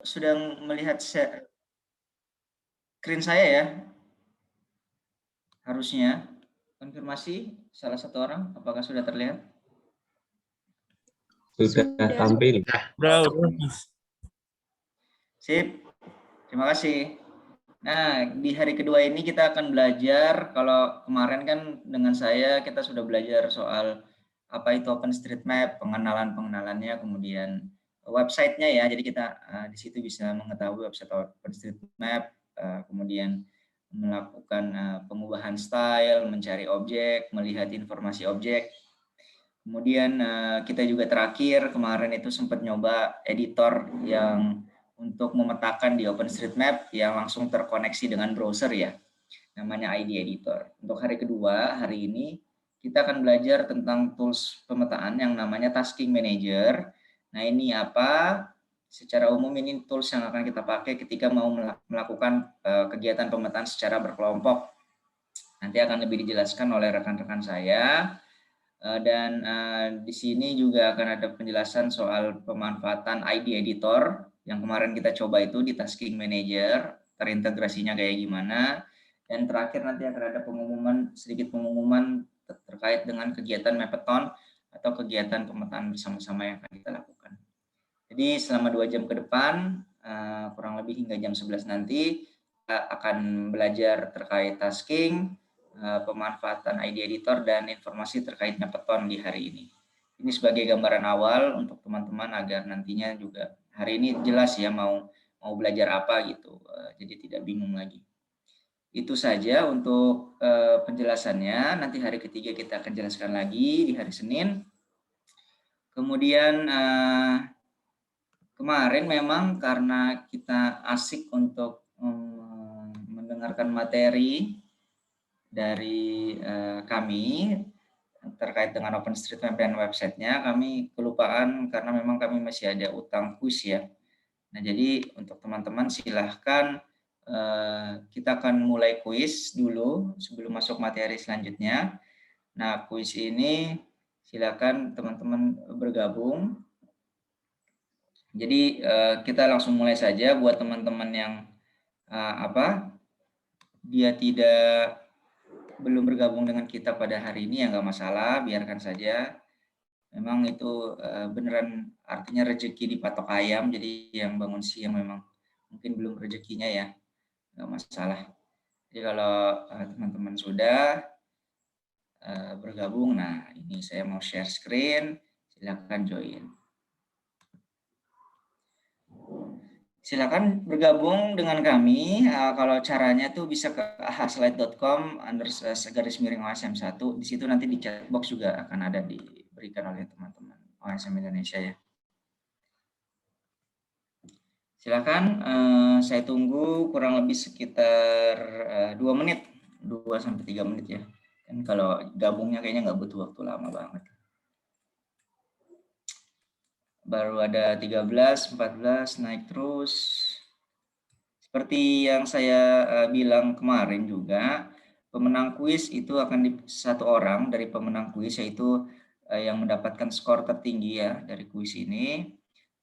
sudah melihat screen saya ya? Harusnya. Konfirmasi salah satu orang, apakah sudah terlihat? Sudah tampil. Bro. Sip, terima kasih. Nah, di hari kedua ini kita akan belajar, kalau kemarin kan dengan saya kita sudah belajar soal apa itu OpenStreetMap, pengenalan-pengenalannya, kemudian websitenya ya, jadi kita di situ bisa mengetahui website OpenStreetMap, kemudian melakukan pengubahan style, mencari objek, melihat informasi objek. Kemudian kita juga terakhir kemarin itu sempat nyoba editor yang untuk memetakan di OpenStreetMap yang langsung terkoneksi dengan browser ya, namanya ID Editor. Untuk hari kedua, hari ini kita akan belajar tentang tools pemetaan yang namanya Tasking Manager. Nah ini apa? Secara umum ini tools yang akan kita pakai ketika mau melakukan kegiatan pemetaan secara berkelompok. Nanti akan lebih dijelaskan oleh rekan-rekan saya. Dan di sini juga akan ada penjelasan soal pemanfaatan ID Editor yang kemarin kita coba itu di Tasking Manager, terintegrasinya kayak gimana. Dan terakhir nanti akan ada sedikit pengumuman terkait dengan kegiatan Mapathon atau kegiatan pemetaan bersama-sama yang akan kita lakukan. Jadi selama 2 jam ke depan, kurang lebih hingga jam 11 nanti, kita akan belajar terkait tasking, pemanfaatan ID Editor, dan informasi terkait Mapathon di hari ini. Ini sebagai gambaran awal untuk teman-teman agar nantinya juga hari ini jelas ya mau belajar apa gitu, jadi tidak bingung lagi. Itu saja untuk penjelasannya. Nanti hari ketiga kita akan jelaskan lagi di hari Senin. Kemudian kemarin memang karena kita asik untuk mendengarkan materi dari kami terkait dengan OpenStreetMap dan websitenya, kami kelupaan karena memang kami masih ada utang kuis ya. Nah jadi untuk teman-teman silahkan kita akan mulai kuis dulu sebelum masuk materi selanjutnya. Nah kuis ini silakan teman-teman bergabung. Jadi kita langsung mulai saja buat teman-teman yang dia belum bergabung dengan kita pada hari ini ya nggak masalah, biarkan saja. Memang itu beneran artinya rezeki dipatok ayam, jadi yang bangun siang memang mungkin belum rezekinya ya, nggak masalah. Jadi kalau teman-teman sudah bergabung, nah ini saya mau share screen, silakan join. Silakan bergabung dengan kami. Kalau caranya tuh bisa ke ahslide.com/OSM1. Di situ nanti di chat box juga akan ada diberikan oleh teman-teman OSM Indonesia ya. Silakan, saya tunggu kurang lebih sekitar 2 menit, 2-3 menit ya. Dan kalau gabungnya kayaknya nggak butuh waktu lama banget. Baru ada 13, 14, naik terus. Seperti yang saya bilang kemarin juga, pemenang kuis itu akan satu orang dari pemenang kuis, yaitu yang mendapatkan skor tertinggi ya dari kuis ini,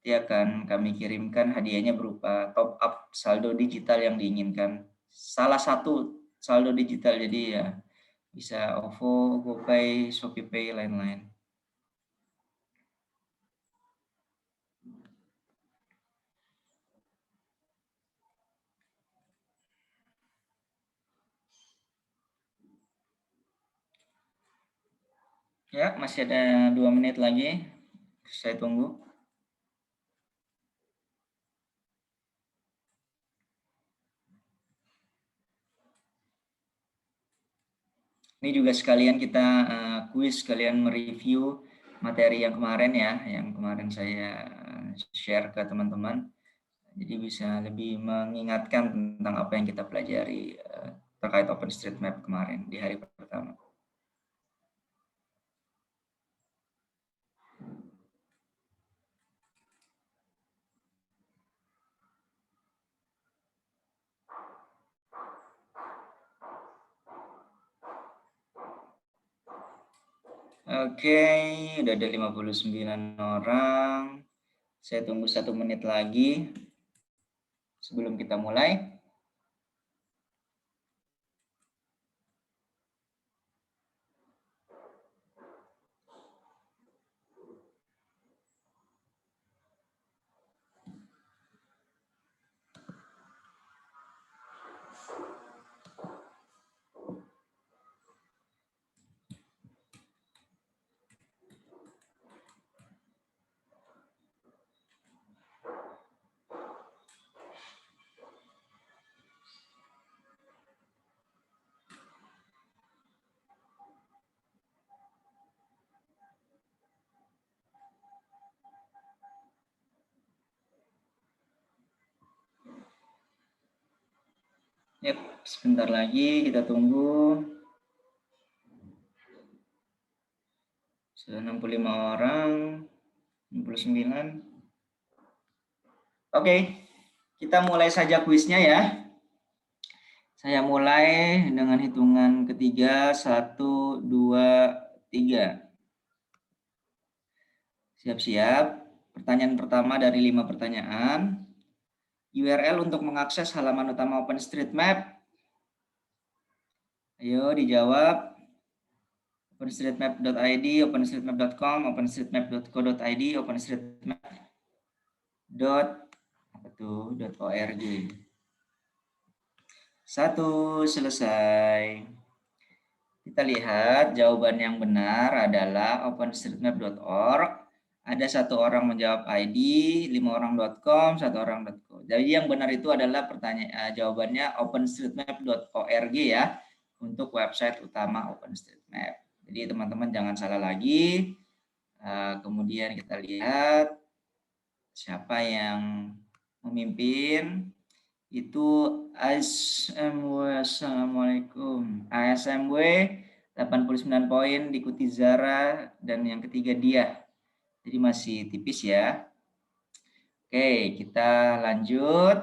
dia akan kami kirimkan hadiahnya berupa top up saldo digital yang diinginkan. Salah satu saldo digital, jadi ya bisa OVO, GoPay, ShopeePay, lain-lain. Ya, masih ada 2 menit lagi. Saya tunggu. Ini juga sekalian kita kuis, sekalian mereview materi yang kemarin ya, yang kemarin saya share ke teman-teman. Jadi bisa lebih mengingatkan tentang apa yang kita pelajari terkait OpenStreetMap kemarin di hari pertama. Oke, udah ada 59 orang. Saya tunggu 1 menit lagi. sebelum kita mulai? Yap, sebentar lagi kita tunggu. Sudah 65 orang, 69. Oke, kita mulai saja kuisnya ya. Saya mulai dengan hitungan ketiga, 1, 2, 3. Siap-siap. Pertanyaan pertama dari 5 pertanyaan. URL untuk mengakses halaman utama OpenStreetMap. Ayo dijawab. OpenStreetMap.id, OpenStreetMap.com, OpenStreetMap.co.id, OpenStreetMap.org. 1, selesai. Kita lihat jawaban yang benar adalah OpenStreetMap.org. Ada 1 orang menjawab ID, 5 orang .com, 1 orang .co. Jadi yang benar itu adalah jawabannya OpenStreetMap.org ya, untuk website utama OpenStreetMap. Jadi teman-teman jangan salah lagi. Kemudian kita lihat siapa yang memimpin. Itu ASMW, Assalamualaikum. ASMW 89 poin, diikuti Zara, dan yang ketiga dia. Jadi masih tipis ya. Oke, kita lanjut.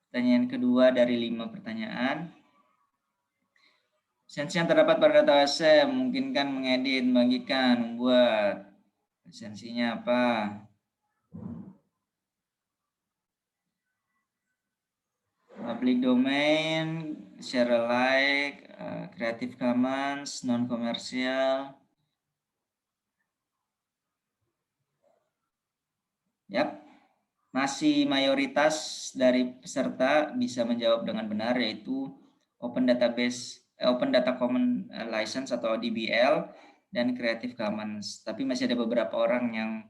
Pertanyaan kedua dari 5 pertanyaan. Lisensi yang terdapat pada data OSM memungkinkan mengedit, membagikan, membuat. Lisensinya apa? Public domain, share alike, Creative Commons, non-komersial. Yap, masih mayoritas dari peserta bisa menjawab dengan benar, yaitu Open Data Common License atau ODBL dan Creative Commons. Tapi masih ada beberapa orang yang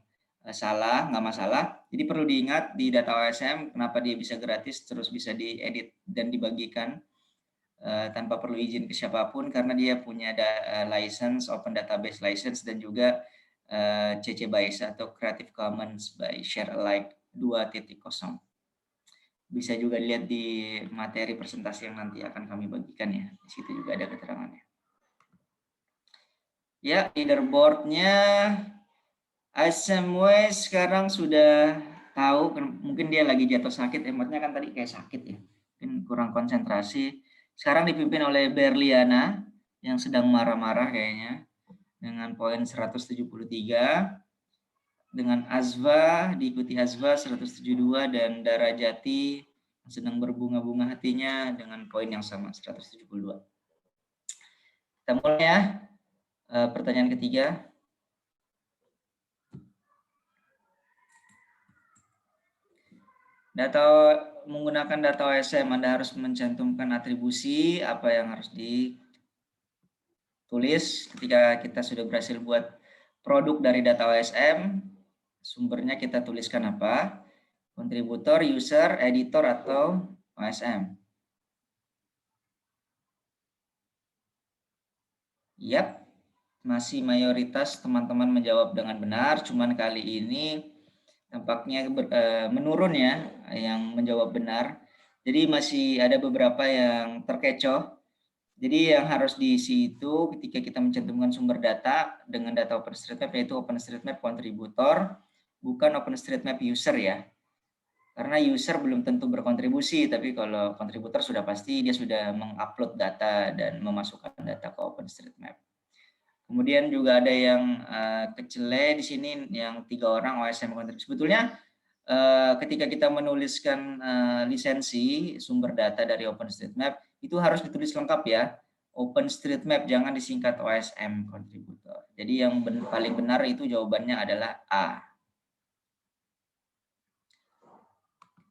salah, nggak masalah. Jadi perlu diingat di data OSM kenapa dia bisa gratis terus bisa diedit dan dibagikan tanpa perlu izin ke siapapun, karena dia punya license, Open Database License, dan juga CC BY atau Creative Commons by Share Alike 2.0. Bisa juga dilihat di materi presentasi yang nanti akan kami bagikan ya. Di situ juga ada keterangannya. Ya, leaderboardnya ASMW sekarang sudah tahu, mungkin dia lagi jatuh sakit, emotnya kan tadi kayak sakit ya, mungkin kurang konsentrasi. Sekarang dipimpin oleh Berliana yang sedang marah-marah kayaknya dengan poin 173, dengan Azva diikuti Azva 172, dan Darajati yang sedang berbunga-bunga hatinya dengan poin yang sama 172. Kita mulai ya. Pertanyaan ketiga. Menggunakan data OSM, Anda harus mencantumkan atribusi apa yang harus ditulis ketika kita sudah berhasil buat produk dari data OSM. Sumbernya kita tuliskan apa? Kontributor, user, editor, atau OSM. Yap, masih mayoritas teman-teman menjawab dengan benar, cuman kali ini tampaknya menurun ya yang menjawab benar. Jadi masih ada beberapa yang terkecoh. Jadi yang harus diisi itu ketika kita mencantumkan sumber data dengan data OpenStreetMap, yaitu OpenStreetMap kontributor, bukan OpenStreetMap user ya. Karena user belum tentu berkontribusi, tapi kalau kontributor sudah pasti dia sudah mengupload data dan memasukkan data ke OpenStreetMap. Kemudian juga ada yang kecele di sini, yang 3 orang OSM kontribusi. Sebetulnya ketika kita menuliskan lisensi sumber data dari OpenStreetMap itu harus ditulis lengkap ya. OpenStreetMap, jangan disingkat OSM kontributor. Jadi yang paling benar itu jawabannya adalah A.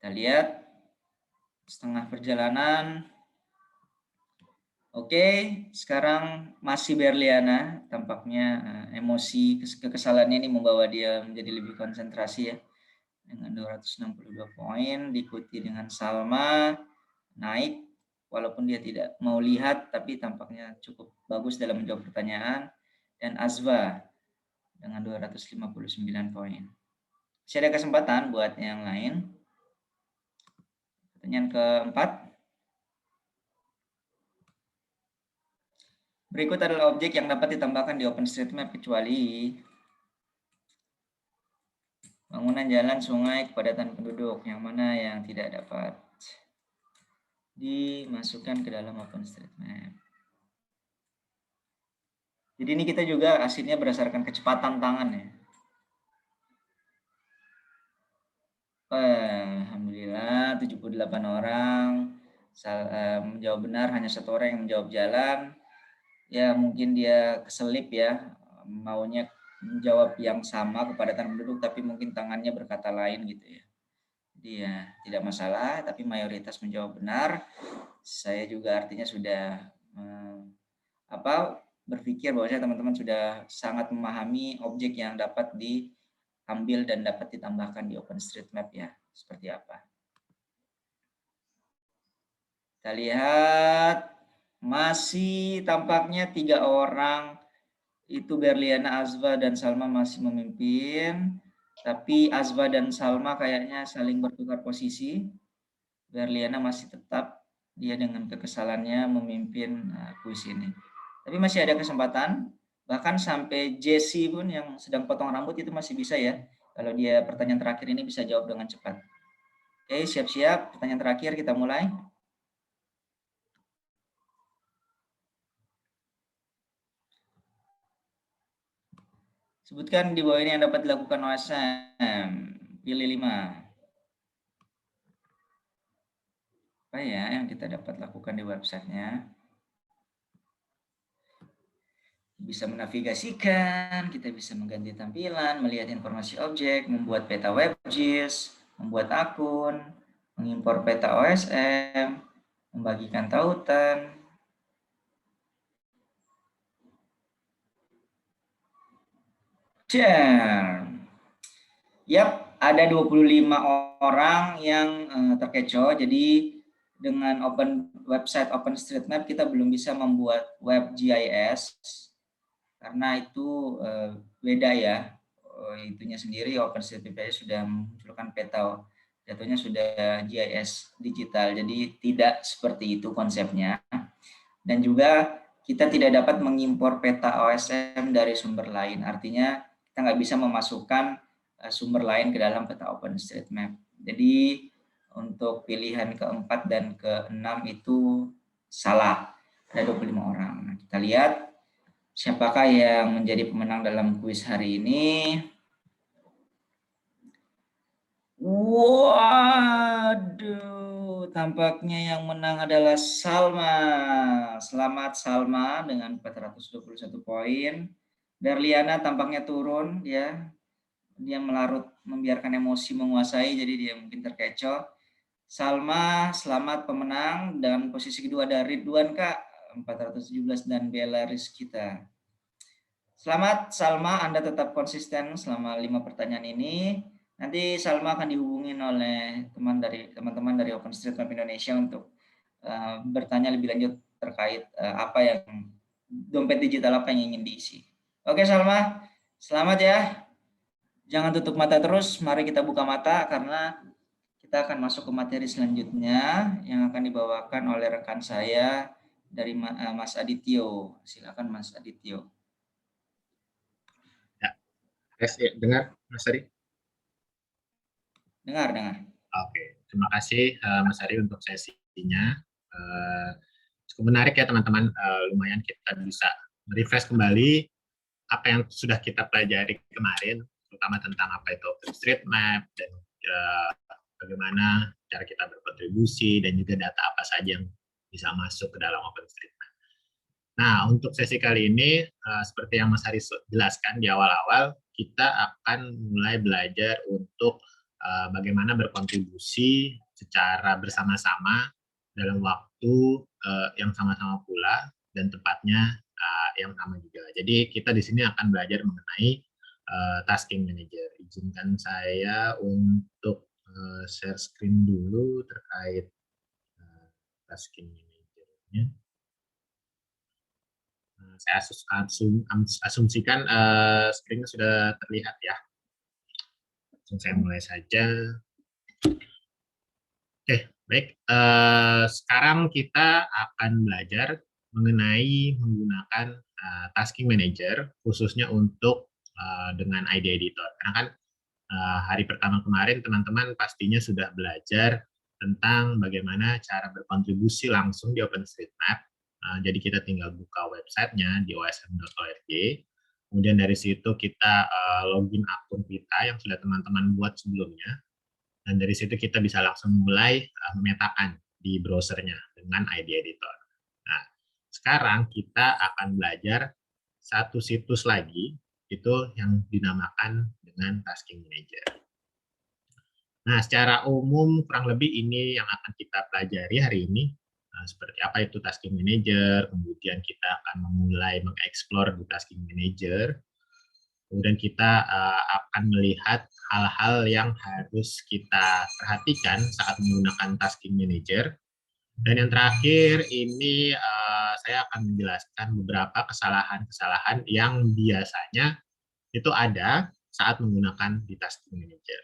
Kita lihat setengah perjalanan. Oke, sekarang masih Berliana, tampaknya emosi kekesalannya ini membawa dia menjadi lebih konsentrasi ya. Dengan 262 poin, diikuti dengan Salma, naik, walaupun dia tidak mau lihat, tapi tampaknya cukup bagus dalam menjawab pertanyaan. Dan Azwa dengan 259 poin. Masih ada kesempatan buat yang lain. Pertanyaan keempat. Berikut adalah objek yang dapat ditambahkan di OpenStreetMap kecuali bangunan, jalan, sungai, kepadatan penduduk. Yang mana yang tidak dapat dimasukkan ke dalam OpenStreetMap. Jadi ini kita juga hasilnya berdasarkan kecepatan tangan ya. Alhamdulillah 78 orang menjawab benar, hanya 1 orang yang menjawab jalan. Ya mungkin dia keselip ya, maunya menjawab yang sama kepadatan penduduk tapi mungkin tangannya berkata lain gitu ya. Dia tidak masalah, tapi mayoritas menjawab benar. Saya juga artinya sudah berpikir bahwasanya teman-teman sudah sangat memahami objek yang dapat diambil dan dapat ditambahkan di OpenStreetMap ya, seperti apa. Kita lihat masih tampaknya 3 orang itu Berliana, Azwa, dan Salma masih memimpin. Tapi Azwa dan Salma kayaknya saling bertukar posisi. Berliana masih tetap dia dengan kekesalannya memimpin kuis ini. Tapi masih ada kesempatan. Bahkan sampai Jessie pun yang sedang potong rambut itu masih bisa ya. Kalau dia pertanyaan terakhir ini bisa jawab dengan cepat. Oke, siap-siap. Pertanyaan terakhir kita mulai. Sebutkan di bawah ini yang dapat dilakukan OSM. Pilih 5. Apa ya yang kita dapat lakukan di websitenya? Bisa menavigasikan, kita bisa mengganti tampilan, melihat informasi objek, membuat peta WebGIS, membuat akun, mengimpor peta OSM, membagikan tautan. Yap, ada 25 orang yang terkecoh. Jadi dengan website OpenStreetMap kita belum bisa membuat WebGIS karena itu beda ya. Itunya sendiri OpenStreetMap sudah memunculkan peta, jatuhnya sudah GIS digital. Jadi tidak seperti itu konsepnya. Dan juga kita tidak dapat mengimpor peta OSM dari sumber lain. Artinya kita nggak bisa memasukkan sumber lain ke dalam peta OpenStreetMap. Jadi untuk pilihan keempat dan keenam itu salah. Ada 25 orang. Nah, kita lihat siapakah yang menjadi pemenang dalam kuis hari ini. Waduh, tampaknya yang menang adalah Salma. Selamat Salma dengan 421 poin. Berliana tampaknya turun ya. Dia membiarkan emosi menguasai, jadi dia mungkin terkecoh. Salma, selamat pemenang. Dan posisi kedua ada Ridwan Kak, 417, dan Bella Rizkita. Selamat Salma, Anda tetap konsisten selama 5 pertanyaan ini. Nanti Salma akan dihubungin oleh teman-teman dari OpenStreetMap Indonesia untuk bertanya lebih lanjut terkait apa yang dompet digital apa yang ingin diisi. Oke Salma, selamat ya. Jangan tutup mata terus, mari kita buka mata karena kita akan masuk ke materi selanjutnya yang akan dibawakan oleh rekan saya dari Mas Adityo. Silakan Mas Adityo. Ya, dengar Mas Ari? Dengar. Oke, terima kasih Mas Ari untuk sesinya. Cukup menarik ya teman-teman, lumayan kita bisa refresh kembali apa yang sudah kita pelajari kemarin, terutama tentang apa itu OpenStreetMap dan bagaimana cara kita berkontribusi dan juga data apa saja yang bisa masuk ke dalam OpenStreetMap. Nah, untuk sesi kali ini, seperti yang Mas Hari jelaskan di awal-awal, kita akan mulai belajar untuk bagaimana berkontribusi secara bersama-sama dalam waktu yang sama-sama pula dan tempatnya yang sama juga. Jadi kita di sini akan belajar mengenai tasking manager. Izinkan saya untuk share screen dulu terkait tasking manager-nya. Saya asumsikan screen-nya sudah terlihat ya. Langsung saya mulai saja. Oke, baik. Sekarang kita akan belajar mengenai menggunakan tasking manager, khususnya untuk dengan ID Editor. Karena kan hari pertama kemarin teman-teman pastinya sudah belajar tentang bagaimana cara berkontribusi langsung di OpenStreetMap. Jadi kita tinggal buka websitenya di osm.org. Kemudian dari situ kita login akun kita yang sudah teman-teman buat sebelumnya. Dan dari situ kita bisa langsung mulai memetakan di browsernya dengan ID Editor. Nah, sekarang kita akan belajar satu situs lagi, itu yang dinamakan dengan Tasking Manager. Nah, secara umum kurang lebih ini yang akan kita pelajari hari ini. Seperti apa itu Tasking Manager, kemudian kita akan memulai mengeksplor di Tasking Manager, kemudian kita akan melihat hal-hal yang harus kita perhatikan saat menggunakan Tasking Manager. Dan yang terakhir ini saya akan menjelaskan beberapa kesalahan-kesalahan yang biasanya itu ada saat menggunakan di Tasking Manager.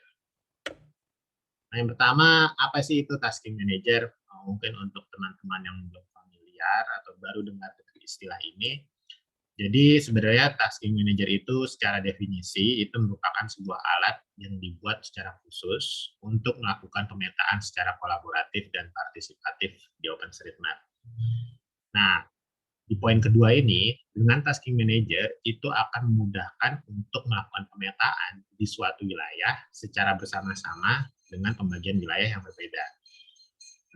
Nah, yang pertama, apa sih itu Tasking Manager? Mungkin untuk teman-teman yang belum familiar atau baru dengar istilah ini, jadi sebenarnya Tasking Manager itu secara definisi itu merupakan sebuah alat yang dibuat secara khusus untuk melakukan pemetaan secara kolaboratif dan partisipatif di OpenStreetMap. Nah, di poin kedua ini, dengan Tasking Manager itu akan memudahkan untuk melakukan pemetaan di suatu wilayah secara bersama-sama dengan pembagian wilayah yang berbeda.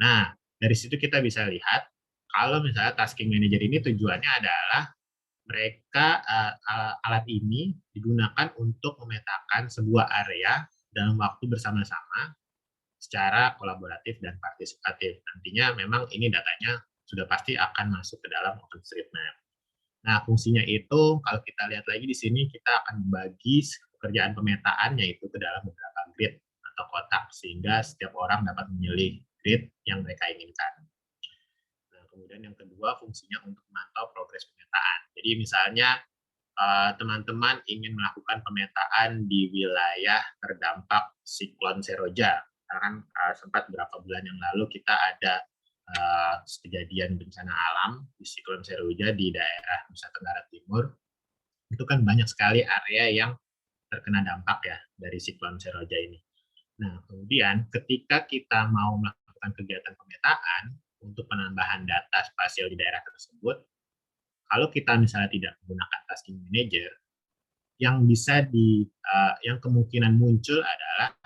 Nah, dari situ kita bisa lihat kalau misalnya Tasking Manager ini tujuannya adalah mereka alat ini digunakan untuk memetakan sebuah area dalam waktu bersama-sama secara kolaboratif dan partisipatif. Nantinya memang ini datanya sudah pasti akan masuk ke dalam OpenStreetMap. Nah, fungsinya itu kalau kita lihat lagi di sini kita akan membagi pekerjaan pemetaan yaitu ke dalam beberapa grid atau kotak sehingga setiap orang dapat memilih grid yang mereka inginkan. Nah, kemudian yang kedua fungsinya untuk memantau progres pemetaan. Jadi misalnya teman-teman ingin melakukan pemetaan di wilayah terdampak siklon Seroja. Karena sempat beberapa bulan yang lalu kita ada kejadian bencana alam di siklon Seroja di daerah Nusa Tenggara Timur. Itu kan banyak sekali area yang terkena dampak ya dari siklon Seroja ini. Nah, kemudian ketika kita mau melakukan kegiatan pemetaan untuk penambahan data spasial di daerah tersebut, kalau kita misalnya tidak menggunakan Tasking Manager, yang bisa yang kemungkinan muncul adalah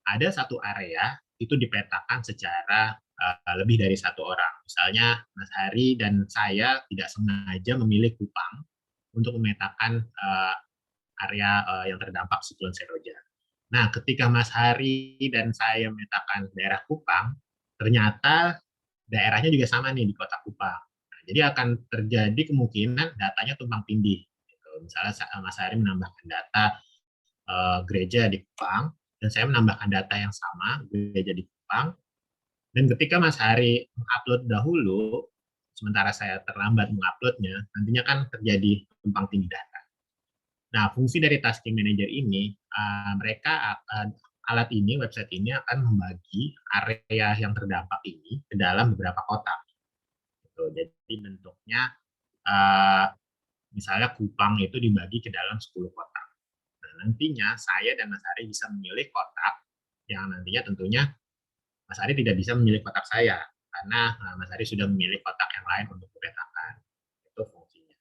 ada satu area itu dipetakan secara lebih dari satu orang. Misalnya Mas Hari dan saya tidak sengaja memilih Kupang untuk memetakan area yang terdampak siklon Seroja. Nah, ketika Mas Hari dan saya memetakan daerah Kupang, ternyata daerahnya juga sama nih di kota Kupang. Nah, jadi akan terjadi kemungkinan datanya tumpang tindih. Gitu. Misalnya Mas Hari menambahkan data gereja di Kupang, dan saya menambahkan data yang sama, gereja di Kupang, dan ketika Mas Hari mengupload dahulu, sementara saya terlambat menguploadnya, nantinya kan terjadi tumpang tindih data. Nah, fungsi dari Tasking Manager ini, alat ini, website ini akan membagi area yang terdampak ini ke dalam beberapa kotak. Gitu. Jadi bentuknya, misalnya Kupang itu dibagi ke dalam 10 kotak. Nah, nantinya saya dan Mas Ari bisa memilih kotak yang nantinya tentunya Mas Ari tidak bisa memilih kotak saya, karena Mas Ari sudah memilih kotak yang lain untuk memetakan. Itu fungsinya.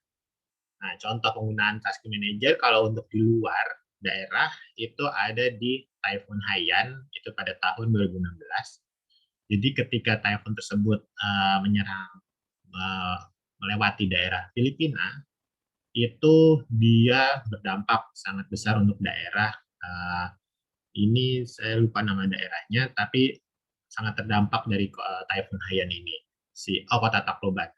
Nah, contoh penggunaan Tasking Manager kalau untuk di luar daerah itu ada di Typhoon Haiyan itu pada tahun 2016. Jadi ketika typhoon tersebut menyerang melewati daerah Filipina, itu dia berdampak sangat besar untuk daerah ini, saya lupa nama daerahnya, tapi sangat terdampak dari Typhoon Haiyan ini, kota Tacloban.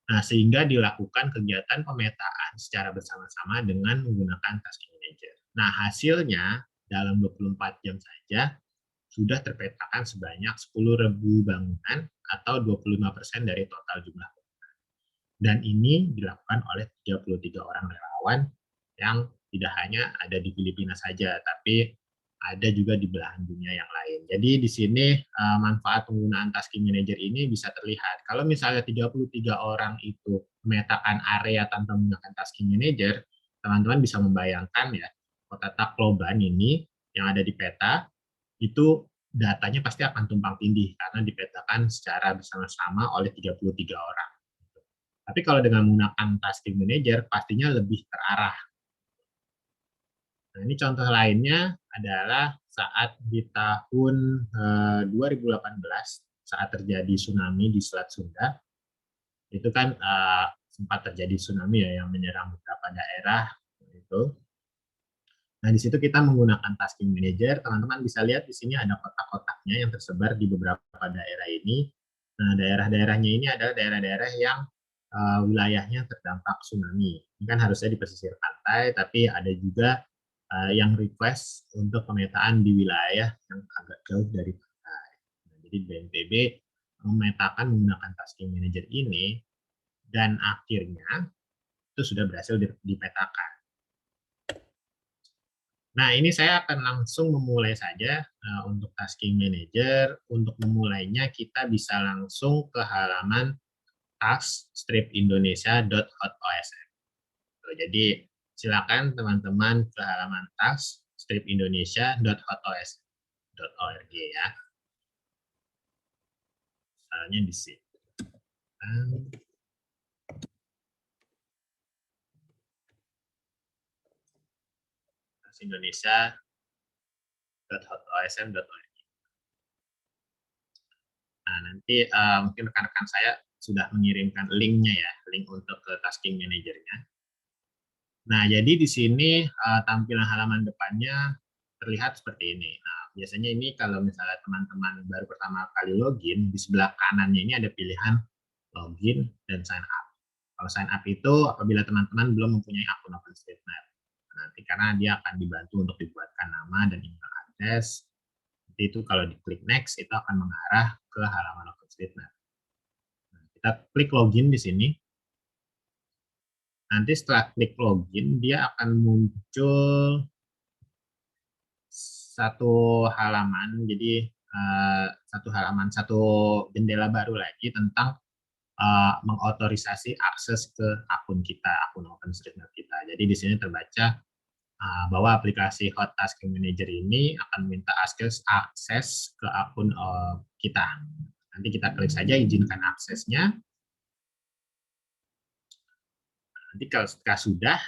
Nah, sehingga dilakukan kegiatan pemetaan secara bersama-sama dengan menggunakan tasking manager. Nah, hasilnya dalam 24 jam saja sudah terpetakan sebanyak 10.000 bangunan atau 25% dari total jumlah bangunan. Dan ini dilakukan oleh 33 orang relawan yang tidak hanya ada di Filipina saja, tapi ada juga di belahan dunia yang lain. Jadi di sini manfaat penggunaan tasking manager ini bisa terlihat. Kalau misalnya 33 orang itu memetakan area tanpa menggunakan tasking manager, teman-teman bisa membayangkan ya, kota Tacloban ini yang ada di peta, itu datanya pasti akan tumpang tindih karena dipetakan secara bersama-sama oleh 33 orang. Tapi kalau dengan menggunakan tasking manager, pastinya lebih terarah. Nah, ini contoh lainnya adalah saat di tahun 2018, saat terjadi tsunami di Selat Sunda, itu kan sempat terjadi tsunami ya yang menyerang beberapa daerah. Itu. Nah, di situ kita menggunakan tasking manager. Teman-teman bisa lihat di sini ada kotak-kotaknya yang tersebar di beberapa daerah ini. Nah, daerah-daerahnya ini adalah daerah-daerah yang wilayahnya terdampak tsunami. Ini kan harusnya di pesisir pantai, tapi ada juga yang request untuk pemetaan di wilayah yang agak jauh dari pantai. Nah, jadi BNPB memetakan menggunakan tasking manager ini dan akhirnya itu sudah berhasil dipetakan. Nah, ini saya akan langsung memulai saja untuk tasking manager. Untuk memulainya kita bisa langsung ke halaman task-indonesia.hotosm. Jadi silakan teman-teman ke halaman task-indonesia.hotosm.org ya. Misalnya di sini. task-indonesia.hotosm.org. Nah, nanti mungkin rekan-rekan saya sudah mengirimkan linknya ya, link untuk ke tasking manajernya. Nah, jadi di sini tampilan halaman depannya terlihat seperti ini. Nah, biasanya ini kalau misalnya teman-teman baru pertama kali login, di sebelah kanannya ini ada pilihan login dan sign up. Kalau sign up itu apabila teman-teman belum mempunyai akun OpenStreetMap. Nanti karena dia akan dibantu untuk dibuatkan nama dan email address. Nanti itu kalau diklik next, itu akan mengarah ke halaman OpenStreetMap. Nah, kita klik login di sini. Nanti setelah klik login, dia akan muncul satu halaman, jadi satu jendela baru lagi tentang mengotorisasi akses ke akun kita, akun OpenStreetMap kita. Jadi di sini terbaca bahwa aplikasi Hot Tasking Manager ini akan minta akses ke akun kita. Nanti kita klik saja izinkan aksesnya. Nanti kalau sudah,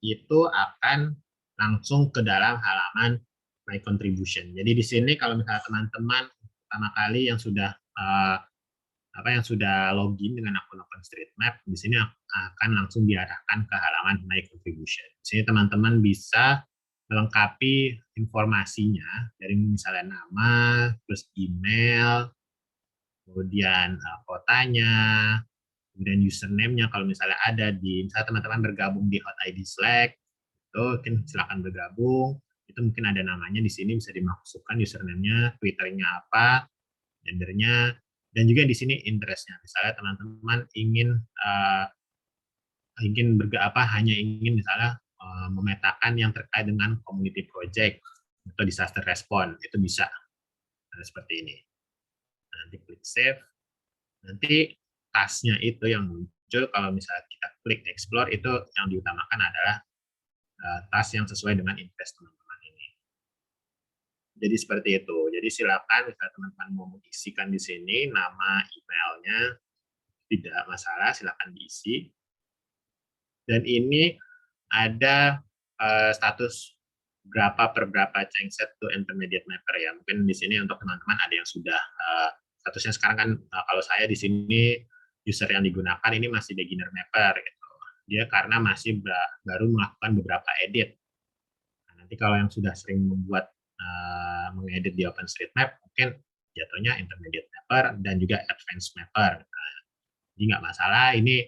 itu akan langsung ke dalam halaman My Contribution. Jadi di sini kalau misalnya teman-teman pertama kali yang sudah login dengan akun OpenStreetMap, di sini akan langsung diarahkan ke halaman My Contribution. Di sini teman-teman bisa melengkapi informasinya dari misalnya nama, terus email, kemudian kotanya, kemudian username-nya kalau misalnya ada misalnya teman-teman bergabung di Hot ID Slack, itu mungkin silakan bergabung. Itu mungkin ada namanya di sini bisa dimasukkan username-nya, Twitter-nya apa, gender-nya, dan juga di sini interest-nya. Misalnya teman-teman ingin hanya ingin misalnya memetakan yang terkait dengan community project atau disaster response, itu bisa seperti ini. Nanti klik save. Nanti tasnya itu yang muncul kalau misalnya kita klik explore, itu yang diutamakan adalah tas yang sesuai dengan interest teman-teman ini. Jadi seperti itu. Jadi silakan misalnya teman-teman mau mengisikan di sini nama, emailnya, tidak masalah, silakan diisi. Dan ini ada status berapa per berapa changset to intermediate mapper ya. Mungkin di sini untuk teman-teman ada yang sudah statusnya sekarang kan kalau saya di sini user yang digunakan ini masih beginner mapper gitu. Dia karena masih baru melakukan beberapa edit. Nah, nanti kalau yang sudah sering membuat mengedit di OpenStreetMap mungkin jatuhnya intermediate mapper dan juga advanced mapper. Jadi nggak masalah, ini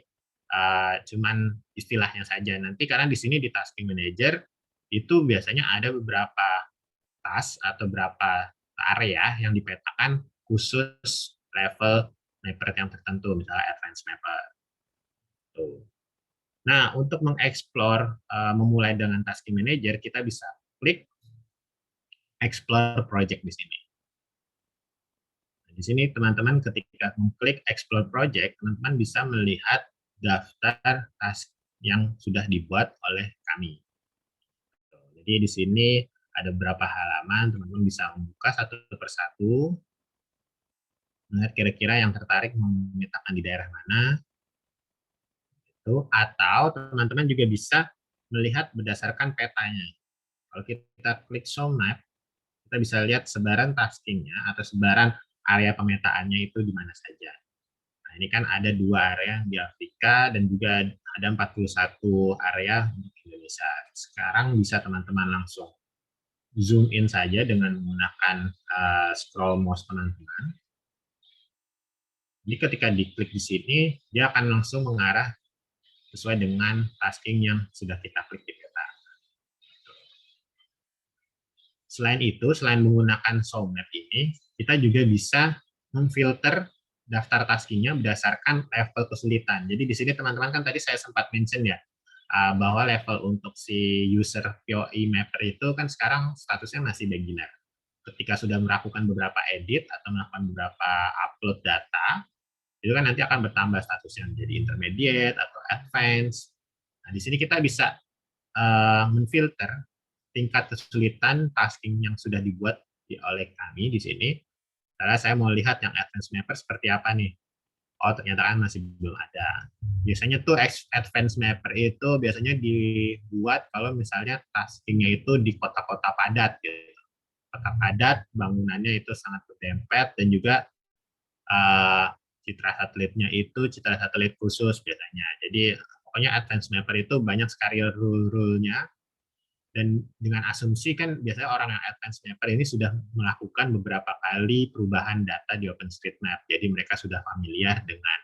cuman istilahnya saja. Nanti karena di sini di tasking manager itu biasanya ada beberapa task atau beberapa area yang dipetakan khusus level mapper yang tertentu, misalnya advanced mapper. Tuh. Nah, untuk mengeksplor, memulai dengan tasking manager, kita bisa klik explore project di sini. Di sini teman-teman ketika mengklik explore project, teman-teman bisa melihat daftar task yang sudah dibuat oleh kami. Jadi di sini ada beberapa halaman, teman-teman bisa membuka satu persatu, melihat kira-kira yang tertarik memetakan di daerah mana, atau teman-teman juga bisa melihat berdasarkan petanya. Kalau kita klik show map, kita bisa lihat sebaran taskingnya atau sebaran area pemetaannya itu di mana saja. Nah, ini kan ada 2 area di Afrika dan juga ada 41 area untuk Indonesia. Sekarang bisa teman-teman langsung zoom in saja dengan menggunakan scroll mouse teman-teman. Jadi ketika diklik di sini, dia akan langsung mengarah sesuai dengan tasking yang sudah kita klik di peta. Selain itu, selain menggunakan show map ini, kita juga bisa memfilter daftar taskingnya berdasarkan level kesulitan. Jadi di sini teman-teman kan tadi saya sempat mention ya, bahwa level untuk si user POE mapper itu kan sekarang statusnya masih beginner. Ketika sudah melakukan beberapa edit atau melakukan beberapa upload data, itu kan nanti akan bertambah statusnya menjadi intermediate atau advance. Nah, di sini kita bisa memfilter tingkat kesulitan tasking yang sudah dibuat oleh kami di sini. Karena saya mau lihat yang advance mapper seperti apa nih. Oh, ternyata kan masih belum ada. Biasanya tuh advance mapper itu biasanya dibuat kalau misalnya taskingnya itu di kota-kota padat gitu. Kota padat, bangunannya itu sangat berdempet dan juga citra satelitnya itu citra satelit khusus biasanya. Jadi pokoknya advance mapper itu banyak sekali rule-rule-nya, dan dengan asumsi kan biasanya orang yang advance mapper ini sudah melakukan beberapa kali perubahan data di OpenStreetMap. Jadi mereka sudah familiar dengan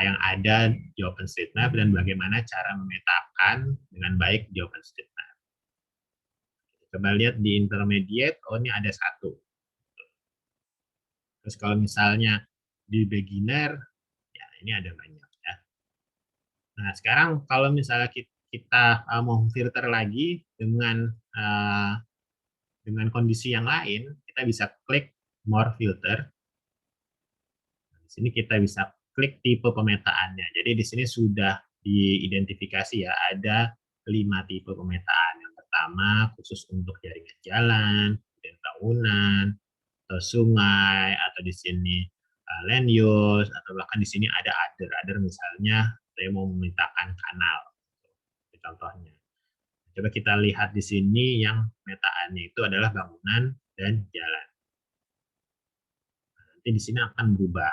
yang ada di OpenStreetMap dan bagaimana cara memetakan dengan baik di OpenStreetMap. Coba lihat di intermediate, oh ini ada 1. Terus kalau misalnya di beginner, ya ini ada banyak ya. Nah sekarang kalau misalnya kita mau filter lagi dengan kondisi yang lain, kita bisa klik more filter. Di sini kita bisa klik tipe pemetaannya. Jadi di sini sudah diidentifikasi ya, ada 5 tipe pemetaan. Yang pertama khusus untuk jaringan jalan, kemudian bangunan, atau sungai, atau di sini land use, atau bahkan di sini ada other misalnya saya mau memetakan kanal. Contohnya. Coba kita lihat di sini yang pemetaannya itu adalah bangunan dan jalan. Nanti di sini akan berubah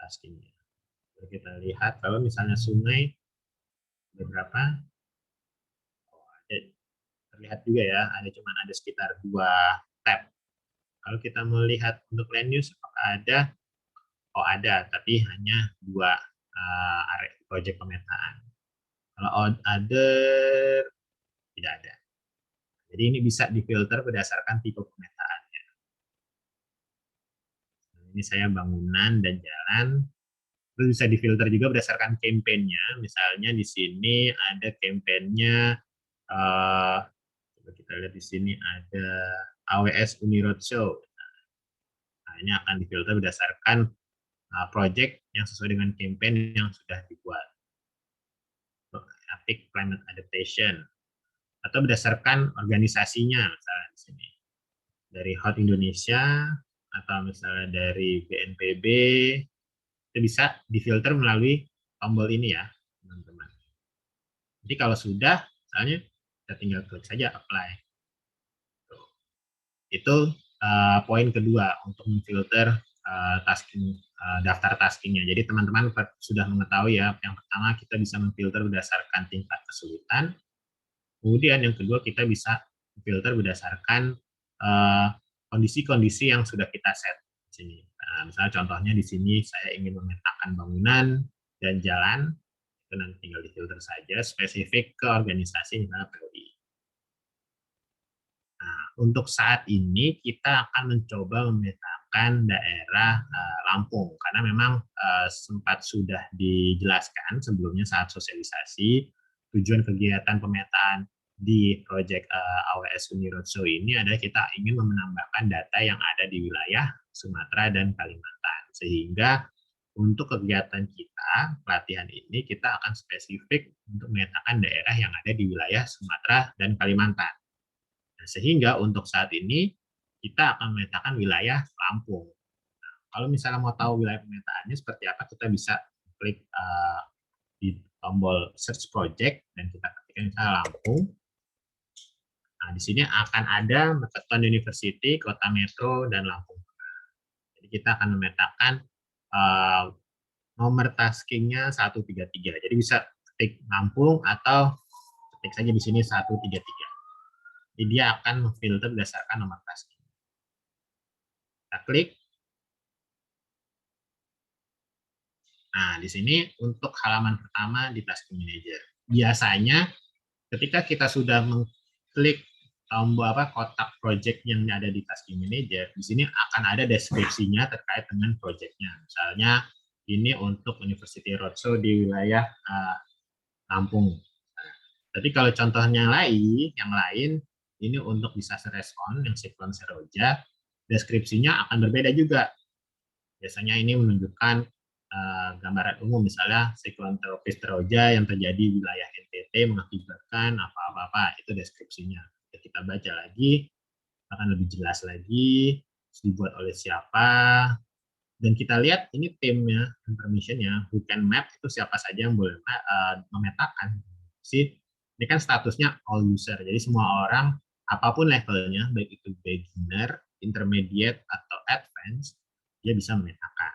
taskingnya. Kita lihat kalau misalnya sungai beberapa, terlihat juga ya, ada sekitar 2 tab. Kalau kita melihat untuk land use, apakah ada? Oh ada, tapi hanya 2 area project pemetaan. Kalau other, tidak ada. Jadi ini bisa difilter berdasarkan tipe pemetaannya. Ini saya bangunan dan jalan. Terus bisa difilter juga berdasarkan campaign-nya. Misalnya di sini ada campaign-nya, coba kita lihat di sini ada AWS Uni Roadshow. Nah, ini akan difilter berdasarkan project yang sesuai dengan campaign yang sudah dibuat. Epic Climate Adaptation. Atau berdasarkan organisasinya, misalnya di sini. Dari Hot Indonesia, atau misalnya dari BNPB, itu bisa difilter melalui tombol ini ya, teman-teman. Jadi kalau sudah, misalnya Kita tinggal klik saja apply. Itu poin kedua untuk memfilter daftar taskingnya. Jadi teman-teman sudah mengetahui ya, yang pertama kita bisa memfilter berdasarkan tingkat kesulitan. Kemudian yang kedua kita bisa filter berdasarkan kondisi-kondisi yang sudah kita set di sini. Nah, misalnya contohnya di sini saya ingin memetakan bangunan dan jalan, itu nanti tinggal difilter saja spesifik ke organisasi misalnya POI. Nah, untuk saat ini kita akan mencoba memetakan daerah Lampung karena memang sempat sudah dijelaskan sebelumnya saat sosialisasi tujuan kegiatan pemetaan di proyek AWS Uni Roadshow ini adalah kita ingin menambahkan data yang ada di wilayah Sumatera dan Kalimantan. Sehingga untuk kegiatan kita, pelatihan ini, kita akan spesifik untuk memetakan daerah yang ada di wilayah Sumatera dan Kalimantan. Nah, sehingga untuk saat ini kita akan memetakan wilayah Lampung. Nah, kalau misalnya mau tahu wilayah pemetaannya seperti apa, kita bisa klik di tombol search project dan kita ketikkan misalnya Lampung. Nah, di sini akan ada Meketon University, Kota Metro, dan Lampung. Jadi kita akan memetakan nomor taskingnya 133. Jadi bisa ketik Lampung atau ketik saja di sini 133. Jadi dia akan memfilter berdasarkan nomor tasking. Kita klik. Nah, di sini untuk halaman pertama di Tasking Manager. Biasanya ketika kita sudah mengklik tombol kotak project yang ada di Tasking Manager, di sini akan ada deskripsinya terkait dengan projectnya. Misalnya ini untuk University Roadshow di wilayah Lampung. Tapi kalau contohnya yang lain ini untuk disaster response yang Siklon Seroja, deskripsinya akan berbeda juga. Biasanya ini menunjukkan gambaran umum, misalnya siklon tropis Seroja yang terjadi di wilayah NTT mengakibatkan apa-apa, itu deskripsinya. Kita baca lagi, akan lebih jelas lagi, dibuat oleh siapa, dan kita lihat ini timnya, informationnya, who can map, itu siapa saja yang boleh memetakan. Ini kan statusnya all user, jadi semua orang, apapun levelnya, baik itu beginner, intermediate, atau advance, dia bisa memetakan.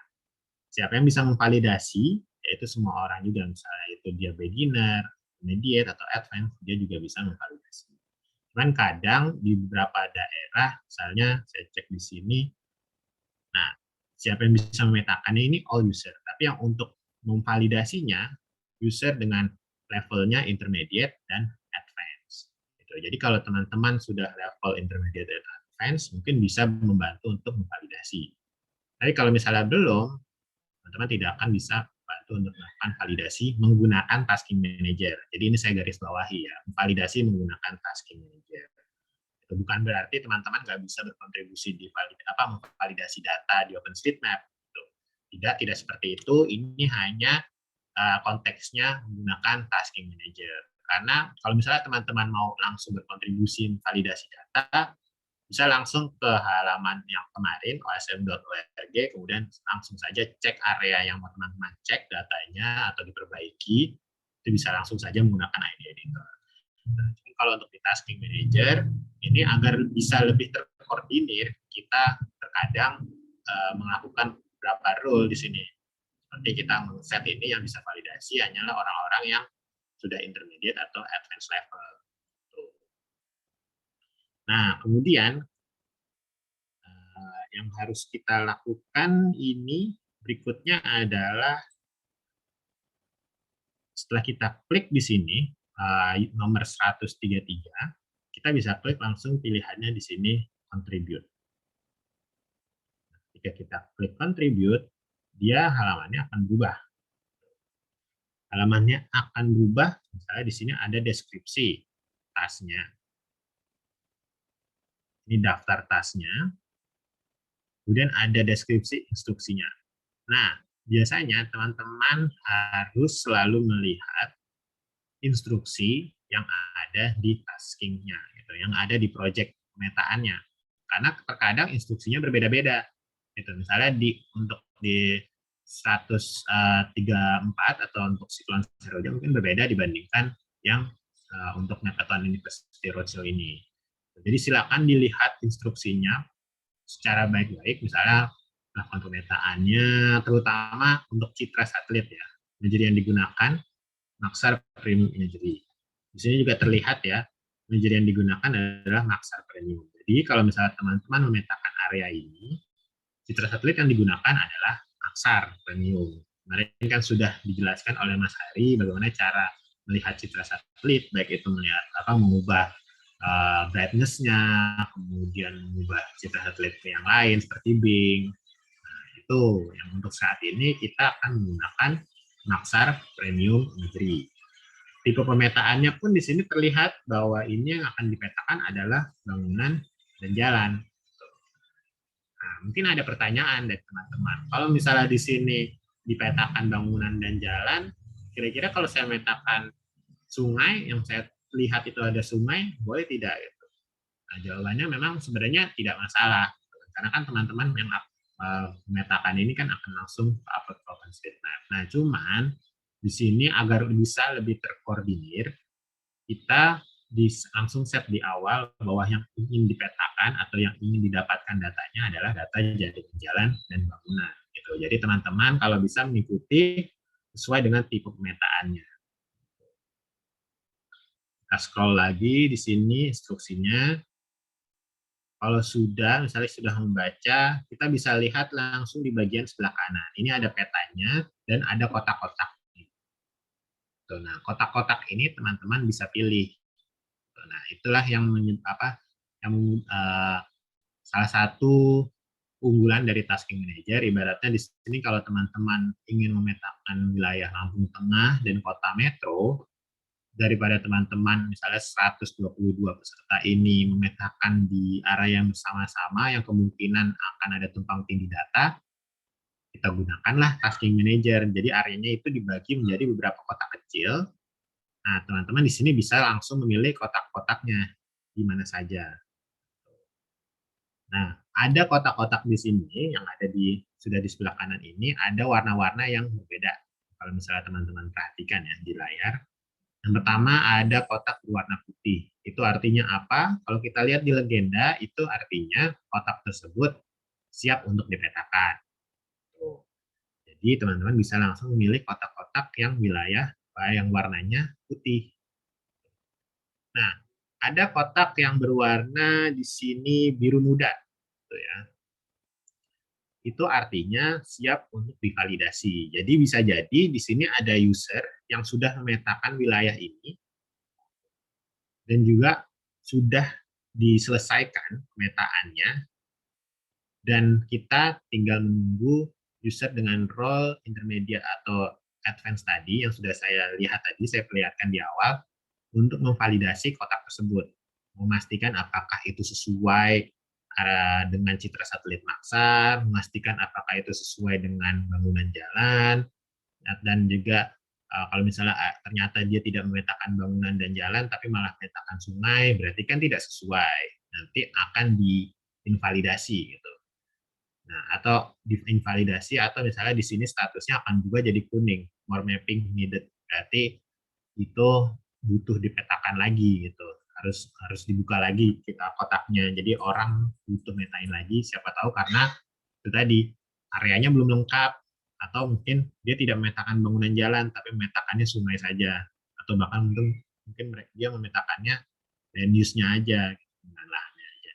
Siapa yang bisa memvalidasi, yaitu semua orang juga, misalnya itu dia beginner, intermediate, atau advance, dia juga bisa memvalidasi. Cuman kadang di beberapa daerah, misalnya saya cek di sini, nah siapa yang bisa memetakannya ini all user, tapi yang untuk memvalidasinya, user dengan levelnya intermediate dan advance. Jadi kalau teman-teman sudah level intermediate dan advance, mungkin bisa membantu untuk memvalidasi. Tapi kalau misalnya belum, teman-teman tidak akan bisa bantu untuk melakukan validasi menggunakan Tasking Manager. Jadi ini saya garis bawahi ya, validasi menggunakan Tasking Manager. Itu bukan berarti teman-teman nggak bisa berkontribusi di memvalidasi data di OpenStreetMap. Tidak seperti itu. Ini hanya konteksnya menggunakan Tasking Manager. Karena kalau misalnya teman-teman mau langsung berkontribusi validasi data, bisa langsung ke halaman yang kemarin osm.org, kemudian langsung saja cek area yang mau teman-teman cek datanya atau diperbaiki, itu bisa langsung saja menggunakan ID Editor. Nah, kalau untuk di Tasking Manager, ini agar bisa lebih terkoordinir, kita terkadang melakukan beberapa rule di sini. Seperti kita men-set ini yang bisa validasi hanyalah orang-orang yang sudah intermediate atau advanced level. Nah, kemudian yang harus kita lakukan ini berikutnya adalah setelah kita klik di sini nomor 133, kita bisa klik langsung pilihannya di sini contribute. Jika kita klik contribute, dia halamannya akan berubah. Halamannya akan berubah, misalnya di sini ada deskripsi tasnya. Ini daftar tasnya. Kemudian ada deskripsi instruksinya. Nah, biasanya teman-teman harus selalu melihat instruksi yang ada di taskingnya, gitu, yang ada di project pemetaannya. Karena terkadang instruksinya berbeda-beda. Gitu. Misalnya untuk di 134 atau untuk siklon Seroja mungkin berbeda dibandingkan yang untuk Mapleton University Roadshow ini. Jadi silakan dilihat instruksinya secara baik-baik, misalnya melakukan pemetaannya, terutama untuk citra satelit ya. Imagery yang digunakan, Maxar Premium Imagery. Di sini juga terlihat ya, imagery yang digunakan adalah Maxar Premium. Jadi kalau misalnya teman-teman memetakan area ini, citra satelit yang digunakan adalah Maxar Premium. Kemarin kan sudah dijelaskan oleh Mas Hari bagaimana cara melihat citra satelit, baik itu melihat mengubah brightness-nya, kemudian mengubah citra satelit ke yang lain seperti Bing. Nah, itu yang untuk saat ini kita akan menggunakan Maxar Premium Imagery. Tipe pemetaannya pun di sini terlihat bahwa ini yang akan dipetakan adalah bangunan dan jalan. Nah, mungkin ada pertanyaan dari teman-teman. Kalau misalnya di sini dipetakan bangunan dan jalan, kira-kira kalau saya metakan sungai, yang saya lihat itu ada sungai, boleh tidak? Nah, jawabannya memang sebenarnya tidak masalah. Karena kan teman-teman yang memetakan ini kan akan langsung upload ke OpenStreetMap. Nah, cuman di sini agar bisa lebih terkoordinir, kita langsung set di awal bahwa yang ingin dipetakan atau yang ingin didapatkan datanya adalah data jaringan jalan dan bangunan. Gitu. Jadi teman-teman kalau bisa mengikuti sesuai dengan tipe pemetaannya. Kita scroll lagi di sini instruksinya. Kalau sudah, misalnya sudah membaca, kita bisa lihat langsung di bagian sebelah kanan. Ini ada petanya dan ada kotak-kotak. Nah, kotak-kotak ini teman-teman bisa pilih. Nah, itulah yang salah satu unggulan dari Tasking Manager. Ibaratnya di sini kalau teman-teman ingin memetakan wilayah Lampung Tengah dan kota metro, daripada teman-teman misalnya 122 peserta ini memetakan di area yang bersama-sama yang kemungkinan akan ada tumpang tindih data, kita gunakanlah Tasking Manager. Jadi areanya itu dibagi menjadi beberapa kotak kecil. Nah, teman-teman di sini bisa langsung memilih kotak-kotaknya di mana saja. Nah, ada kotak-kotak di sini yang ada sudah di sebelah kanan ini, ada warna-warna yang berbeda. Kalau misalnya teman-teman perhatikan ya di layar. Yang pertama ada kotak berwarna putih. Itu artinya apa? Kalau kita lihat di legenda, itu artinya kotak tersebut siap untuk dipetakan. Jadi teman-teman bisa langsung memilih kotak-kotak yang wilayah yang warnanya putih. Nah, ada kotak yang berwarna di sini biru muda. Gitu ya. Itu artinya siap untuk divalidasi. Jadi bisa jadi di sini ada user yang sudah memetakan wilayah ini dan juga sudah diselesaikan pemetaannya dan kita tinggal menunggu user dengan role intermediate atau advance tadi yang sudah saya lihat tadi, saya perlihatkan di awal untuk memvalidasi kotak tersebut, memastikan apakah itu sesuai dengan citra satelit Maxar, memastikan apakah itu sesuai dengan bangunan jalan, dan juga kalau misalnya ternyata dia tidak memetakan bangunan dan jalan, tapi malah memetakan sungai, berarti kan tidak sesuai. Nanti akan diinvalidasi gitu. Nah, atau diinvalidasi atau misalnya di sini statusnya akan juga jadi kuning, more mapping needed. Berarti itu butuh dipetakan lagi gitu. Harus dibuka lagi kita kotaknya. Jadi orang butuh metain lagi, siapa tahu karena itu tadi areanya belum lengkap atau mungkin dia tidak memetakan bangunan jalan tapi memetakannya sungai saja atau bahkan mungkin dia memetakannya land use-nya aja dengan lahannya aja.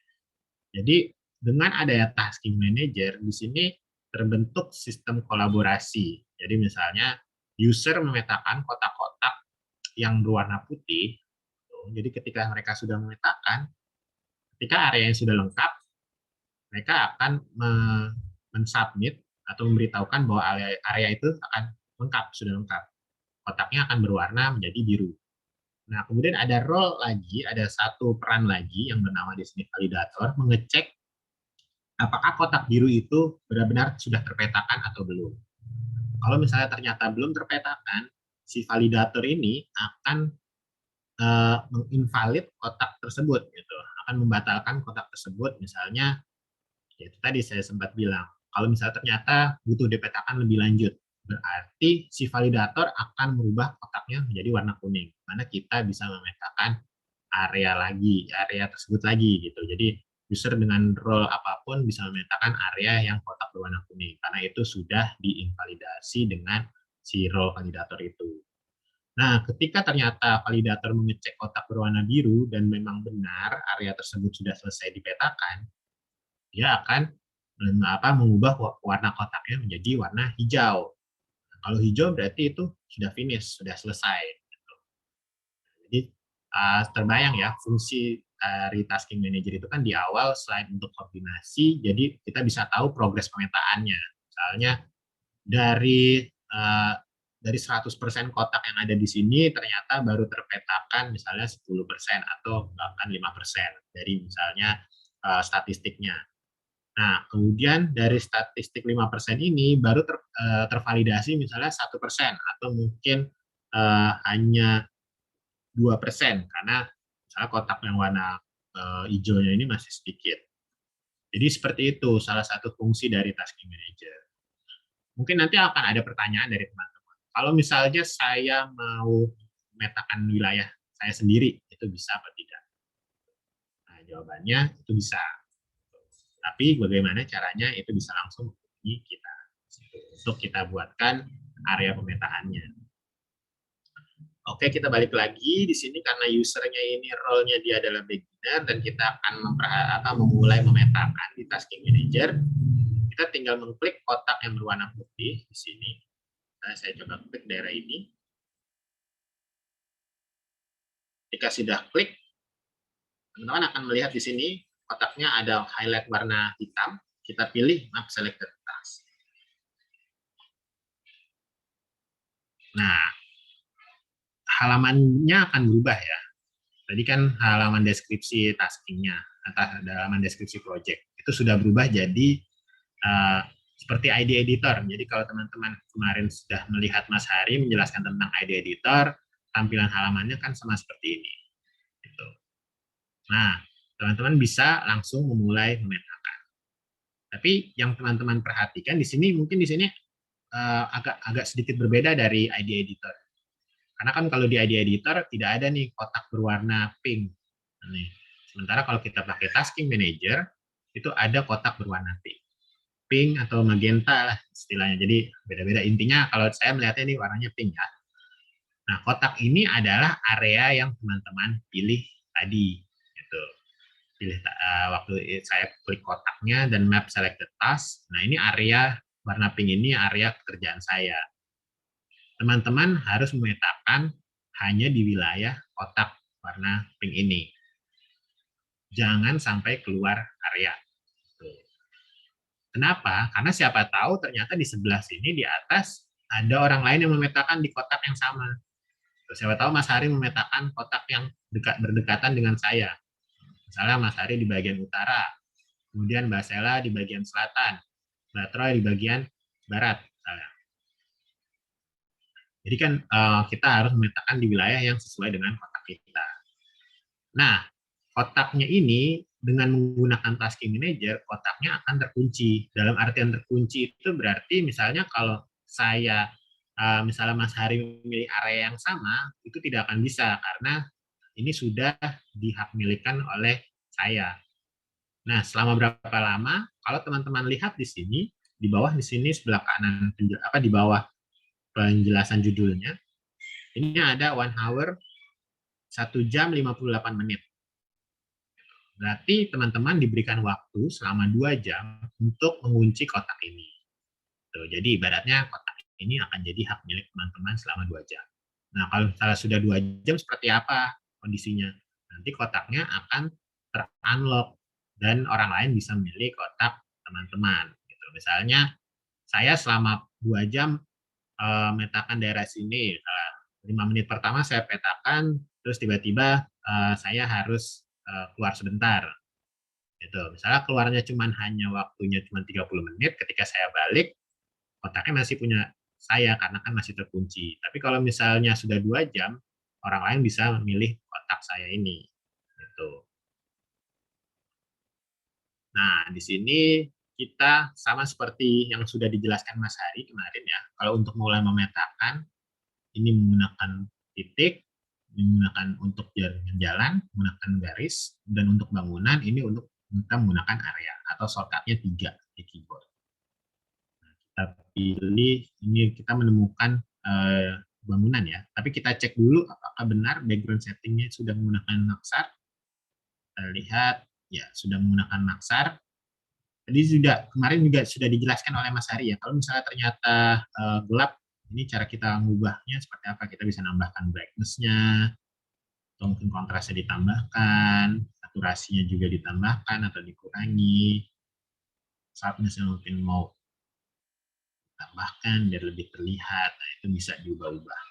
Jadi dengan adanya tasking manager di sini terbentuk sistem kolaborasi. Jadi misalnya user memetakan kotak-kotak yang berwarna putih. Jadi ketika mereka sudah memetakan, ketika area yang sudah lengkap, mereka akan mensubmit atau memberitahukan bahwa area itu akan lengkap, sudah lengkap. Kotaknya akan berwarna menjadi biru. Nah, kemudian ada role lagi, ada satu peran lagi yang bernama di sini validator, mengecek apakah kotak biru itu benar-benar sudah terpetakan atau belum. Kalau misalnya ternyata belum terpetakan, si validator ini akan menginvalid kotak tersebut, gitu, akan membatalkan kotak tersebut. Misalnya, ya itu tadi saya sempat bilang, kalau misalnya ternyata butuh dipetakan lebih lanjut, berarti si validator akan merubah kotaknya menjadi warna kuning, mana kita bisa memetakan area tersebut lagi gitu. Jadi user dengan role apapun bisa memetakan area yang kotak berwarna kuning karena itu sudah diinvalidasi dengan si role validator itu. Nah, ketika ternyata validator mengecek kotak berwarna biru dan memang benar area tersebut sudah selesai dipetakan, dia akan mengubah warna kotaknya menjadi warna hijau. Nah, kalau hijau berarti itu sudah finish, sudah selesai. Jadi terbayang ya fungsi dari tasking manager itu kan di awal selain untuk koordinasi, jadi kita bisa tahu progres pemetaannya. Misalnya dari 100% kotak yang ada di sini ternyata baru terpetakan misalnya 10% atau bahkan 5% dari misalnya statistiknya. Nah, kemudian dari statistik 5% ini baru tervalidasi misalnya 1% atau mungkin hanya 2% karena misalnya kotak yang warna hijaunya ini masih sedikit. Jadi seperti itu salah satu fungsi dari tasking manager. Mungkin nanti akan ada pertanyaan dari teman-teman. Kalau misalnya saya mau memetakan wilayah saya sendiri, itu bisa apa tidak? Nah, jawabannya itu bisa. Tapi bagaimana caranya itu bisa langsung menghubungi kita untuk kita buatkan area pemetaannya. Oke, kita balik lagi di sini karena usernya ini role-nya dia adalah beginner dan kita akan memulai memetakan di tasking manager. Kita tinggal mengklik kotak yang berwarna putih di sini. Nah, saya coba klik daerah ini. Jika sudah klik, teman-teman akan melihat di sini kotaknya ada highlight warna hitam. Kita pilih map selected task. Nah, halamannya akan berubah ya. Tadi kan halaman deskripsi taskingnya atau halaman deskripsi project itu sudah berubah jadi seperti ID editor. Jadi kalau teman-teman kemarin sudah melihat Mas Hari menjelaskan tentang ID editor, tampilan halamannya kan sama seperti ini. Gitu. Nah, teman-teman bisa langsung memulai memetakan. Tapi yang teman-teman perhatikan di sini mungkin di sini agak sedikit berbeda dari ID editor. Karena kan kalau di ID editor tidak ada nih kotak berwarna pink. Nih. Sementara kalau kita pakai tasking manager itu ada kotak berwarna pink. Pink atau magenta lah istilahnya. Jadi beda-beda. Intinya kalau saya melihatnya ini warnanya pink ya. Nah, kotak ini adalah area yang teman-teman pilih tadi. Gitu. Pilih waktu saya klik kotaknya dan map selected task. Nah, ini area warna pink ini area pekerjaan saya. Teman-teman harus memetakan hanya di wilayah kotak warna pink ini. Jangan sampai keluar area. Kenapa? Karena siapa tahu ternyata di sebelah sini di atas ada orang lain yang memetakan di kotak yang sama. Siapa tahu Mas Hari memetakan kotak yang berdekatan dengan saya. Misalnya Mas Hari di bagian utara, kemudian Mbak Sela di bagian selatan, Mbak Troy di bagian barat. Misalnya. Jadi kan kita harus memetakan di wilayah yang sesuai dengan kotak kita. Nah, kotaknya ini dengan menggunakan tasking manager, kotaknya akan terkunci. Dalam artian terkunci itu berarti misalnya kalau saya, misalnya Mas Hari memilih area yang sama, itu tidak akan bisa karena ini sudah dihakmilikan oleh saya. Nah, selama berapa lama? Kalau teman-teman lihat di sini, di bawah di sini sebelah kanan, di bawah penjelasan judulnya, ini ada 1 hour 1 jam 58 menit. Berarti teman-teman diberikan waktu selama 2 jam untuk mengunci kotak ini. Tuh, jadi ibaratnya kotak ini akan jadi hak milik teman-teman selama 2 jam. Nah, kalau misalnya sudah 2 jam seperti apa kondisinya? Nanti kotaknya akan ter-unlock dan orang lain bisa memilih kotak teman-teman. Gitu. Misalnya saya selama 2 jam metakan daerah sini, 5 menit pertama saya petakan, terus tiba-tiba saya harus keluar sebentar. Gitu. Misalnya keluarnya hanya waktunya cuma 30 menit, ketika saya balik, kotaknya masih punya saya karena kan masih terkunci. Tapi kalau misalnya sudah 2 jam, orang lain bisa memilih kotak saya ini. Gitu. Nah, di sini kita sama seperti yang sudah dijelaskan Mas Hari kemarin ya. Kalau untuk mulai memetakan, ini menggunakan titik, menggunakan untuk jalan, menggunakan garis, dan untuk bangunan ini untuk kita menggunakan area atau shortcutnya 3 di keyboard. Nah, kita pilih, ini kita menemukan bangunan ya, tapi kita cek dulu apakah benar background settingnya sudah menggunakan Maxar. Kita lihat, ya sudah menggunakan Maxar. Tadi kemarin juga sudah dijelaskan oleh Mas Hari ya, kalau misalnya ternyata gelap, ini cara kita mengubahnya seperti apa. Kita bisa nambahkan brightness-nya, atau mungkin kontrasnya ditambahkan, saturasinya juga ditambahkan atau dikurangi, sharpness-nya mungkin mau tambahkan biar lebih terlihat. Nah, itu bisa diubah-ubah.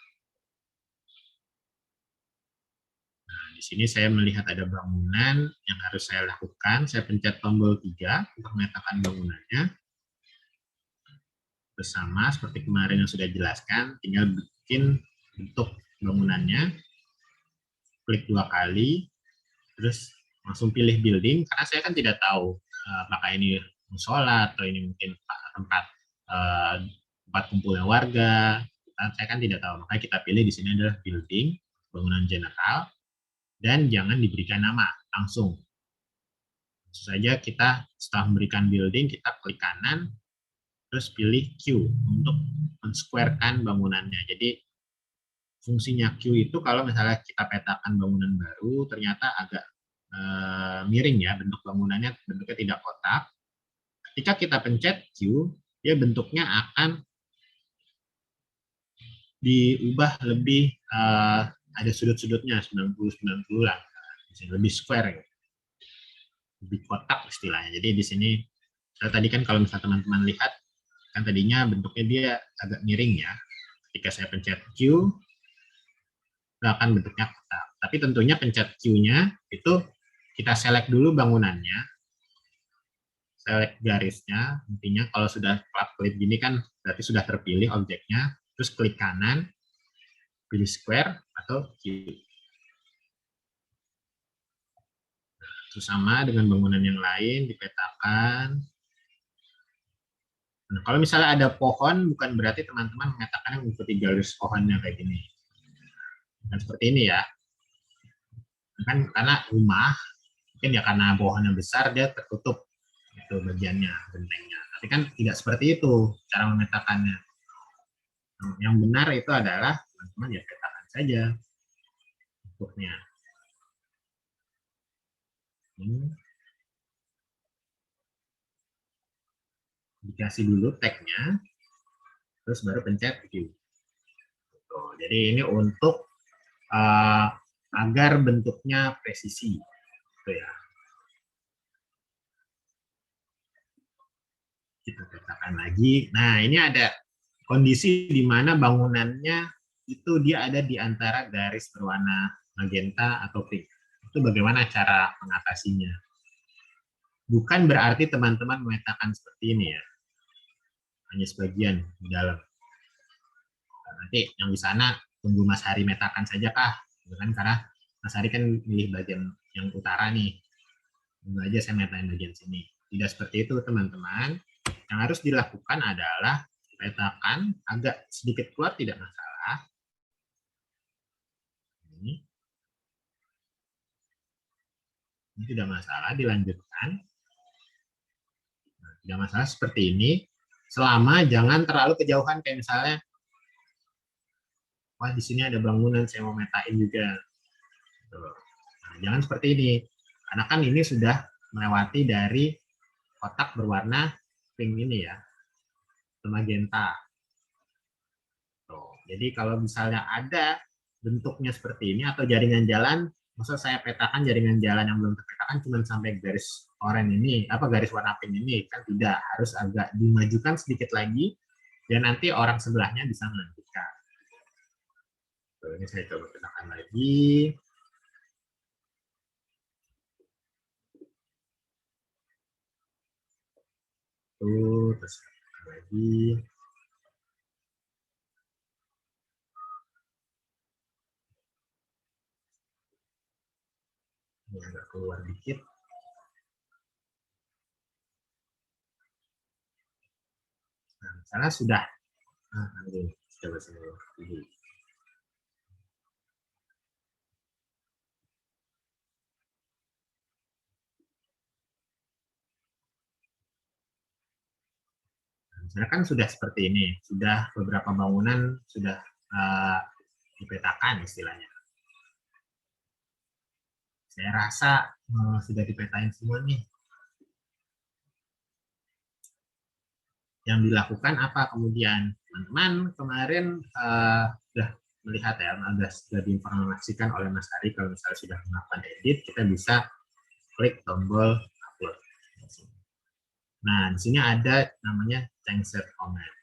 Nah, di sini saya melihat ada bangunan yang harus saya lakukan. Saya pencet tombol 3 untuk memetakan bangunannya. Bersama seperti kemarin yang sudah dijelaskan, tinggal bikin bentuk bangunannya, klik 2 kali, terus langsung pilih building, karena saya kan tidak tahu apakah ini musola atau ini mungkin tempat tempat kumpulnya warga. Saya kan tidak tahu, makanya kita pilih di sini adalah building, bangunan general, dan jangan diberikan nama langsung. Langsung saja kita setelah memberikan building, kita klik kanan, terus pilih Q untuk men-square-kan bangunannya. Jadi fungsinya Q itu kalau misalnya kita petakan bangunan baru, ternyata agak miring ya, bentuk bangunannya bentuknya tidak kotak. Ketika kita pencet Q, dia bentuknya akan diubah lebih ada sudut-sudutnya 90-90 lah, lebih square ya. Lebih kotak istilahnya. Jadi di sini tadi kan kalau misalnya teman-teman lihat kan tadinya bentuknya dia agak miring ya. Ketika saya pencet Q, akan bentuknya kotak. Tapi tentunya pencet Q-nya itu kita select dulu bangunannya, select garisnya. Intinya kalau sudah klip gini kan berarti sudah terpilih objeknya. Terus klik kanan, pilih square atau Q. Terus sama dengan bangunan yang lain dipetakan. Nah, kalau misalnya ada pohon, bukan berarti teman-teman mengatakan mengikuti garis pohonnya kayak gini. Dan seperti ini ya. Kan karena rumah, mungkin ya karena pohonnya besar, dia tertutup itu bagiannya, bentengnya. Tapi kan tidak seperti itu cara memetakannya. Yang benar itu adalah teman-teman ya petakan saja bentuknya. Dikasih dulu tag-nya, terus baru pencet Q. Jadi ini untuk agar bentuknya presisi. Gitu ya. Kita petakan lagi. Nah, ini ada kondisi di mana bangunannya itu dia ada di antara garis berwarna magenta atau pink. Itu bagaimana cara mengatasinya? Bukan berarti teman-teman memetakan seperti ini ya. Hanya sebagian di dalam. Nah, nanti yang di sana tunggu Mas Hari metakan saja kah? Bukan, karena Mas Hari kan milih bagian yang utara nih. Tunggu aja saya metain bagian sini. Tidak seperti itu teman-teman. Yang harus dilakukan adalah petakan agak sedikit keluar tidak masalah. Ini tidak masalah, dilanjutkan. Nah, tidak masalah seperti ini, selama jangan terlalu kejauhan kayak misalnya, wah di sini ada bangunan saya mau metain juga. Nah, jangan seperti ini, karena kan ini sudah melewati dari kotak berwarna pink ini ya, magenta. Jadi kalau misalnya ada bentuknya seperti ini atau jaringan jalan, maksud saya petakan jaringan jalan yang belum terpetakan cuma sampai garis oranye ini, apa garis warna pink ini, kan tidak, harus agak dimajukan sedikit lagi dan nanti orang sebelahnya bisa melanjutkan. Ini saya coba petakan lagi. Terus lagi. Ini agak keluar dikit. Misalnya sudah, coba saya pilih. Misalnya kan sudah seperti ini, sudah beberapa bangunan sudah dipetakan istilahnya. Saya rasa sudah dipetain semua nih. Yang dilakukan apa kemudian? Teman-teman kemarin sudah melihat ya, sudah diinformasikan oleh Mas Ari kalau misalnya sudah melakukan edit, kita bisa klik tombol upload. Nah, di sini ada namanya change set command.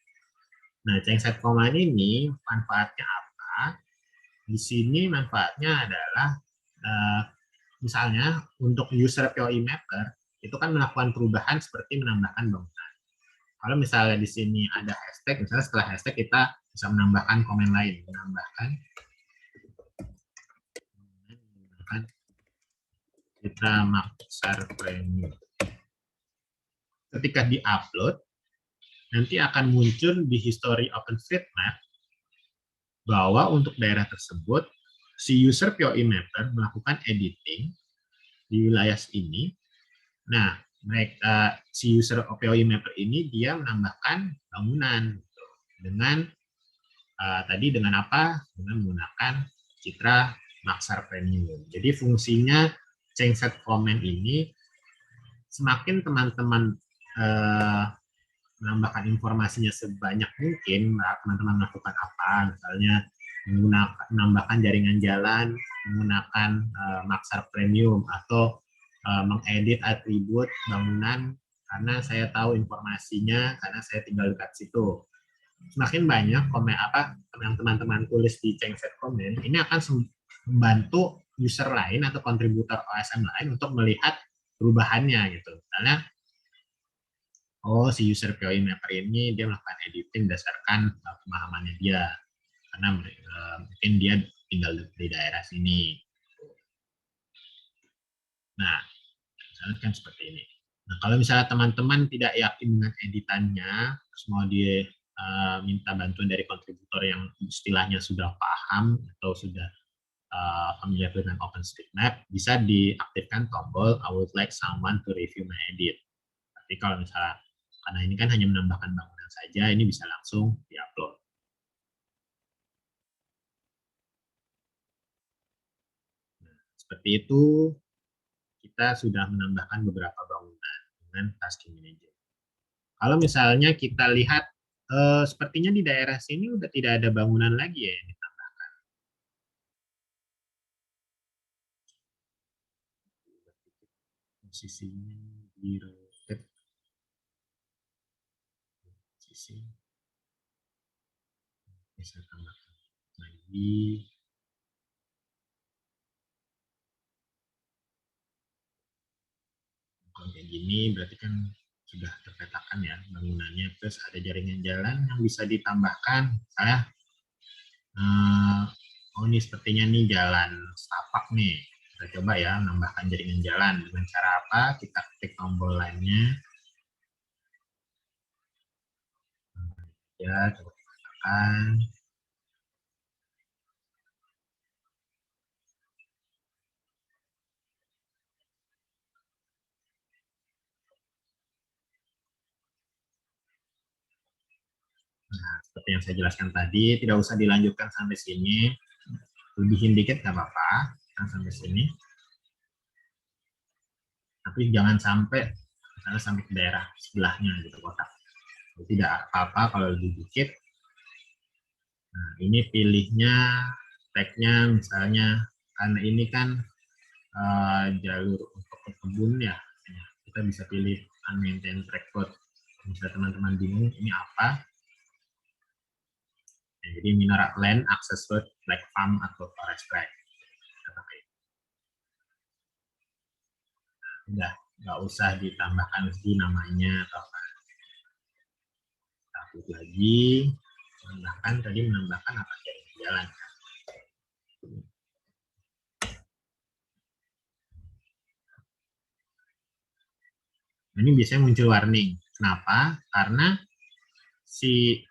Nah, change set command ini manfaatnya apa? Di sini manfaatnya adalah misalnya untuk user POI mapper itu kan melakukan perubahan seperti menambahkan bangunan. Kalau misalnya di sini ada hashtag, misalnya setelah hashtag kita bisa menambahkan komen lain, menambahkan Citra Maksar Premium. Ketika di-upload, nanti akan muncul di history OpenStreetMap bahwa untuk daerah tersebut si user POI mapper melakukan editing di wilayah ini. Nah, mereka si user POI mapper ini dia menambahkan bangunan dengan tadi dengan apa? Dengan menggunakan Citra Maksar Premium. Jadi fungsinya change set comment ini semakin teman-teman menambahkan informasinya sebanyak mungkin, teman-teman melakukan apa, misalnya menambahkan jaringan jalan menggunakan Maksar Premium atau mengedit atribut bangunan karena saya tahu informasinya karena saya tinggal dekat situ. Semakin banyak komen apa yang teman-teman tulis di change set comment ini akan membantu user lain atau kontributor OSM lain untuk melihat perubahannya gitu. Misalnya oh si user POI mapper ini dia melakukan editing berdasarkan pemahamannya dia karena mungkin dia tinggal di daerah sini. Nah, misalnya kan seperti ini. Nah, kalau misalnya teman-teman tidak yakin dengan editannya, terus mau dia minta bantuan dari kontributor yang istilahnya sudah paham atau sudah familiar dengan OpenStreetMap, bisa diaktifkan tombol I would like someone to review my edit. Tapi kalau misalnya karena ini kan hanya menambahkan bangunan saja, ini bisa langsung diupload. Nah, seperti itu kita sudah menambahkan beberapa bangunan dengan tasking manager. Kalau misalnya kita lihat sepertinya di daerah sini udah tidak ada bangunan lagi ya yang ditambahkan. Posisinya di rotate. Posisi bisa tambahkan lagi. Kalau kayak gini berarti kan sudah terpetakan ya bangunannya, terus ada jaringan jalan yang bisa ditambahkan. Misalnya oh ini sepertinya nih jalan setapak nih, kita coba ya menambahkan jaringan jalan dengan cara apa? Kita klik tombol lainnya ya, coba tambahkan. Nah, seperti yang saya jelaskan tadi, tidak usah dilanjutkan sampai sini, lebihin dikit nggak apa-apa, sampai sini. Tapi jangan sampai misalnya sampai ke daerah sebelahnya gitu kotak. Tidak apa-apa kalau lebih dikit. Nah, ini pilihnya tagnya misalnya karena ini kan jalur untuk kebun ya, kita bisa pilih unmaintained track code. Misalnya teman-teman bingung ini apa, nah, jadi mineral land access road like farm atau forest track. Udah nggak usah ditambahkan lagi namanya atau apa. Takut lagi menambahkan tadi menambahkan apa jalan. Ini biasanya muncul warning. Kenapa? Karena si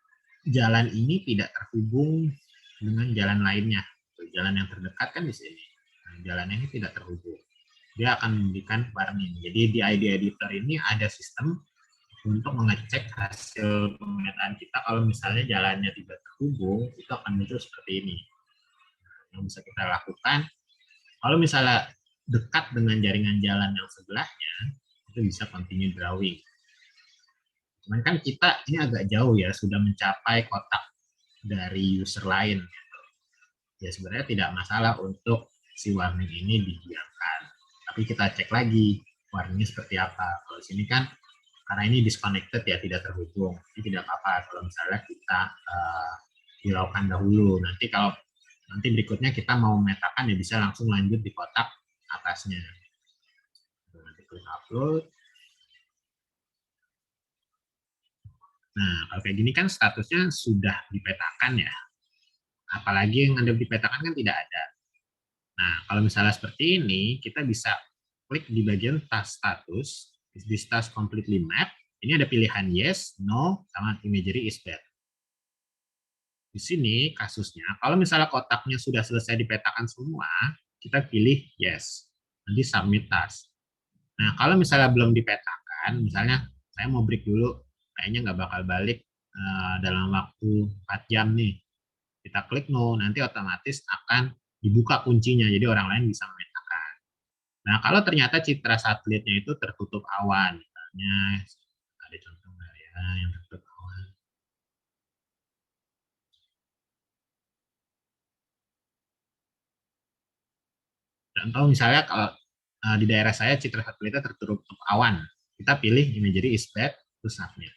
jalan ini tidak terhubung dengan jalan lainnya. Jalan yang terdekat kan di sini. Nah, jalan ini tidak terhubung. Dia akan memberikan warning. Jadi di ID editor ini ada sistem untuk mengecek hasil pemetaan kita. Kalau misalnya jalannya tidak terhubung, itu akan muncul seperti ini. Yang bisa kita lakukan, kalau misalnya dekat dengan jaringan jalan yang sebelahnya, itu bisa continue drawing. Cuman kan kita ini agak jauh ya, sudah mencapai kotak dari user lain. Ya sebenarnya tidak masalah untuk si warning ini didiamkan. Tapi kita cek lagi warningnya seperti apa. Kalau di sini kan karena ini disconnected ya, tidak terhubung. Ini tidak apa-apa kalau misalnya kita hiraukan dahulu. Nanti kalau nanti berikutnya kita mau memetakan ya bisa langsung lanjut di kotak atasnya. Nanti klik upload. Nah, kalau kayak gini kan statusnya sudah dipetakan ya. Apalagi yang ada dipetakan kan tidak ada. Nah, kalau misalnya seperti ini, kita bisa klik di bagian task status, this task completely map. Ini ada pilihan yes, no, sama imagery is bad. Di sini kasusnya, kalau misalnya kotaknya sudah selesai dipetakan semua, kita pilih yes. Nanti submit task. Nah, kalau misalnya belum dipetakan, misalnya saya mau break dulu, kayaknya nggak bakal balik dalam waktu 4 jam nih. Kita klik no, nanti otomatis akan dibuka kuncinya, jadi orang lain bisa memetakan. Nah, kalau ternyata citra satelitnya itu tertutup awan, misalnya ada contoh nggak ya yang tertutup awan? Contoh misalnya kalau di daerah saya citra satelitnya tertutup awan, kita pilih imagery is bad, terus submit.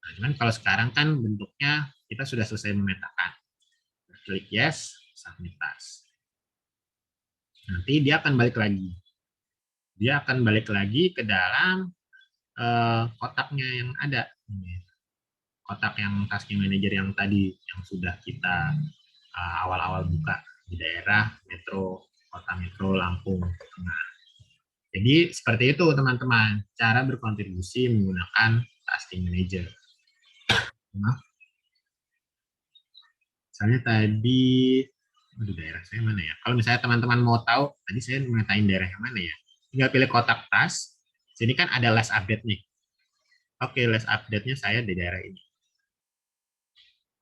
Nah, cuman kalau sekarang kan bentuknya kita sudah selesai memetakan. Klik yes, submit task. Nanti dia akan balik lagi. Dia akan balik lagi ke dalam kotaknya yang ada. Kotak yang tasking manager yang tadi, yang sudah kita awal-awal buka di daerah metro, kota metro Lampung Tengah. Jadi seperti itu teman-teman, cara berkontribusi menggunakan tasking manager. Nah, misalnya tadi di daerah saya mana ya? Kalau misalnya teman-teman mau tahu, tadi saya memetain daerah yang mana ya? Tinggal pilih kotak task. Sini kan ada last update nih. Oke, last update-nya saya di daerah ini.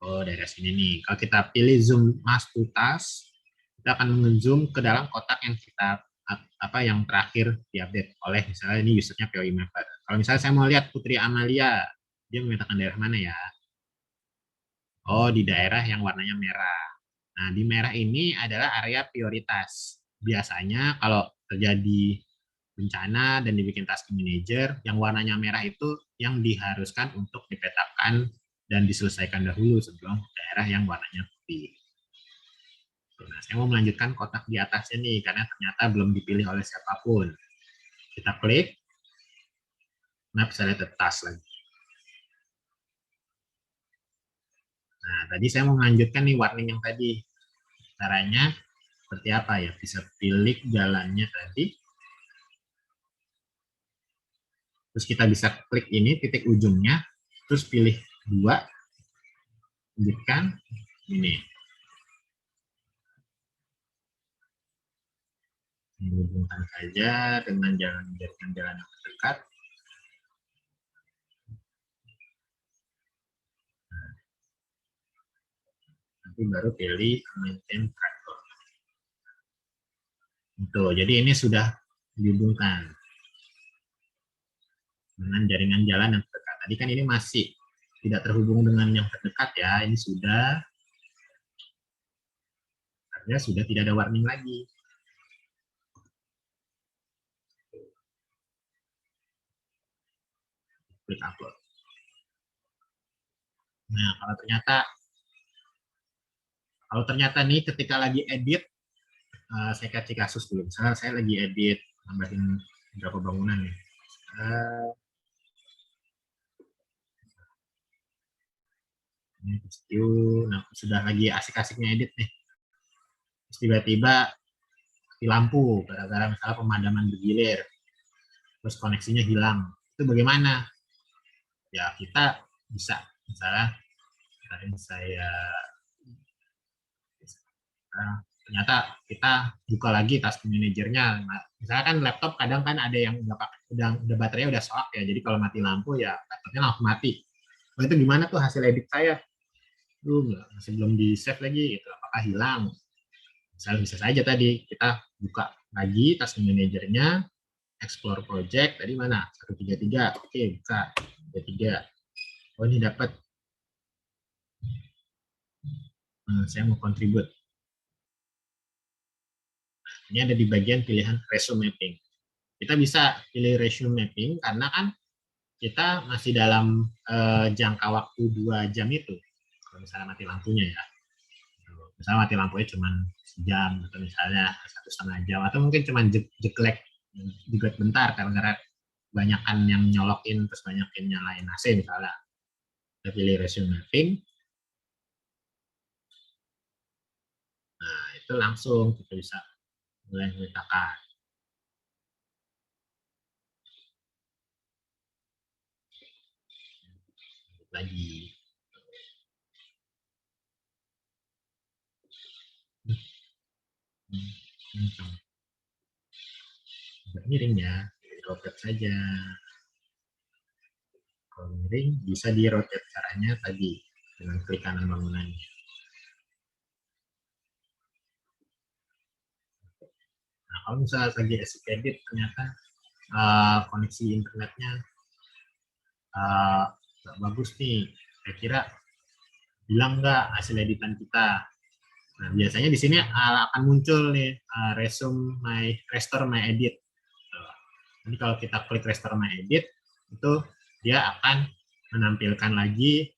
Oh, daerah sini nih. Kalau kita pilih zoom mask to task, kita akan nge-zoom ke dalam kotak yang kita yang terakhir diupdate oleh misalnya ini usernya POI Mapper. Kalau misalnya saya mau lihat Putri Amalia, dia memetakan daerah mana ya? Oh, di daerah yang warnanya merah. Nah, di merah ini adalah area prioritas. Biasanya kalau terjadi bencana dan dibikin task manager, yang warnanya merah itu yang diharuskan untuk dipetakan dan diselesaikan dahulu sebelum daerah yang warnanya putih. Nah, saya mau melanjutkan kotak di atasnya nih, karena ternyata belum dipilih oleh siapapun. Kita klik, nah bisa lihat task lagi. Nah, tadi saya mau melanjutkan nih warning yang tadi. Caranya seperti apa ya? Bisa pilih jalannya tadi. Terus kita bisa klik ini, titik ujungnya. Terus pilih 2. Lanjutkan. Ini. Menghubungkan saja dengan jalan yang terdekat. Nanti baru pilih maintain tractor. Tuh, jadi ini sudah dihubungkan dengan jaringan jalan yang terdekat. Tadi kan ini masih tidak terhubung dengan yang terdekat ya. Ini sudah, artinya sudah tidak ada warning lagi. Klik upload. Nah, kalau ternyata nih ketika lagi edit, saya kasih kasus dulu. Misalnya saya lagi edit, nambahin beberapa bangunan nih. Nah, sudah lagi asik-asiknya edit nih. Terus tiba-tiba di lampu, gara-gara misalnya pemadaman bergilir, terus koneksinya hilang. Itu bagaimana? ya kita bisa misalnya kemarin saya ternyata kita buka lagi task manajernya. Nah, misalnya kan laptop kadang kan ada yang udah baterainya udah soak ya, jadi kalau mati lampu ya laptopnya langsung mati. Oh, itu gimana tuh hasil edit saya? Masih belum di save lagi, itu apakah hilang? Misalnya bisa saja tadi kita buka lagi task manajernya, explore project tadi mana 133, oke buka 33. Oh ini dapat, saya mau contribute. Ini ada di bagian pilihan resume mapping. Kita bisa pilih resume mapping karena kan kita masih dalam jangka waktu 2 jam itu. Kalau misalnya mati lampunya ya. Misalnya mati lampunya cuma sejam atau misalnya 1,5 jam atau mungkin cuma jeglek bentar karena banyakan yang nyolokin terus banyakin nyalain AC misalnya. Kita pilih resume mapping. Nah, itu langsung kita bisa mulai memetakan. Lagi. Miring ya, rotate saja. Kalau miring bisa di rotate caranya tadi dengan klik kanan bangunannya. Nah, kalau misalnya lagi asik edit ternyata koneksi internetnya nggak bagus nih, kira-kira bilang nggak hasil editan kita. Nah, biasanya di sini akan muncul nih restore my edit. Jadi kalau kita klik restore my edit, itu dia akan menampilkan lagi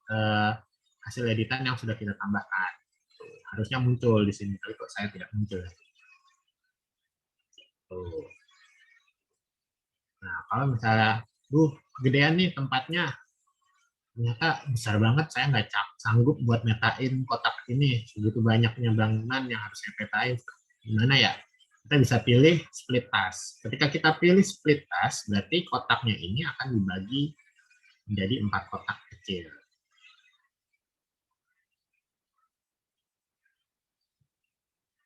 hasil editan yang sudah kita tambahkan. Harusnya muncul di sini, tapi kok saya tidak muncul. Tuh. Nah, kalau misalnya, kegedean nih tempatnya, ternyata besar banget, saya nggak sanggup buat metain kotak ini, segitu banyaknya bangunan yang harus saya petain. Gimana ya? Kita bisa pilih split task. Ketika kita pilih split task, berarti kotaknya ini akan dibagi menjadi 4 kotak kecil.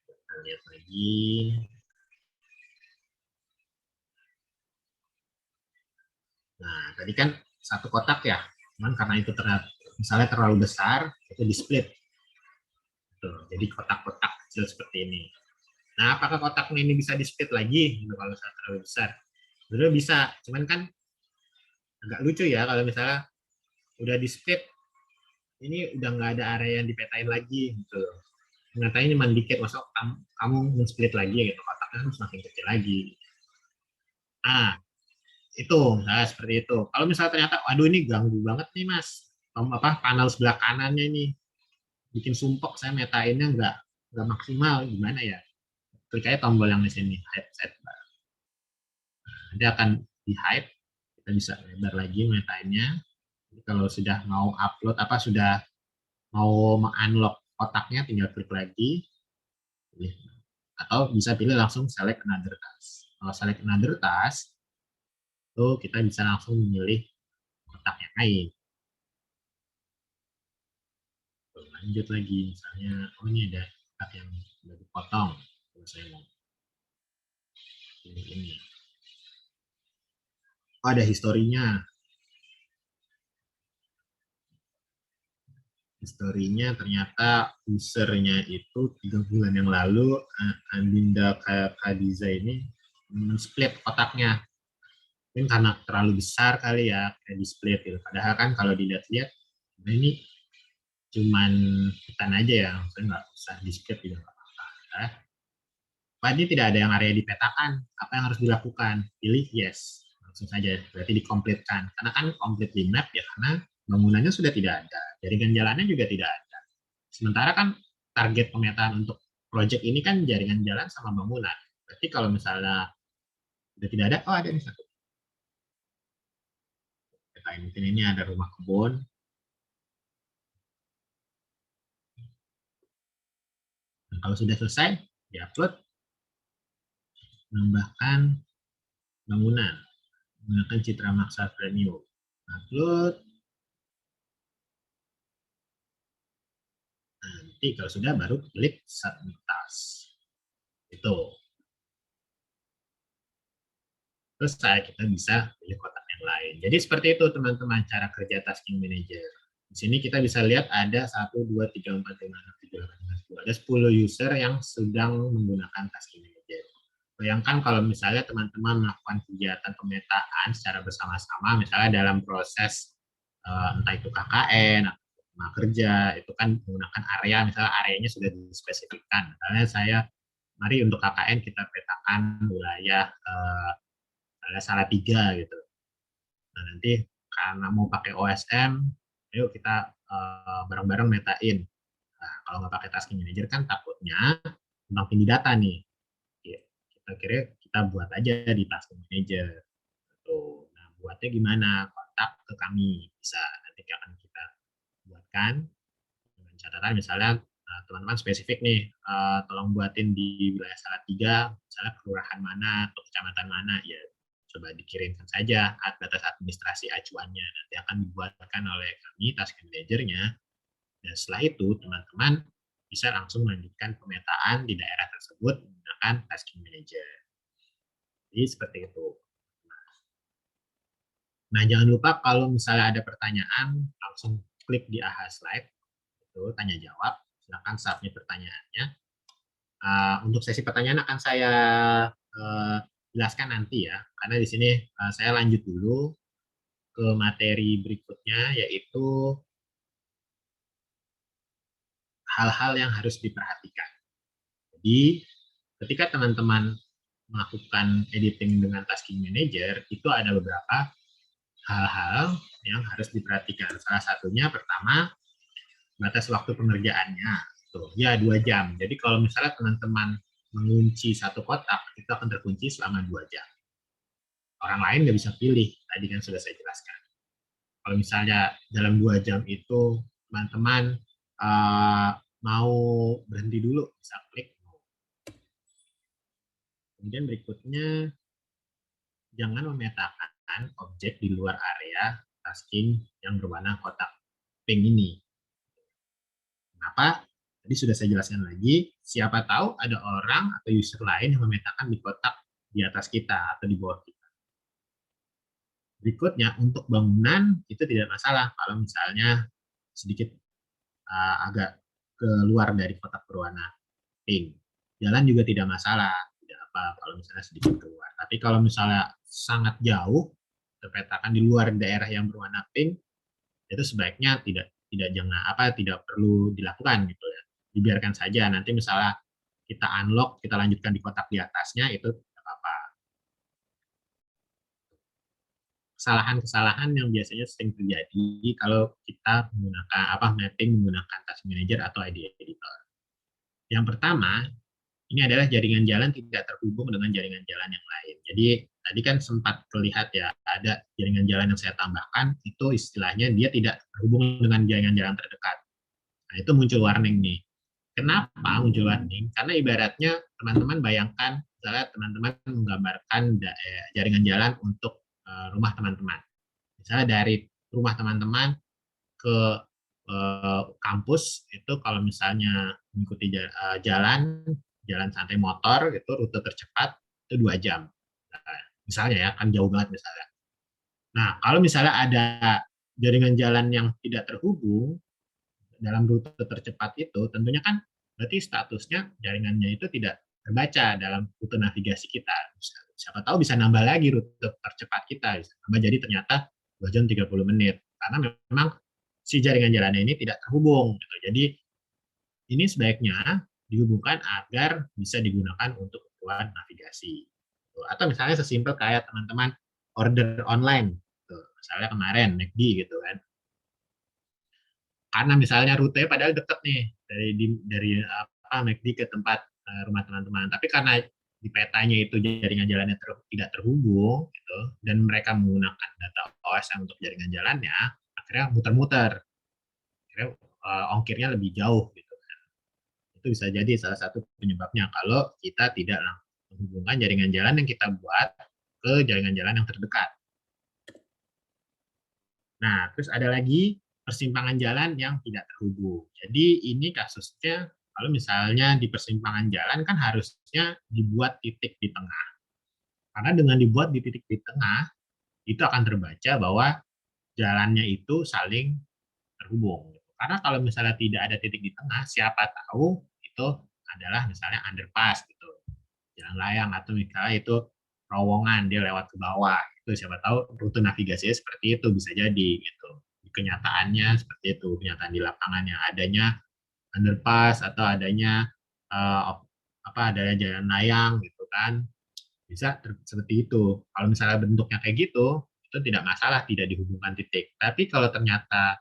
Kita lihat lagi. Nah, tadi kan satu kotak ya, cuman karena itu misalnya terlalu besar, itu di split. Tuh, jadi kotak-kotak kecil seperti ini. Nah, apakah kotaknya ini bisa di split lagi kalau terlalu besar? Sebenarnya bisa, cuman kan agak lucu ya kalau misalnya udah di split, ini udah nggak ada area yang dipetain lagi gitu. Ternyata ini cuma dikit, masuk kamu men-split lagi gitu, kotaknya kan semakin kecil lagi. Nah, itu seperti itu. Kalau misalnya ternyata waduh ini ganggu banget nih mas, panel sebelah kanannya ini bikin sumpek, saya metainnya nggak maksimal, gimana ya? Klik aja tombol yang di sini hide setbar. Nanti akan di hide, kita bisa lebar lagi metainnya. Jadi kalau sudah mau upload sudah mau mengunlock kotaknya, tinggal klik lagi, atau bisa pilih langsung select another task. Kalau select another task, itu kita bisa langsung memilih kotak yang lain. Lanjut lagi, misalnya, oh ini ada kotak yang sudah dipotong. Kalau saya mau pilih ini. Oh ada historinya. Historinya ternyata usernya itu 3 bulan yang lalu, Andinda Khadiza ini split kotaknya. Mungkin karena terlalu besar kali ya, kayak di split gitu. Padahal kan kalau dilihat-lihat, nah ini cuman hutan aja ya, maksudnya nggak usah di split juga nggak apa-apa. Ini tidak ada yang area dipetakan, apa yang harus dilakukan? Pilih yes, langsung saja, berarti dikomplitkan. Karena kan complete di map ya, karena bangunannya sudah tidak ada, jaringan jalannya juga tidak ada. Sementara kan target pemetaan untuk project ini kan jaringan jalan sama bangunan. Berarti kalau misalnya sudah tidak ada, oh ada nih satu. Mungkin ini ada rumah kebun. Nah, kalau sudah selesai, diupload, menambahkan bangunan, menggunakan Citra Maksa Premium. Upload, Nanti kalau sudah baru klik submit task. Itu. Terus kita bisa pilih kotak yang lain. Jadi seperti itu teman-teman cara kerja tasking manager. Di sini kita bisa lihat ada 1, 2, 3, 4, 5, 6, 7, 8, 9, 10. Ada 10 user yang sedang menggunakan tasking manager. Bayangkan kalau misalnya teman-teman melakukan kegiatan pemetaan secara bersama-sama, misalnya dalam proses entah itu KKN atau rumah kerja, itu kan menggunakan area, misalnya areanya sudah dispesifikkan. Misalnya saya, mari untuk KKN kita petakan wilayah ada Salatiga gitu. Nah nanti karena mau pakai OSM, yuk kita bareng-bareng metain. Nah, kalau nggak pakai tasking manager kan takutnya tentang tinggi data nih. Kita kira kita buat aja di tasking manager. Tuh. Nah buatnya gimana? Kontak ke kami bisa nanti akan kita buatkan dengan catatan misalnya teman-teman spesifik nih, tolong buatin di wilayah Salatiga, misalnya kelurahan mana atau kecamatan mana, ya coba dikirimkan saja batas administrasi acuannya, nanti akan dibuatkan oleh kami tasking manajernya, dan setelah itu teman-teman bisa langsung melanjutkan pemetaan di daerah tersebut menggunakan tasking manager. Jadi seperti itu. Nah jangan lupa kalau misalnya ada pertanyaan langsung klik di AHA Slide, itu tanya jawab, silakan submit pertanyaannya. Untuk sesi pertanyaan akan saya jelaskan nanti ya, karena di sini saya lanjut dulu ke materi berikutnya, yaitu hal-hal yang harus diperhatikan. Jadi, ketika teman-teman melakukan editing dengan tasking manager, itu ada beberapa hal-hal yang harus diperhatikan. Salah satunya pertama, batas waktu pengerjaannya. Tuh, ya 2 jam. Jadi kalau misalnya teman-teman mengunci satu kotak, itu akan terkunci selama 2 jam. Orang lain nggak bisa pilih, tadi kan sudah saya jelaskan. Kalau misalnya dalam 2 jam itu teman-teman mau berhenti dulu, bisa klik. Kemudian berikutnya, jangan memetakan objek di luar area tasking yang berwarna kotak pink ini. Kenapa? Tadi sudah saya jelaskan lagi, siapa tahu ada orang atau user lain yang memetakan di kotak di atas kita atau di bawah kita. Berikutnya, untuk bangunan itu tidak masalah kalau misalnya sedikit agak keluar dari kotak berwarna pink. Jalan juga tidak masalah, tidak apa kalau misalnya sedikit keluar. Tapi kalau misalnya sangat jauh, terpetakan di luar daerah yang berwarna pink, itu sebaiknya tidak perlu dilakukan gitu ya. Dibiarkan saja, nanti misalnya kita unlock, kita lanjutkan di kotak di atasnya, itu tidak apa-apa. Kesalahan-kesalahan yang biasanya sering terjadi kalau kita menggunakan mapping menggunakan task manager atau ID editor. Yang pertama, ini adalah jaringan jalan tidak terhubung dengan jaringan jalan yang lain. Jadi tadi kan sempat terlihat ya, ada jaringan jalan yang saya tambahkan, itu istilahnya dia tidak terhubung dengan jaringan jalan terdekat. Nah, itu muncul warning nih. Kenapa muncul warning? Karena ibaratnya teman-teman bayangkan, misalnya teman-teman menggambarkan jaringan jalan untuk rumah teman-teman. Misalnya dari rumah teman-teman ke kampus, itu kalau misalnya mengikuti jalan santai motor, itu rute tercepat itu 2 jam. Nah, misalnya ya, kan jauh banget misalnya. Nah, kalau misalnya ada jaringan jalan yang tidak terhubung, dalam rute tercepat itu, tentunya kan berarti statusnya jaringannya itu tidak terbaca dalam rute navigasi kita. Siapa tahu bisa nambah lagi rute tercepat kita, bisa nambah jadi ternyata 2 jam 30 menit. Karena memang si jaringan jalannya ini tidak terhubung. Gitu. Jadi ini sebaiknya dihubungkan agar bisa digunakan untuk keperluan navigasi. Atau misalnya sesimpel kayak teman-teman order online. Misalnya kemarin McD gitu kan. Karena misalnya rutenya padahal deket nih dari McD ke tempat rumah teman-teman, tapi karena di petanya itu jaringan jalannya tidak terhubung gitu, dan mereka menggunakan data OSM untuk jaringan jalannya, akhirnya muter-muter, akhirnya ongkirnya lebih jauh gitu kan. Itu bisa jadi salah satu penyebabnya kalau kita tidak menghubungkan jaringan jalan yang kita buat ke jaringan jalan yang terdekat. Nah, terus ada lagi persimpangan jalan yang tidak terhubung. Jadi ini kasusnya kalau misalnya di persimpangan jalan kan harusnya dibuat titik di tengah. Karena dengan dibuat di titik di tengah, itu akan terbaca bahwa jalannya itu saling terhubung. Karena kalau misalnya tidak ada titik di tengah, siapa tahu itu adalah misalnya underpass gitu, jalan layang, atau misalnya itu terowongan dia lewat ke bawah. Itu siapa tahu rute navigasinya seperti itu, bisa jadi gitu. Kenyataannya seperti itu, kenyataan di lapangannya adanya underpass atau adanya adanya jalan layang gitu kan, bisa seperti itu. Kalau misalnya bentuknya kayak gitu, itu tidak masalah tidak dihubungkan titik. Tapi kalau ternyata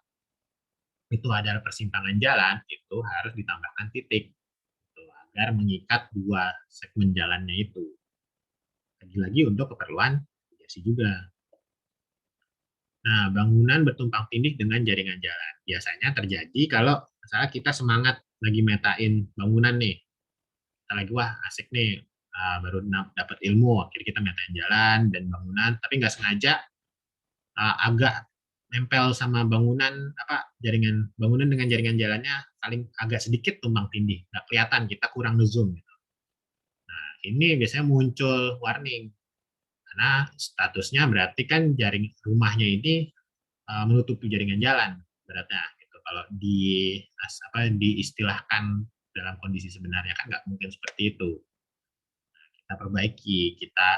itu adalah persimpangan jalan, itu harus ditambahkan titik gitu, agar mengikat dua segmen jalannya itu. Lagi-lagi untuk keperluan navigasi juga. Nah, bangunan bertumpang tindih dengan jaringan jalan. Biasanya terjadi kalau misalnya kita semangat lagi metain bangunan nih. Kita lagi, wah asik nih, baru dapat ilmu, akhirnya kita metain jalan dan bangunan, tapi nggak sengaja agak nempel sama bangunan, jaringan bangunan dengan jaringan jalannya saling agak sedikit tumpang tindih, nggak kelihatan, kita kurang ngezoom gitu. Nah, ini biasanya muncul warning karena statusnya berarti kan jaring rumahnya ini menutupi jaringan jalan beratnya gitu. Kalau diistilahkan dalam kondisi sebenarnya kan nggak mungkin seperti itu. Kita perbaiki, kita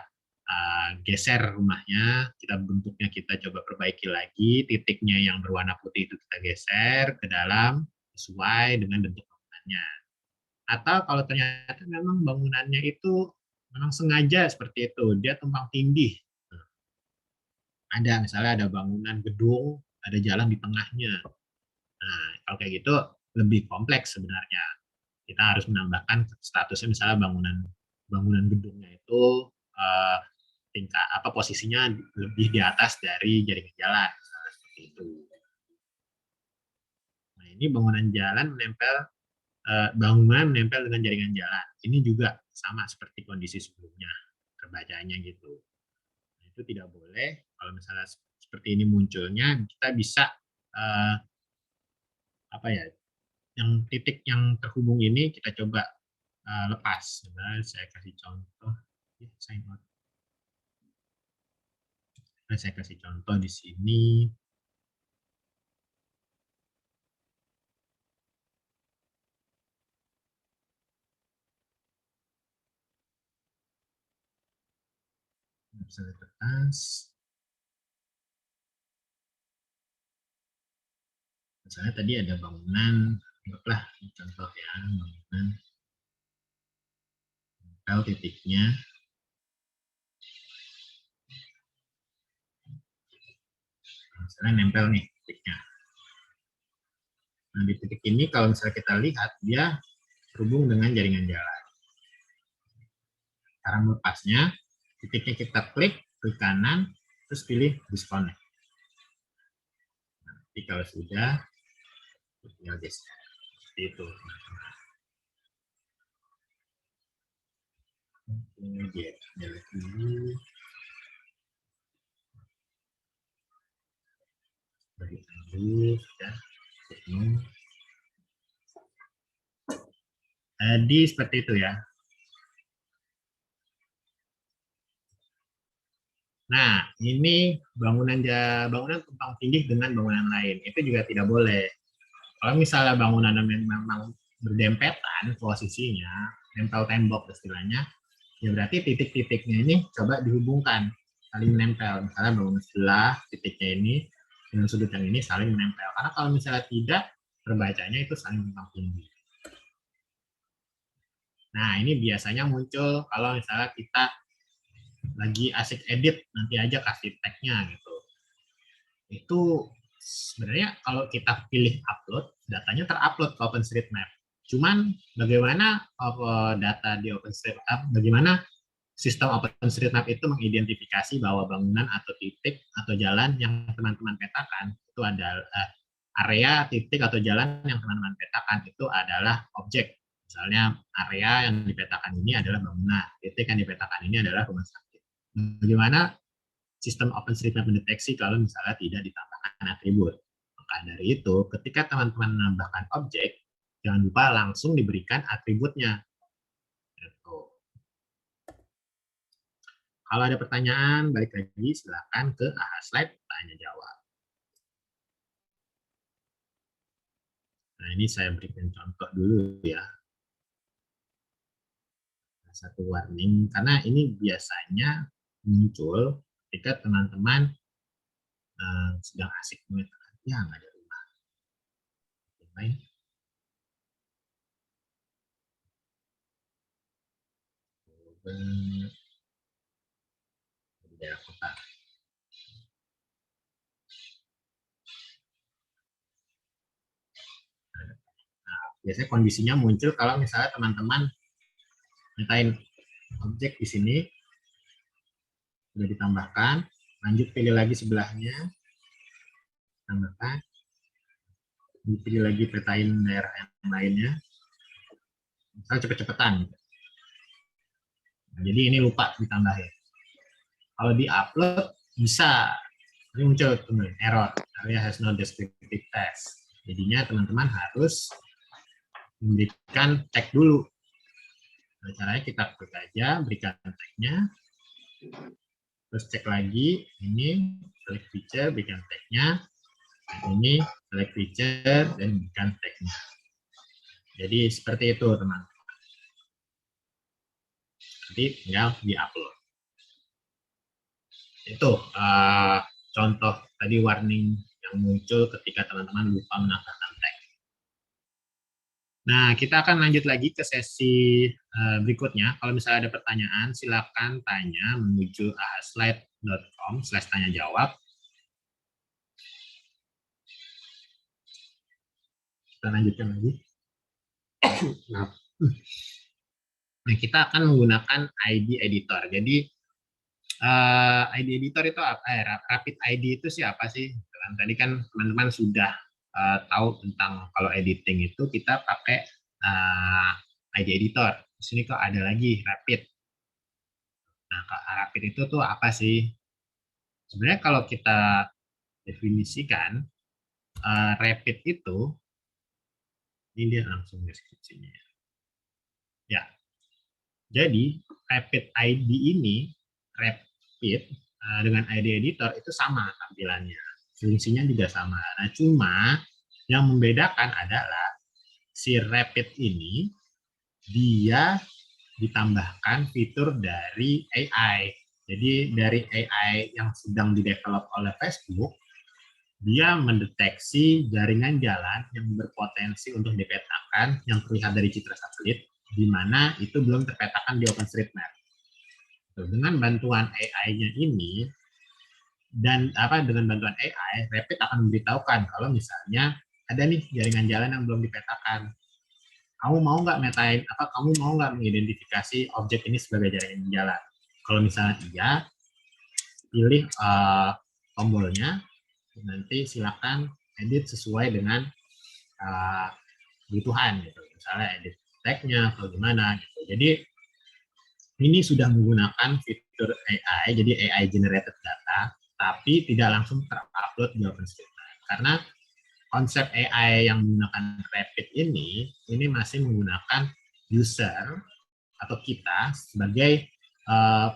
geser rumahnya, kita bentuknya kita coba perbaiki lagi, titiknya yang berwarna putih itu kita geser ke dalam sesuai dengan bentuk bangunannya. Atau kalau ternyata memang bangunannya itu memang sengaja seperti itu, dia tumpang tindih. Ada misalnya ada bangunan gedung, ada jalan di tengahnya. Nah, kalau kayak gitu lebih kompleks sebenarnya. Kita harus menambahkan statusnya misalnya bangunan gedungnya itu tingkat posisinya lebih di atas dari jaringan jalan, seperti itu. Nah, ini bangunan menempel dengan jaringan jalan. Ini juga sama seperti kondisi sebelumnya, terbacanya gitu. Nah, itu tidak boleh. Kalau misalnya seperti ini munculnya, kita bisa yang titik yang terhubung ini kita coba lepas. Nah, saya kasih contoh. Saya kasih contoh di sini. Misalnya kertas. Misalnya tadi ada bangunan, anggaplah contoh ya, bangunan nempel titiknya. Misalnya nempel nih titiknya. Nah, di titik ini kalau misalnya kita lihat, dia terhubung dengan jaringan jalan. Cara melepasnya, titiknya kita klik kanan, terus pilih disconnect. Nanti kalau sudah, tinggal geser. Seperti itu. Ini dia, lihat dulu. Bagi dulu, sudah. Jadi seperti itu ya. Nah, ini bangunan tumpang tindih dengan bangunan lain. Itu juga tidak boleh. Kalau misalnya bangunan memang berdempetan posisinya, nempel tembok istilahnya, ya berarti titik-titiknya ini coba dihubungkan, saling menempel. Misalnya bangunan sebelah, titiknya ini dengan sudut yang ini saling menempel. Karena kalau misalnya tidak, terbacanya itu saling tumpang tindih. Nah, ini biasanya muncul kalau misalnya kita lagi asik edit, nanti aja kasih tag-nya gitu. Itu sebenarnya kalau kita pilih upload, datanya terupload ke OpenStreetMap. Cuman bagaimana data di OpenStreetMap, bagaimana sistem OpenStreetMap itu mengidentifikasi bahwa bangunan atau titik atau jalan yang teman-teman petakan itu adalah area, titik atau jalan yang teman-teman petakan itu adalah objek. Misalnya area yang dipetakan ini adalah bangunan, titik yang dipetakan ini adalah rumah sakit. Bagaimana sistem OpenStreetMap mendeteksi kalau misalnya tidak ditambahkan atribut? Maka dari itu, ketika teman-teman menambahkan objek, jangan lupa langsung diberikan atributnya. Gitu. Kalau ada pertanyaan, balik lagi silakan ke AHA Slide tanya jawab. Nah, ini saya berikan contoh dulu ya. Satu warning, karena ini biasanya muncul ketika teman-teman sedang asik mengatakan, ya nggak ada rumah. Baik. Di daerah kota. Nah, biasanya kondisinya muncul kalau misalnya teman-teman nyatain objek di sini sudah ditambahkan, lanjut pilih lagi sebelahnya, tambahkan, dipilih lagi petain daerah yang lainnya, misalnya cepet-cepetan. Nah, jadi ini lupa ditambahin. Kalau di-upload bisa, ini muncul error, area has no descriptive text. Jadinya teman-teman harus memberikan tag dulu. Nah, caranya kita klik aja, berikan tag-nya, terus cek lagi, ini select feature, berikan tag-nya, ini select feature, dan berikan tag-nya. Jadi seperti itu teman-teman. Nanti tinggal di-upload. Itu contoh tadi warning yang muncul ketika teman-teman lupa menambahkan tag. Nah, kita akan lanjut lagi ke sesi berikutnya. Kalau misalnya ada pertanyaan, silakan tanya menuju ahaslide.com/tanya jawab. Kita lanjutkan lagi. Nah, kita akan menggunakan ID editor. Jadi, ID editor itu apa? Rapid ID itu siapa sih? Tadi kan teman-teman sudah tahu tentang kalau editing itu kita pakai ID editor. Di sini kok ada lagi Rapid. Nah, Rapid itu tuh apa sih? Sebenarnya kalau kita definisikan, Rapid itu, ini dia langsung deskripsinya. Ya, jadi Rapid ID ini, Rapid dengan ID editor itu sama tampilannya. Fungsinya juga sama. Nah, cuma yang membedakan adalah si Rapid ini dia ditambahkan fitur dari AI. Jadi dari AI yang sedang didevelop oleh Facebook, dia mendeteksi jaringan jalan yang berpotensi untuk dipetakan yang terlihat dari citra satelit, di mana itu belum terpetakan di OpenStreetMap. Dengan bantuan AI-nya ini, dan dengan bantuan AI, Rapid akan memberitahukan kalau misalnya ada nih jaringan jalan yang belum dipetakan. Kamu mau nggak metain, kamu mau nggak mengidentifikasi objek ini sebagai jaringan jalan? Kalau misalnya iya, pilih tombolnya, nanti silakan edit sesuai dengan kebutuhan, gitu. Misalnya edit tag-nya atau gimana, gitu. Jadi ini sudah menggunakan fitur AI, jadi AI generated data, tapi tidak langsung terupload di OpenStreetMap. Karena konsep AI yang menggunakan Rapid ini masih menggunakan user atau kita sebagai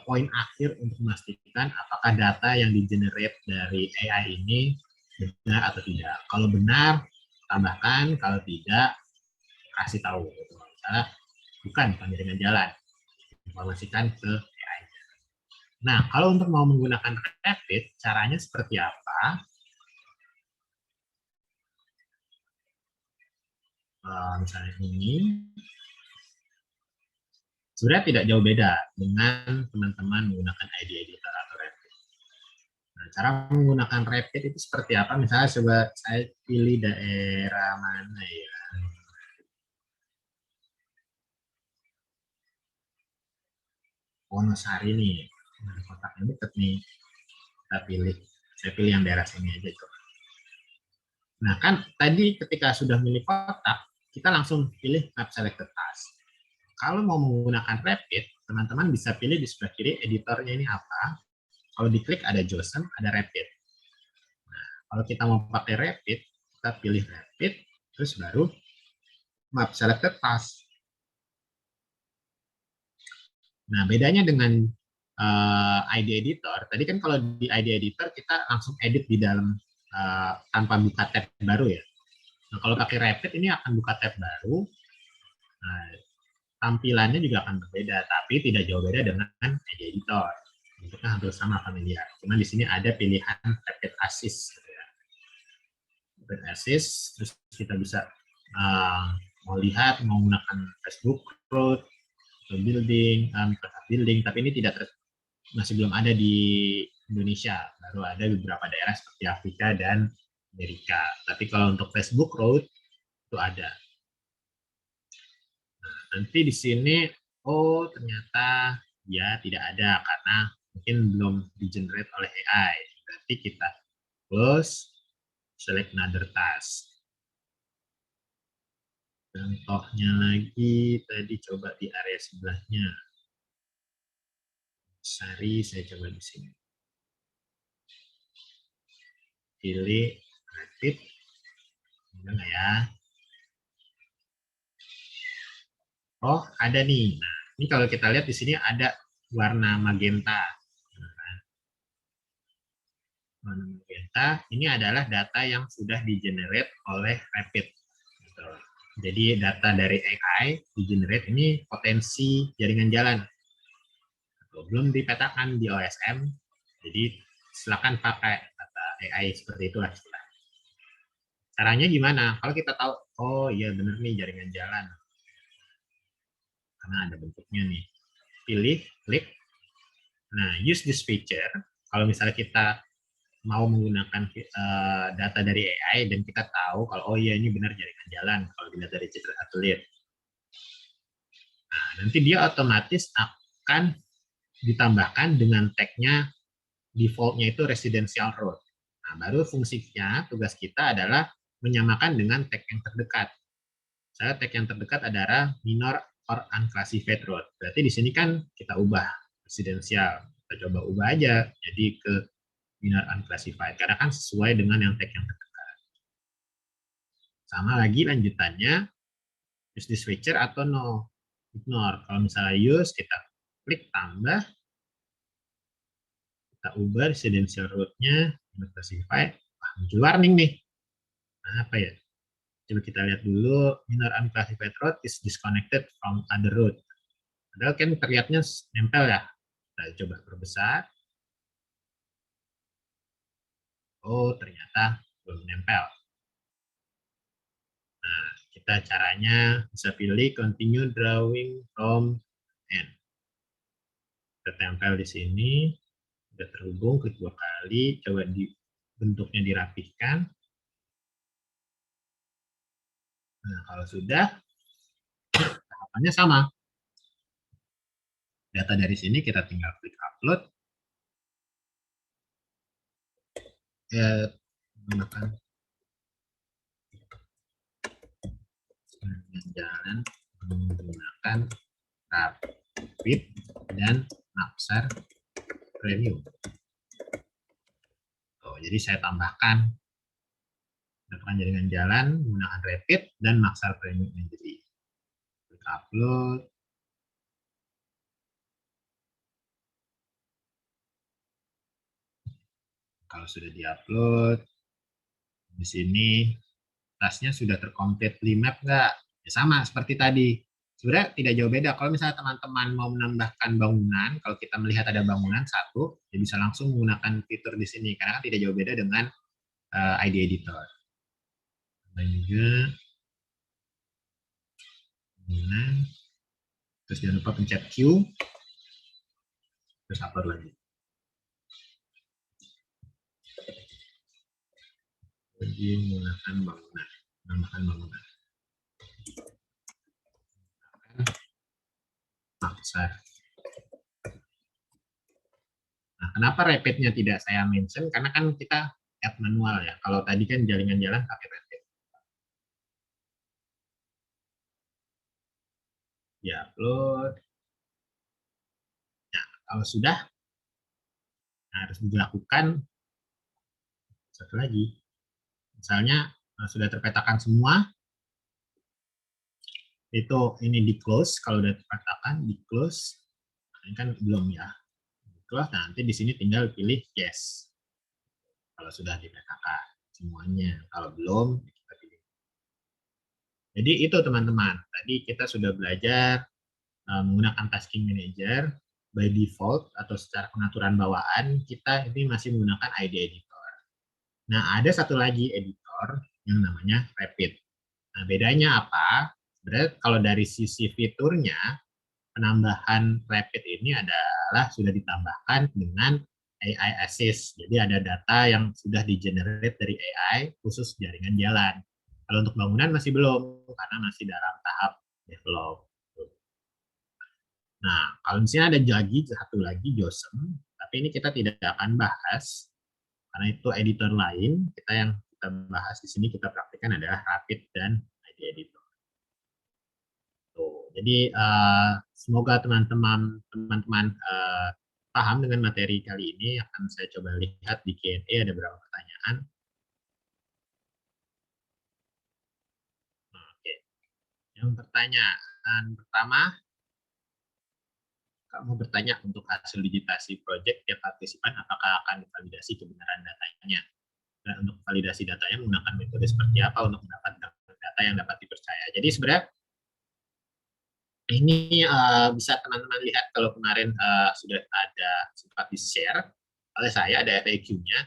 poin akhir untuk memastikan apakah data yang di-generate dari AI ini benar atau tidak. Kalau benar, tambahkan. Kalau tidak, kasih tahu. Misalnya, bukan jaringan jalan. Informasikan ke AI. Nah, kalau untuk mau menggunakan Rapid, caranya seperti apa? Misalnya ini, sebenarnya tidak jauh beda dengan teman-teman menggunakan ID editor atau Rapid. Nah, cara menggunakan Rapid itu seperti apa? Misalnya coba saya pilih daerah mana ya? Wonosari nih, nah, kotaknya deket nih. Saya pilih yang daerah sini aja coba. Nah kan tadi ketika sudah milih kotak, kita langsung pilih map selected task. Kalau mau menggunakan Rapid, teman-teman bisa pilih di sebelah kiri editornya ini apa. Kalau diklik ada JOSM, ada Rapid. Nah, kalau kita mau pakai Rapid, kita pilih Rapid, terus baru map selected task. Nah, bedanya dengan ID editor, tadi kan kalau di ID editor kita langsung edit di dalam tanpa buka tab baru ya. Nah, kalau pakai Rapid ini akan buka tab baru. Nah, tampilannya juga akan berbeda, tapi tidak jauh beda dengan ID editor. Bentuknya hampir sama familiar. Cuma di sini ada pilihan Rapid Assist. Gitu ya. Rapid Assist, terus kita bisa mau lihat, mau menggunakan Facebook Road, building, building, tapi ini masih belum ada di Indonesia, baru ada beberapa daerah seperti Afrika dan Amerika. Tapi kalau untuk Facebook Road itu ada. Nah, nanti di sini, oh ternyata ya tidak ada karena mungkin belum di-generate oleh AI. Berarti kita close, select another task. Contohnya lagi, tadi coba di area sebelahnya. Sari, saya coba di sini. Pilih Rapid. Enggak ya? Oh, ada nih. Nah, ini kalau kita lihat di sini ada warna magenta. Warna magenta ini adalah data yang sudah di-generate oleh Rapid. Gitu. Jadi data dari AI di-generate ini potensi jaringan jalan. Belum dipetakan di OSM, jadi silakan pakai data AI seperti itulah. Caranya gimana? Kalau kita tahu, oh iya benar nih jaringan jalan, karena ada bentuknya nih. Pilih, klik. Nah, use this feature. Kalau misalnya kita mau menggunakan data dari AI dan kita tahu kalau oh iya ini benar jaringan jalan kalau dilihat dari citra satelit. Nah, nanti dia otomatis akan ditambahkan dengan tag-nya default-nya itu residential road. Nah, baru fungsinya tugas kita adalah menyamakan dengan tag yang terdekat. Saya tag yang terdekat adalah minor or unclassified road. Berarti di sini kan kita ubah residential. Kita coba ubah aja jadi ke minor unclassified karena kan sesuai dengan yang tag yang terdekat. Sama lagi lanjutannya use this feature atau no, ignore. Kalau misalnya use kita klik tambah, kita ubah residential road-nya unclassified. Wah, muncul warning nih. Nah, apa ya? Coba kita lihat dulu, minor unclassified road is disconnected from other road. Padahal kan terlihatnya nempel ya. Kita coba perbesar. Oh, ternyata belum nempel. Nah, kita caranya bisa pilih continue drawing from end. Kita tempel di sini, sudah terhubung, klik 2 kali, coba bentuknya dirapihkan. Nah, kalau sudah, tahapannya sama. Data dari sini kita tinggal klik upload. Ya, menggunakan jalan menggunakan Rapid dan Maxar Premium. Oh, jadi saya tambahkan jaringan jalan menggunakan Rapid dan Maxar Premium jadi klik upload. Kalau sudah diupload, di sini tasnya sudah tercompletely map nggak? Ya sama seperti tadi. Sebenarnya tidak jauh beda. Kalau misalnya teman-teman mau menambahkan bangunan, kalau kita melihat ada bangunan satu, ya bisa langsung menggunakan fitur di sini. Karena kan tidak jauh beda dengan ID editor. Dan juga bangunan. Terus jangan lupa pencet Q. Terus upload lagi. Jadi menggunakan bangunan. Menambahkan bangunan. Maksar. Nah, kenapa rapidnya tidak saya mention? Karena kan kita add manual ya. Kalau tadi kan jaringan jalan pakai rapid. Ya, upload. Nah, kalau sudah, harus dilakukan satu lagi. Misalnya sudah terpetakan semua, itu ini di close. Kalau udah terpetakan di close, ini kan belum ya. Di close, nah nanti di sini tinggal pilih yes. Kalau sudah dipetakan semuanya, kalau belum kita pilih. Jadi itu teman-teman. Tadi kita sudah belajar menggunakan tasking manager by default atau secara pengaturan bawaan kita ini masih menggunakan ID editor. Nah, ada satu lagi editor yang namanya Rapid. Nah, bedanya apa? Sebenarnya kalau dari sisi fiturnya, penambahan Rapid ini adalah sudah ditambahkan dengan AI Assist. Jadi ada data yang sudah di-generate dari AI khusus jaringan jalan. Kalau untuk bangunan masih belum, karena masih dalam tahap develop. Nah, kalau di sini ada lagi satu lagi JOSM, tapi ini kita tidak akan bahas karena itu editor lain. Kita yang kita bahas di sini kita praktikkan adalah Rapid dan ID Editor. Tuh, jadi semoga teman-teman paham dengan materi kali ini. Akan saya coba lihat di Q&A ada beberapa pertanyaan. Oke, yang pertanyaan pertama, kamu bertanya untuk hasil digitasi proyek tiap partisipan apakah akan divalidasi kebenaran datanya. Dan untuk validasi datanya menggunakan metode seperti apa untuk mendapatkan data yang dapat dipercaya. Jadi sebenarnya ini bisa teman-teman lihat kalau kemarin sudah ada sempat di-share oleh saya, ada FAQ-nya.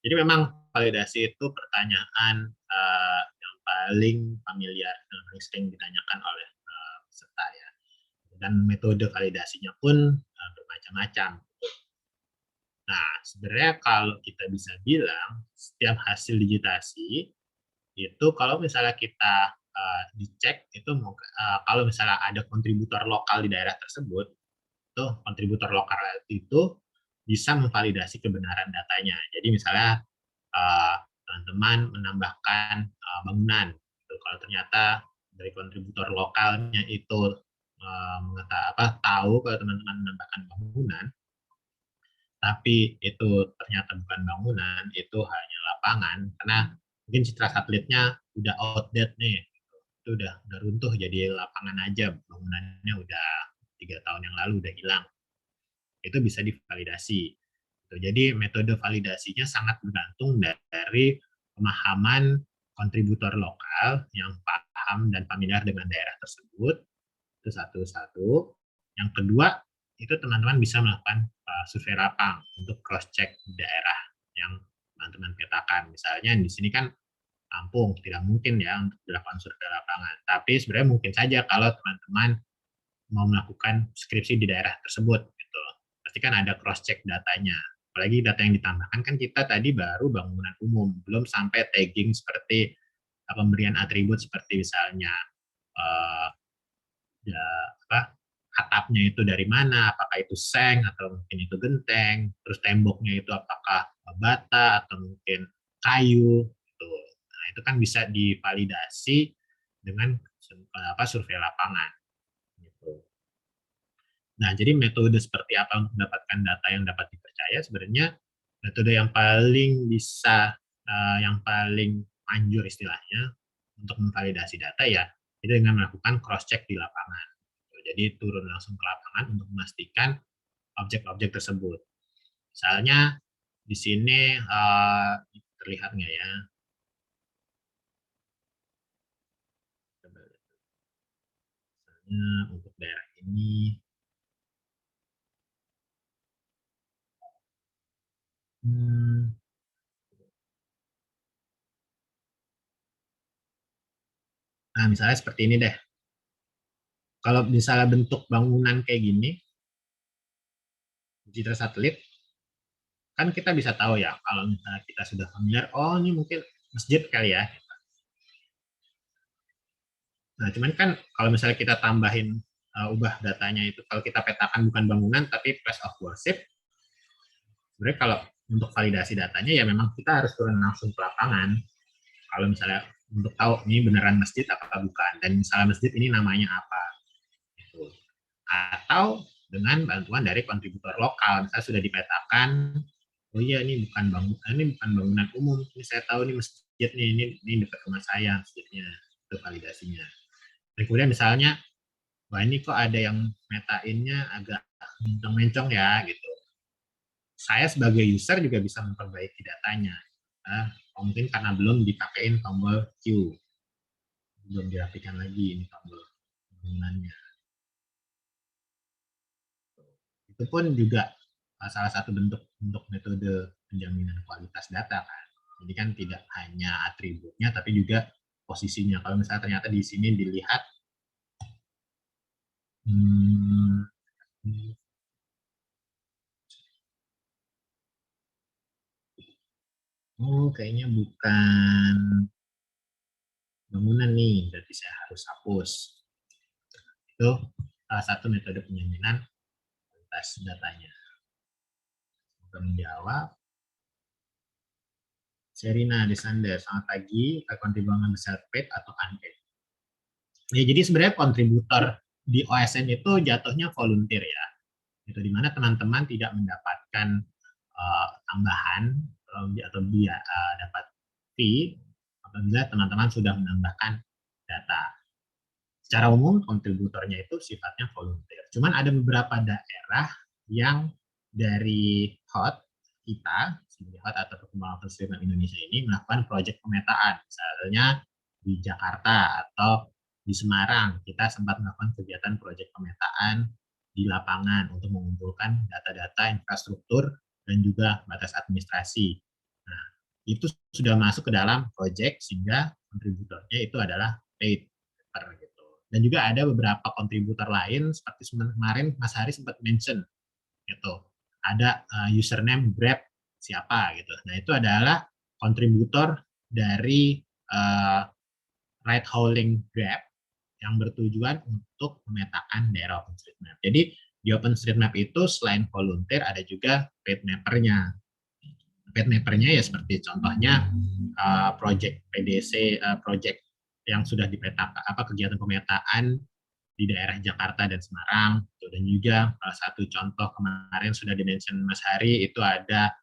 Jadi memang validasi itu pertanyaan yang paling familiar, yang paling sering ditanyakan oleh peserta ya. Dan metode validasinya pun bermacam-macam. Nah, sebenarnya kalau kita bisa bilang setiap hasil digitasi itu kalau misalnya kita dicek itu kalau misalnya ada kontributor lokal di daerah tersebut, itu kontributor lokal itu bisa memvalidasi kebenaran datanya. Jadi misalnya teman-teman menambahkan bangunan, itu kalau ternyata dari kontributor lokalnya itu tahu kalau teman-teman menambahkan bangunan, tapi itu ternyata bukan bangunan, itu hanya lapangan, karena mungkin citra satelitnya udah outdated nih, itu udah runtuh jadi lapangan aja, bangunannya udah 3 tahun yang lalu udah hilang, itu bisa divalidasi. Jadi metode validasinya sangat bergantung dari pemahaman kontributor lokal yang paham dan familiar dengan daerah tersebut, itu satu. Yang kedua, itu teman-teman bisa melakukan survei lapang untuk cross check daerah yang teman-teman petakan. Misalnya di sini kan Lampung, tidak mungkin ya untuk dilakukan survei lapangan. Tapi sebenarnya mungkin saja kalau teman-teman mau melakukan skripsi di daerah tersebut. Gitu. Pasti kan ada cross check datanya. Apalagi data yang ditambahkan kan kita tadi baru bangunan umum, belum sampai tagging seperti pemberian atribut seperti misalnya ya, atapnya itu dari mana, apakah itu seng atau mungkin itu genteng, terus temboknya itu apakah bata atau mungkin kayu, gitu. Nah, itu kan bisa divalidasi dengan survei lapangan. Gitu. Nah, jadi metode seperti apa untuk mendapatkan data yang dapat dipercaya sebenarnya metode yang paling bisa, yang paling manjur istilahnya untuk memvalidasi data ya itu dengan melakukan cross check di lapangan. Jadi turun langsung ke lapangan untuk memastikan objek-objek tersebut. Misalnya di sini terlihat nggak ya? Misalnya untuk daerah ini, nah misalnya seperti ini deh. Kalau misalnya bentuk bangunan kayak gini, citra satelit, kan kita bisa tahu ya kalau misalnya kita sudah familiar, oh ini mungkin masjid kali ya. Nah, cuman kan kalau misalnya kita tambahin ubah datanya itu, kalau kita petakan bukan bangunan tapi place of worship, sebenarnya kalau untuk validasi datanya ya memang kita harus turun langsung ke lapangan. Kalau misalnya untuk tahu ini beneran masjid apakah bukan, dan misalnya masjid ini namanya apa, gitu. Atau dengan bantuan dari kontributor lokal, misalnya sudah dipetakan, oh iya ini bukan bangunan umum, ini saya tahu ini masjid masjid nih, ini dekat rumah saya masjidnya, itu validasinya. Dan kemudian misalnya, wah ini kok ada yang metainnya agak mencong-mencong ya gitu. Saya sebagai user juga bisa memperbaiki datanya. Mungkin karena belum dipakein tombol Q, belum dirapikan lagi ini tombol penggunaannya. Itu pun juga salah satu bentuk untuk metode penjaminan kualitas data kan. Jadi kan tidak hanya atributnya tapi juga posisinya. Kalau misalnya ternyata di sini dilihat kayaknya bukan bangunan nih, berarti saya harus hapus. Itu salah satu metode penjaminan kualitas datanya. Semoga menjawab. Serina Desander, selamat pagi. Kontribusi besar paid atau unpaid? Ya, jadi sebenarnya kontributor di OSN itu jatuhnya volunteer ya. Itu dimana teman-teman tidak mendapatkan tambahan atau dia dapat fee apabila teman-teman sudah menambahkan data. Secara umum kontributornya itu sifatnya volunteer. Cuman ada beberapa daerah yang dari HOT kita, HOT atau Perkembangan OpenStreetMap Indonesia ini melakukan proyek pemetaan. Misalnya di Jakarta atau di Semarang, kita sempat melakukan kegiatan proyek pemetaan di lapangan untuk mengumpulkan data-data infrastruktur dan juga batas administrasi. Nah, itu sudah masuk ke dalam proyek sehingga kontributornya itu adalah paid gitu. Dan juga ada beberapa kontributor lain seperti kemarin Mas Hari sempat mention gitu. Ada username Grab siapa gitu. Nah, itu adalah kontributor dari ride hauling Grab yang bertujuan untuk memetakan daerah OpenStreetMap. Jadi di OpenStreetMap itu selain volunteer ada juga paid mapper-nya. Paid mapper-nya ya seperti contohnya project PDC, project yang sudah dipetakan, kegiatan pemetaan di daerah Jakarta dan Semarang. Dan juga salah satu contoh kemarin sudah dimention Mas Hari itu ada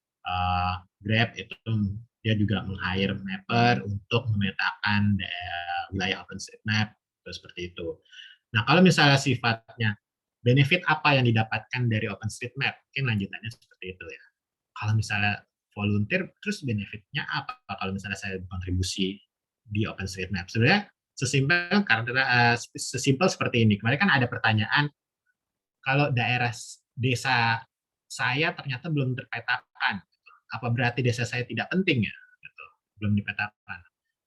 Grab, itu dia juga meng-hire mapper untuk memetakan wilayah OpenStreetMap, seperti itu. Nah, kalau misalnya sifatnya benefit apa yang didapatkan dari OpenStreetMap, mungkin lanjutannya seperti itu ya. Kalau misalnya volunteer, terus benefitnya apa kalau misalnya saya berkontribusi di OpenStreetMap? Sebenarnya sesimpel seperti ini. Kemarin kan ada pertanyaan, kalau daerah desa saya ternyata belum terpetakan, apa berarti desa saya tidak penting ya? Gitu. Belum dipetakan.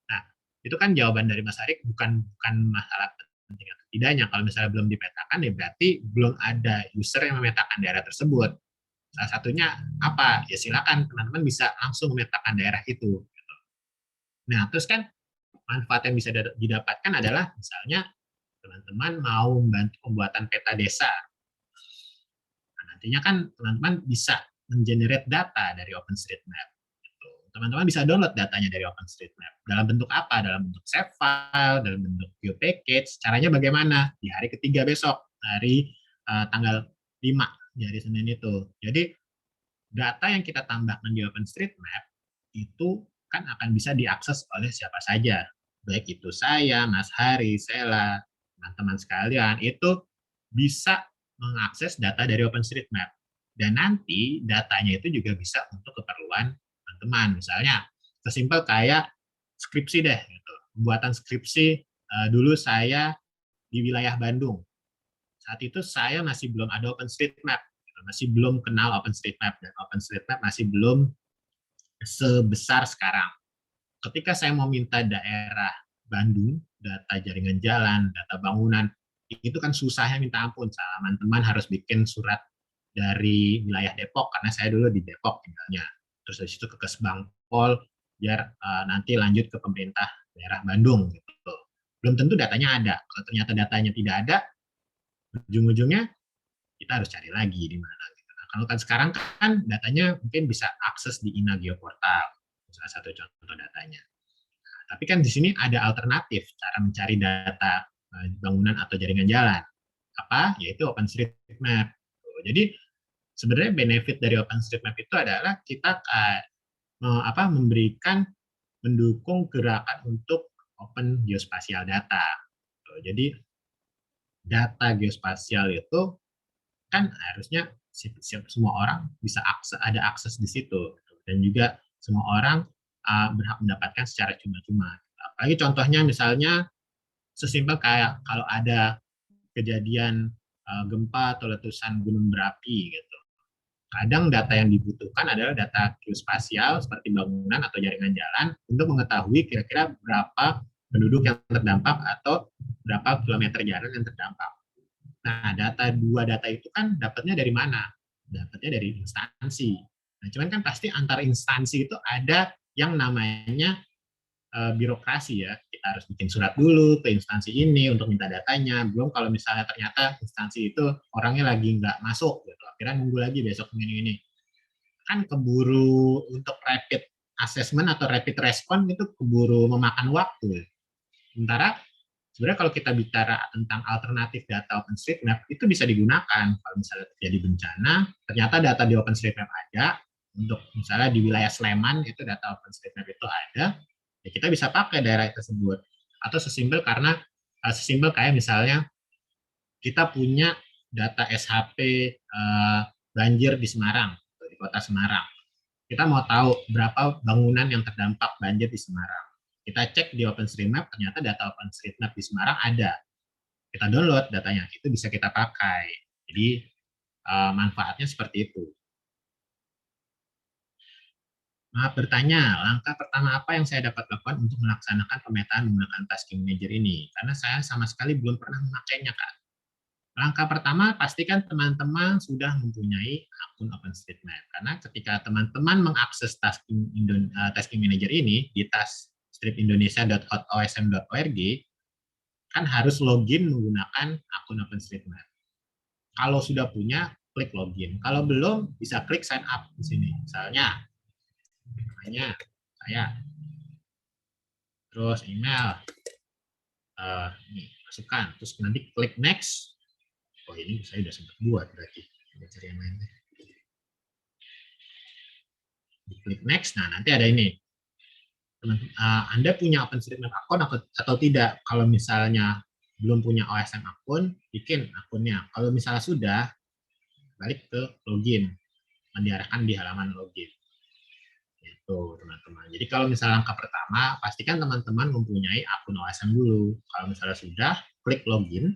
Nah, itu kan jawaban dari Mas Arik bukan masalah penting atau tidaknya. Kalau misalnya belum dipetakan, ya berarti belum ada user yang memetakan daerah tersebut. Salah satunya apa? Ya silakan teman-teman bisa langsung memetakan daerah itu. Nah, terus kan manfaat yang bisa didapatkan adalah misalnya teman-teman mau membantu pembuatan peta desa. Nah, nantinya kan teman-teman bisa mengenerate data dari OpenStreetMap. Teman-teman bisa download datanya dari OpenStreetMap. Dalam bentuk apa? Dalam bentuk save file, dalam bentuk view package. Caranya bagaimana? Di hari ketiga besok, hari tanggal 5, di hari Senin itu. Jadi data yang kita tambahkan di OpenStreetMap itu kan akan bisa diakses oleh siapa saja. Baik itu saya, Mas Hari, Sela, teman-teman sekalian, itu bisa mengakses data dari OpenStreetMap. Dan nanti datanya itu juga bisa untuk keperluan teman-teman. Misalnya, sesimpel kayak skripsi deh. Gitu. Pembuatan skripsi, dulu saya di wilayah Bandung. Saat itu saya masih belum ada OpenStreetMap. Masih belum kenal OpenStreetMap. Dan OpenStreetMap masih belum sebesar sekarang. Ketika saya mau minta daerah Bandung, data jaringan jalan, data bangunan, itu kan susahnya minta ampun. Teman-teman harus bikin surat dari wilayah Depok, karena saya dulu di Depok tinggalnya. Terus dari situ ke Kesbangpol, biar nanti lanjut ke pemerintah daerah Bandung. Gitu. Belum tentu datanya ada. Kalau ternyata datanya tidak ada, ujung-ujungnya kita harus cari lagi di mana. Gitu. Nah, kalau kan sekarang kan datanya mungkin bisa akses di Ina Geoportal, salah satu contoh datanya. Nah, tapi kan di sini ada alternatif cara mencari data bangunan atau jaringan jalan. Apa? Yaitu OpenStreetMap. Jadi sebenarnya benefit dari OpenStreetMap itu adalah kita memberikan mendukung gerakan untuk open geospasial data. Jadi data geospasial itu kan harusnya semua orang bisa ada akses di situ, dan juga semua orang berhak mendapatkan secara cuma-cuma. Apalagi contohnya misalnya sesimpel kayak kalau ada kejadian gempa atau letusan gunung berapi gitu. Kadang data yang dibutuhkan adalah data geospasial seperti bangunan atau jaringan jalan untuk mengetahui kira-kira berapa penduduk yang terdampak atau berapa kilometer jalan yang terdampak. Nah, dua data itu kan dapatnya dari mana? Dapatnya dari instansi. Nah, cuman kan pasti antar instansi itu ada yang namanya birokrasi ya. Kita harus bikin surat dulu ke instansi ini untuk minta datanya. Belum kalau misalnya ternyata instansi itu orangnya lagi nggak masuk, gitu. Akhirnya nunggu lagi besok ini. Kan keburu untuk rapid assessment atau rapid response itu keburu memakan waktu. Sementara sebenarnya kalau kita bicara tentang alternatif data OpenStreetMap itu bisa digunakan kalau misalnya terjadi bencana, ternyata data di OpenStreetMap ada, untuk misalnya di wilayah Sleman itu data OpenStreetMap itu ada, ya kita bisa pakai daerah tersebut. Atau sesimpel kayak misalnya kita punya data SHP banjir di Semarang, di kota Semarang. Kita mau tahu berapa bangunan yang terdampak banjir di Semarang. Kita cek di OpenStreetMap, ternyata data OpenStreetMap di Semarang ada. Kita download datanya, itu bisa kita pakai. Jadi manfaatnya seperti itu. Maaf bertanya, langkah pertama apa yang saya dapat lakukan untuk melaksanakan pemetaan menggunakan Tasking Manager ini? Karena saya sama sekali belum pernah memakainya, Kak. Langkah pertama, pastikan teman-teman sudah mempunyai akun OpenStreetMap. Karena ketika teman-teman mengakses Tasking Manager ini di taskstripindonesia.hotosm.org, kan harus login menggunakan akun OpenStreetMap. Kalau sudah punya, klik login. Kalau belum, bisa klik sign up di sini. Misalnya, namanya saya, terus email, ini masukkan, terus nanti klik next. Oh ini saya sudah sempat buat berarti. Kita cari yang lain. Klik next, nah nanti ada ini. Anda punya OpenStreetMap akun atau tidak? Kalau misalnya belum punya OSM akun, bikin akunnya. Kalau misalnya sudah, balik ke login, diarahkan di halaman login. Itu teman-teman. Jadi kalau misalnya langkah pertama, pastikan teman-teman mempunyai akun OSM dulu. Kalau misalnya sudah, klik login,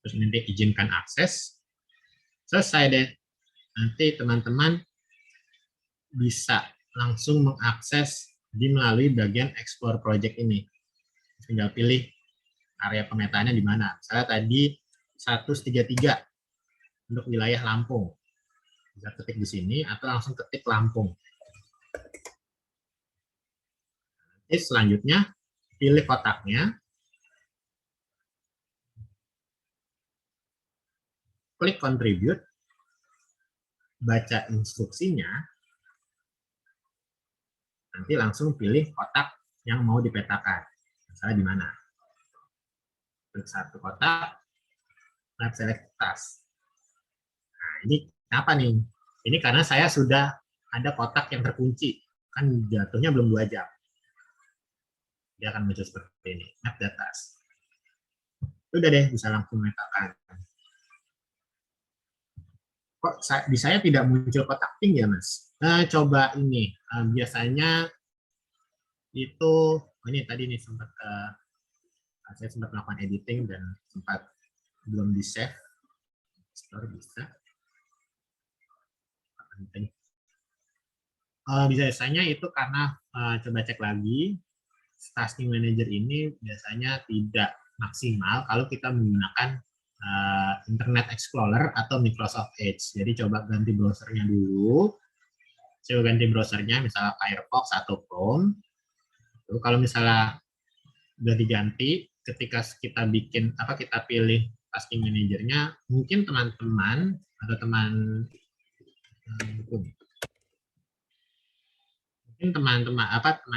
terus nanti izinkan akses, selesai deh. Nanti teman-teman bisa langsung mengakses melalui bagian Explore Project ini. Tinggal pilih area pemetaannya di mana. Misalnya tadi 133 untuk wilayah Lampung. Bisa ketik di sini atau langsung ketik Lampung. Nanti selanjutnya pilih kotaknya, klik contribute, baca instruksinya, nanti langsung pilih kotak yang mau dipetakan. Misalnya di mana. Klik satu kotak, left select task. Nah, ini kenapa nih? Ini karena saya sudah ada kotak yang terkunci. Kan jatuhnya belum 2 jam. Dia akan muncul seperti ini. Map the task. Udah deh, bisa langsung memetakan. Kok di saya tidak muncul kotak pink ya, Mas? Nah, coba ini. Biasanya itu, ini tadi nih sempat saya sempat melakukan editing dan sempat belum di save. Store bisa. Biasanya itu karena coba cek lagi, Tasking Manager ini biasanya tidak maksimal kalau kita menggunakan Internet Explorer atau Microsoft Edge. Jadi coba ganti browsernya dulu. Coba ganti browsernya, misalnya Firefox atau Chrome. Lalu kalau misalnya udah diganti, ketika kita kita pilih Tasking Manager-nya, mungkin teman-teman atau teman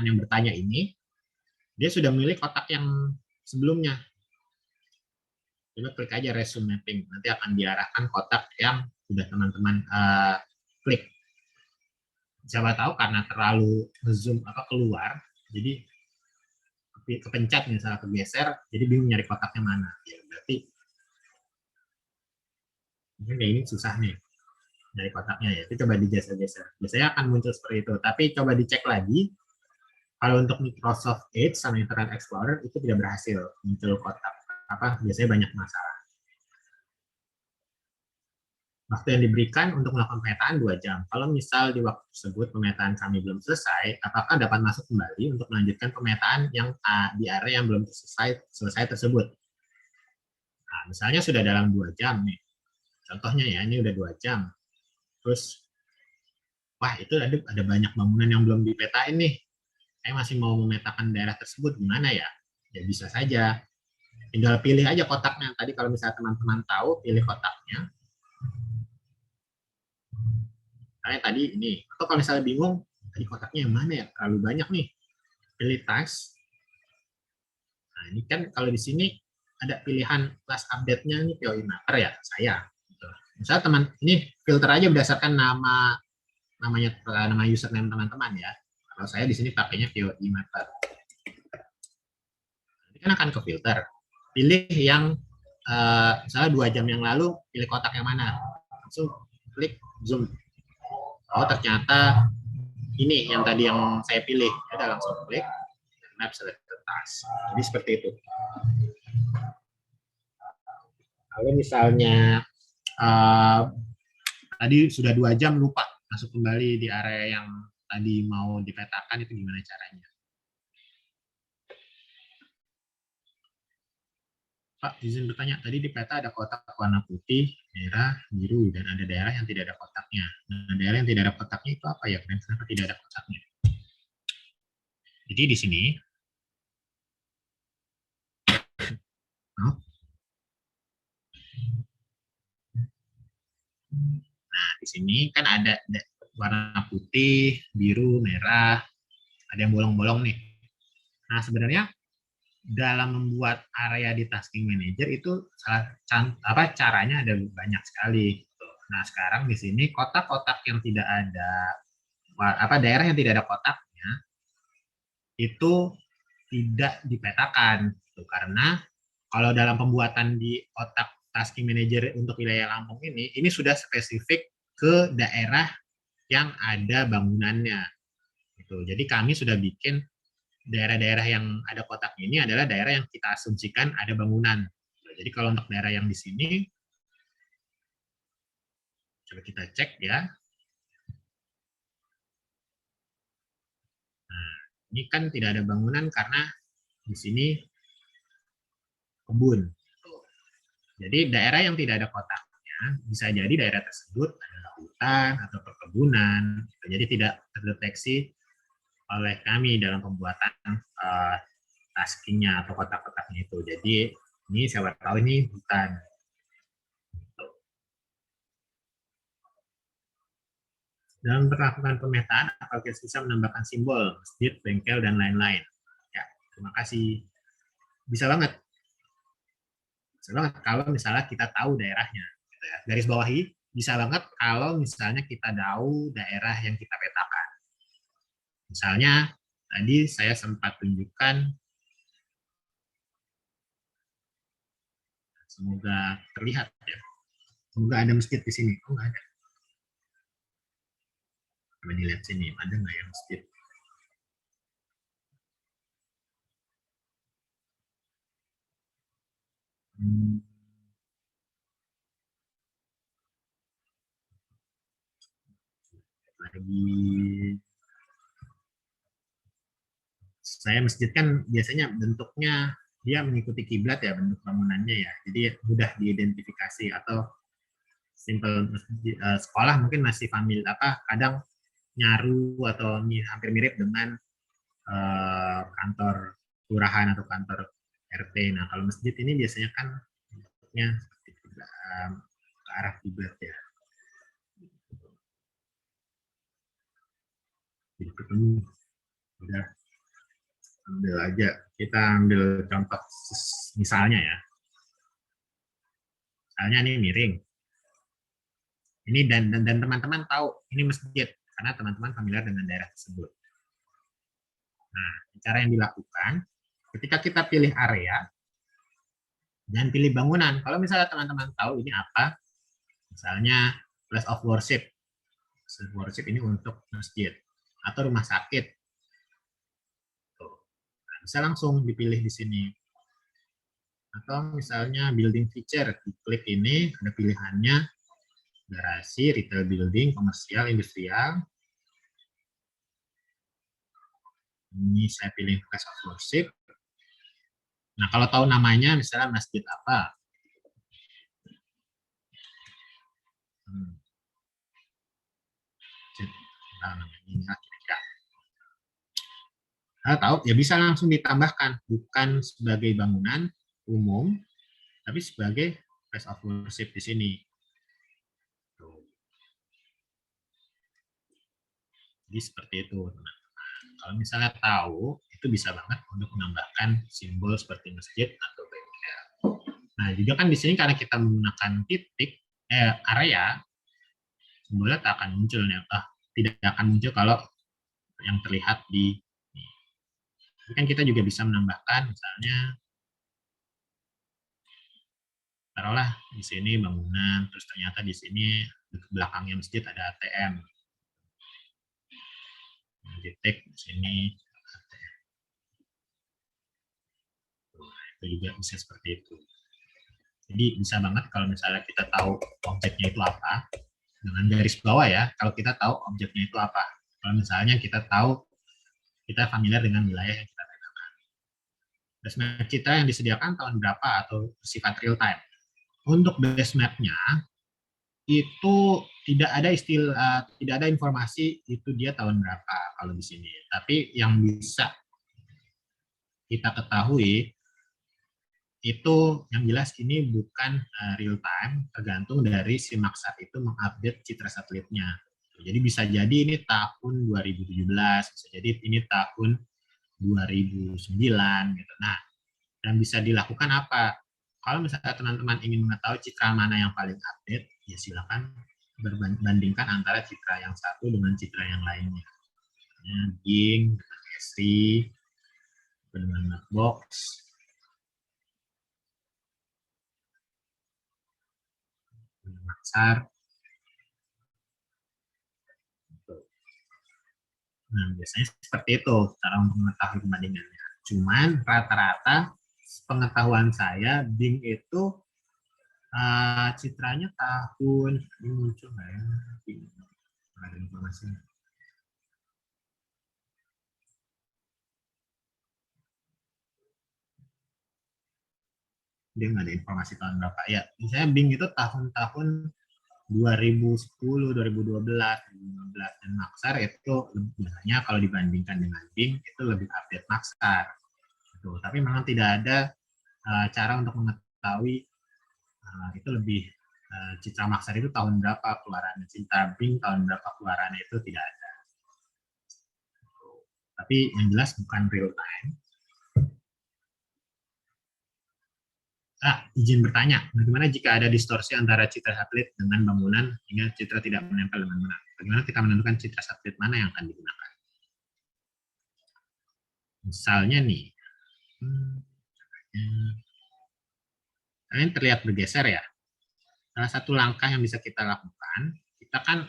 yang bertanya ini, dia sudah memilih kotak yang sebelumnya. Coba klik aja resume mapping, nanti akan diarahkan kotak yang sudah teman-teman klik. siapa tahu karena terlalu zoom keluar, jadi kepencet misalnya kegeser, jadi bingung nyari kotaknya mana. Ya berarti mungkin kayak ini susah nih dari kotaknya ya. Itu coba digeser-geser. Biasanya akan muncul seperti itu. Tapi coba dicek lagi. Kalau untuk Microsoft Edge sama Internet Explorer itu tidak berhasil muncul kotak. Biasanya banyak masalah. Waktu yang diberikan untuk melakukan pemetaan 2 jam. Kalau misal di waktu tersebut pemetaan kami belum selesai, apakah dapat masuk kembali untuk melanjutkan pemetaan yang di area yang belum selesai tersebut? Nah, misalnya sudah dalam 2 jam nih. Contohnya ya, ini udah 2 jam. Terus, wah itu ada banyak bangunan yang belum dipetain nih. Saya masih mau memetakan daerah tersebut, gimana ya? Ya bisa saja. Tinggal pilih aja kotaknya. Tadi kalau misalnya teman-teman tahu, pilih kotaknya. Kayak tadi ini. Atau kalau misalnya bingung, tadi kotaknya yang mana ya? Terlalu banyak nih. Pilih task. Nah ini kan kalau di sini ada pilihan class update-nya nih PO Imater ya, saya. Misalnya teman, ini filter aja berdasarkan nama username teman-teman ya. Kalau saya di sini pakainya VOI Matter. Ini kan akan ke filter. Pilih yang misalnya 2 jam yang lalu, pilih kotak yang mana. Langsung klik zoom. Oh ternyata ini yang tadi yang saya pilih. Ada langsung klik map selected task. Jadi seperti itu. Kalau misalnya tadi sudah 2 jam lupa masuk kembali di area yang tadi mau dipetakan, itu gimana caranya? Pak, izin bertanya, tadi di peta ada kotak warna putih, merah, biru, dan ada daerah yang tidak ada kotaknya. Nah, daerah yang tidak ada kotaknya itu apa ya? Kenapa tidak ada kotaknya? Jadi di sini, nah di sini kan ada warna putih, biru, merah, ada yang bolong-bolong nih. Nah sebenarnya dalam membuat area di tasking manager itu caranya ada banyak sekali. Nah sekarang di sini kotak-kotak yang tidak ada daerah yang tidak ada kotaknya itu tidak dipetakan karena kalau dalam pembuatan di kotak tasking manager untuk wilayah Lampung ini sudah spesifik ke daerah yang ada bangunannya gitu. Jadi kami sudah bikin daerah-daerah yang ada kotak ini adalah daerah yang kita asumsikan ada bangunan. Jadi kalau untuk daerah yang di sini coba kita cek ya. Nah, ini kan tidak ada bangunan karena di sini kebun. Jadi daerah yang tidak ada kotaknya bisa jadi daerah tersebut adalah hutan atau perkebunan. Jadi tidak terdeteksi oleh kami dalam pembuatan taskingnya atau kotak-kotaknya itu. Jadi ini siapa tahu ini hutan. Dalam melakukan pemetaan, aplikasi bisa menambahkan simbol, masjid, bengkel, dan lain-lain. Ya, terima kasih. Bisa banget. Bisa banget kalau misalnya kita tahu daerahnya. Gitu ya. Garis bawahi, bisa banget kalau misalnya kita tahu daerah yang kita petakan. Misalnya, tadi saya sempat tunjukkan, semoga terlihat ya. Semoga ada masjid di sini. Oh, nggak ada. Coba dilihat sini, ada nggak ya masjid? Lagi saya masjid kan biasanya bentuknya dia mengikuti kiblat ya, bentuk bangunannya ya, jadi mudah diidentifikasi. Atau simple sekolah mungkin masih kadang nyaru atau hampir mirip dengan kantor kelurahan atau kantor RT. Nah kalau masjid ini biasanya kan bentuknya ke arah kiblat ya. Jadi ketemu udah ambil aja, kita ambil contoh misalnya ya, misalnya ini miring ini dan teman-teman tahu ini masjid, karena teman-teman familiar dengan daerah tersebut. Nah, cara yang dilakukan, ketika kita pilih area, dan pilih bangunan. Kalau misalnya teman-teman tahu ini apa, misalnya place of worship. Place of worship ini untuk masjid atau rumah sakit. Tuh. Nah, bisa langsung dipilih di sini. Atau misalnya building feature, diklik ini, ada pilihannya garasi, retail building, komersial, industrial. Ini saya pilih place of worship. Nah, kalau tahu namanya, misalnya masjid apa, kira-kira. Nah, tahu ya bisa langsung ditambahkan, bukan sebagai bangunan umum, tapi sebagai place of worship di sini. Jadi seperti itu. Nah, kalau misalnya tahu, itu bisa banget untuk menambahkan simbol seperti masjid atau bengkel. Nah, juga kan di sini karena kita menggunakan titik area, simbolnya tak akan muncul tidak akan muncul kalau yang terlihat di ini. Tapi kan kita juga bisa menambahkan misalnya taruhlah di sini bangunan, terus ternyata di sini di belakangnya masjid ada ATM. Titik di sini ATM. Itu juga bisa seperti itu. Jadi bisa banget kalau misalnya kita tahu objeknya itu apa, dengan garis bawah ya, kalau kita tahu objeknya itu apa. Kalau misalnya kita tahu, kita familiar dengan wilayah yang kita pegang. Base map citra yang disediakan tahun berapa atau bersifat real time. Untuk base map-nya, itu tidak ada tidak ada informasi itu dia tahun berapa kalau di sini. Tapi yang bisa kita ketahui itu yang jelas ini bukan real time, tergantung dari si Maxar itu mengupdate citra satelitnya. Jadi bisa jadi ini tahun 2017, bisa jadi ini tahun 2009 gitu. Nah, dan bisa dilakukan apa? Kalau misalnya teman-teman ingin mengetahui citra mana yang paling update, ya silakan berbandingkan antara citra yang satu dengan citra yang lainnya. Bing, dengan Esri, dengan Mapbox, dengan Maxar. Nah, biasanya seperti itu cara untuk mengetahui perbandingannya. Cuman rata-rata pengetahuan saya Bing itu citranya tahun ini muncul nggak ya? Nggak ada informasinya. Dia nggak ada informasi tahun berapa. Ya, misalnya Bing itu tahun-tahun 2010, 2012, 2015 dan Maxar itu biasanya kalau dibandingkan dengan Bing itu lebih update Maxar. Gitu. Tapi memang tidak ada cara untuk mengetahui itu lebih citra Maxar itu tahun berapa keluarannya, citra Bing tahun berapa keluarannya itu tidak ada. Tapi yang jelas bukan real time. Izin bertanya, bagaimana jika ada distorsi antara citra satelit dengan bangunan hingga citra tidak menempel dengan benar? Bagaimana kita menentukan citra satelit mana yang akan digunakan? Misalnya nih, kalian terlihat bergeser ya. Salah satu langkah yang bisa kita lakukan, kita kan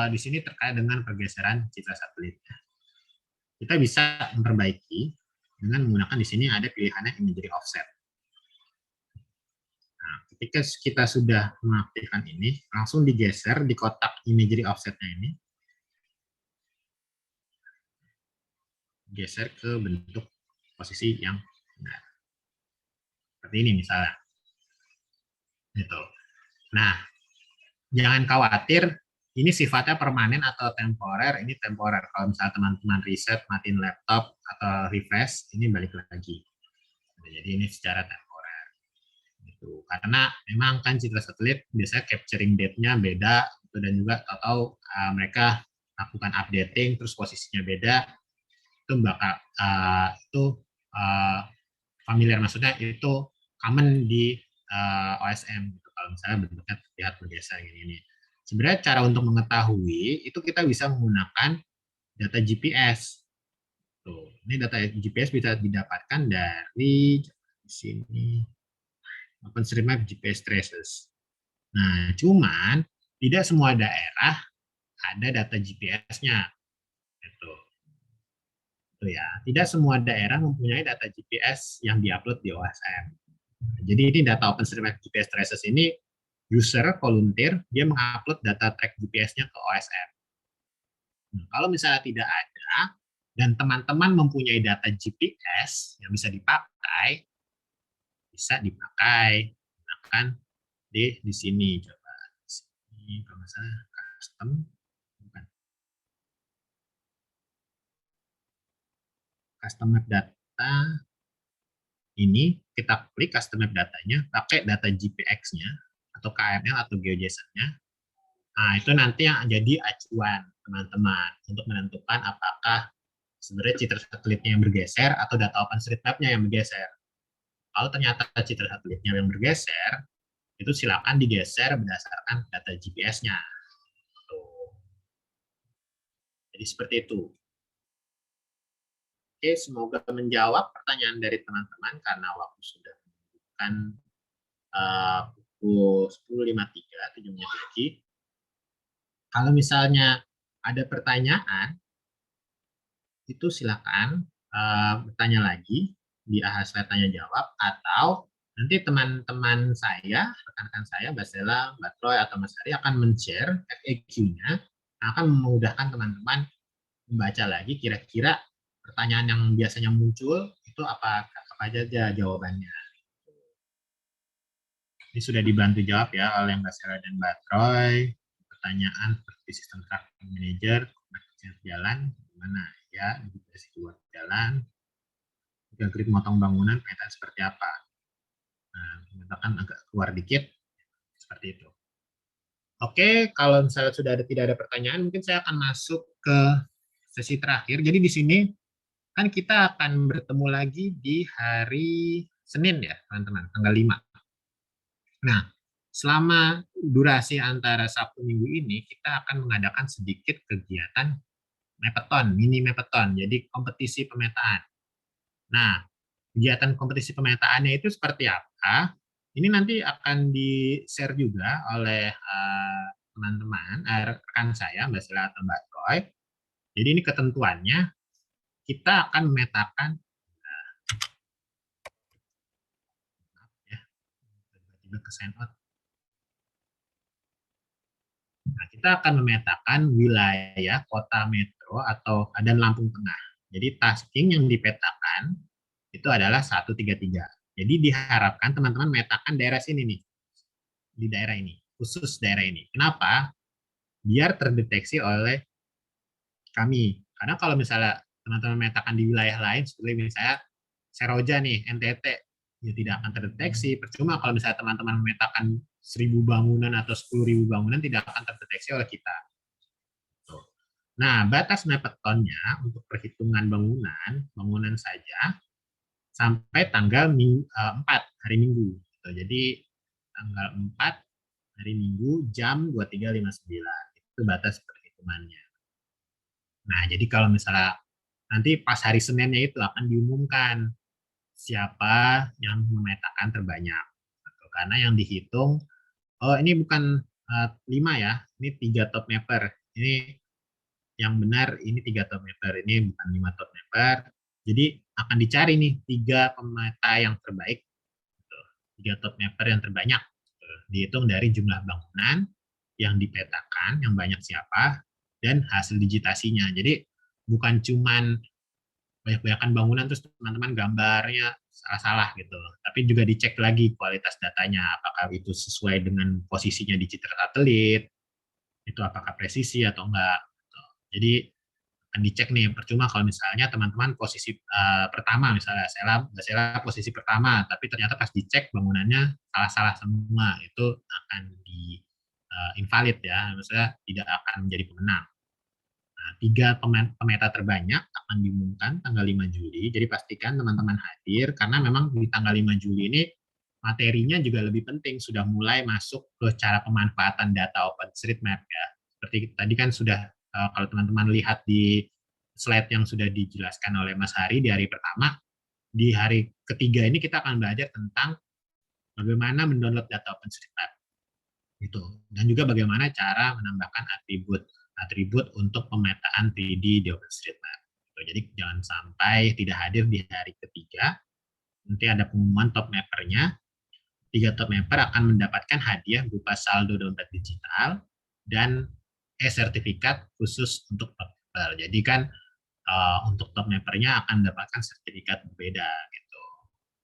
di sini terkait dengan pergeseran citra satelitnya. Kita bisa memperbaiki dengan menggunakan di sini ada pilihannya imagery offset. Ketika kita sudah mengaktifkan ini, langsung digeser di kotak imagery offsetnya ini. Geser ke bentuk posisi yang benar. Seperti ini misalnya. Gitu. Nah, jangan khawatir, ini sifatnya permanen atau temporer, ini temporer. Kalau misalnya teman-teman reset, matiin laptop, atau refresh, ini balik lagi. Jadi ini secara temporer. Gitu. Karena memang kan citra satelit biasanya capturing date-nya beda gitu, dan juga tahu mereka lakukan updating terus posisinya beda, itu bakal itu familiar, maksudnya itu common di OSM gitu, kalau misalnya bentuknya terlihat bergeser gini. Sebenarnya cara untuk mengetahui itu kita bisa menggunakan data GPS. Tuh, ini data GPS bisa didapatkan dari di sini OpenStreetMap GPS Traces. Nah, cuman tidak semua daerah ada data GPS-nya. Gitu. Itu ya. Tidak semua daerah mempunyai data GPS yang diupload di OSM. Jadi ini data OpenStreetMap GPS Traces ini user volunteer dia mengupload data track GPS-nya ke OSM. Nah, kalau misalnya tidak ada dan teman-teman mempunyai data GPS yang bisa dipakai, gunakan di sini coba. Di sini kalau misalnya custom, bukan custom map data ini kita klik custom map datanya, pakai data GPX-nya atau KML atau GeoJSON-nya. Nah, itu nanti yang jadi acuan teman-teman untuk menentukan apakah sebenarnya citra satelitnya yang bergeser atau data OpenStreetMap-nya yang bergeser. Kalau ternyata citra satelitnya yang bergeser, itu silakan digeser berdasarkan data GPS-nya. Jadi seperti itu. Oke, semoga menjawab pertanyaan dari teman-teman karena waktu sudah menunjukkan pukul 10.53, 7 menit lagi. Kalau misalnya ada pertanyaan, itu silakan bertanya lagi di slide tanya jawab, atau nanti teman-teman saya, rekan-rekan saya, Mbak Stella, Mbak Troy, atau Mas Ari akan men-share FAQ-nya, akan memudahkan teman-teman membaca lagi kira-kira pertanyaan yang biasanya muncul itu apa aja jawabannya. Ini sudah dibantu jawab ya oleh Mbak Stella dan Mbak Troy. Pertanyaan seperti sistem tracking manager, jalan, gimana ya, navigasi keluar jalan, grid motong bangunan, pemetaan seperti apa. Nah, misalkan agak keluar dikit, seperti itu. Oke, kalau misalnya sudah tidak ada pertanyaan, mungkin saya akan masuk ke sesi terakhir. Jadi di sini kan kita akan bertemu lagi di hari Senin ya, teman-teman, tanggal 5. Nah, selama durasi antara Sabtu Minggu ini, kita akan mengadakan sedikit kegiatan Mapathon, mini Mapathon, jadi kompetisi pemetaan. Nah, kegiatan kompetisi pemetaannya itu seperti apa? Ini nanti akan di-share juga oleh teman-teman, rekan saya, Mbak Sila atau Mbak Troy. Jadi ini ketentuannya, kita akan memetakan, ya, tiba-tiba ke sign out. Nah, kita akan memetakan wilayah kota metro atau dan Lampung Tengah. Jadi tasking yang dipetakan itu adalah 133. Jadi diharapkan teman-teman memetakan daerah sini nih, di daerah ini, khusus daerah ini. Kenapa? Biar terdeteksi oleh kami. Karena kalau misalnya teman-teman memetakan di wilayah lain, seperti misalnya Seroja nih, NTT, ya tidak akan terdeteksi. Percuma kalau misalnya teman-teman memetakan 1.000 bangunan atau 10.000 bangunan, tidak akan terdeteksi oleh kita. Nah, batas Mapathon-nya untuk perhitungan bangunan saja, sampai tanggal 4 hari Minggu. Jadi tanggal 4 hari Minggu jam 23.59. Itu batas perhitungannya. Nah, jadi kalau misalnya nanti pas hari Seninnya itu akan diumumkan siapa yang memetakan terbanyak. Karena yang dihitung, oh ini bukan 5 ya, ini 3 top mapper. Ini yang benar, ini 3 top mapper, ini bukan 5 top mapper. Jadi akan dicari nih 3 pemeta yang terbaik, 3 top mapper yang terbanyak. Dihitung dari jumlah bangunan yang dipetakan, yang banyak siapa, dan hasil digitasinya. Jadi bukan cuman banyak-banyakan bangunan terus teman-teman gambarnya salah-salah gitu. Tapi juga dicek lagi kualitas datanya, apakah itu sesuai dengan posisinya di citra satelit, itu apakah presisi atau enggak. Jadi akan dicek nih, percuma kalau misalnya teman-teman posisi pertama, misalnya saya posisi pertama, tapi ternyata pas dicek bangunannya salah-salah semua, itu akan di invalid ya, maksudnya tidak akan menjadi pemenang. Nah, 3 pemeta terbanyak akan diumumkan tanggal 5 Juli, jadi pastikan teman-teman hadir, karena memang di tanggal 5 Juli ini materinya juga lebih penting, sudah mulai masuk ke cara pemanfaatan data OpenStreetMap ya. Seperti tadi kan sudah kalau teman-teman lihat di slide yang sudah dijelaskan oleh Mas Hari di hari pertama, di hari ketiga ini kita akan belajar tentang bagaimana mendownload data OpenStreetMap gitu, dan juga bagaimana cara menambahkan atribut untuk pemetaan 3D di OpenStreetMap. Gitu. Jadi jangan sampai tidak hadir di hari ketiga. Nanti ada pengumuman top mappernya. 3 top mapper akan mendapatkan hadiah berupa saldo dompet digital dan sertifikat khusus untuk top mapper. Jadi kan untuk top mappernya akan mendapatkan sertifikat berbeda gitu.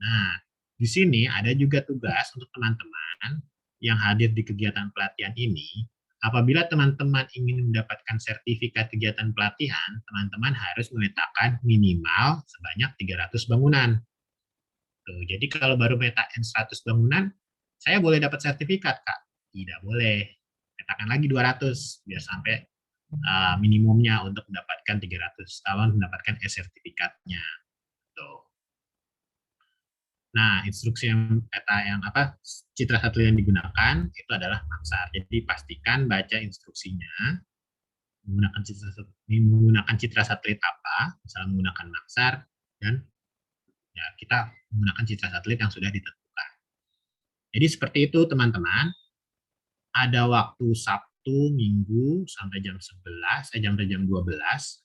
Nah, di sini ada juga tugas untuk teman-teman yang hadir di kegiatan pelatihan ini. Apabila teman-teman ingin mendapatkan sertifikat kegiatan pelatihan, teman-teman harus memetakan minimal sebanyak 300 bangunan. Tuh, jadi kalau baru metain 100 bangunan, saya boleh dapat sertifikat, Kak? Tidak boleh. Petakan lagi 200, biar sampai minimumnya untuk mendapatkan 300, mendapatkan sertifikatnya. Tuh. Nah, instruksi yang citra satelit yang digunakan itu adalah Maxar. Jadi pastikan baca instruksinya menggunakan citra satelit apa, misalnya menggunakan Maxar, dan ya kita menggunakan citra satelit yang sudah ditentukan. Jadi seperti itu teman-teman. Ada waktu Sabtu, Minggu sampai jam 11, sampai jam 12.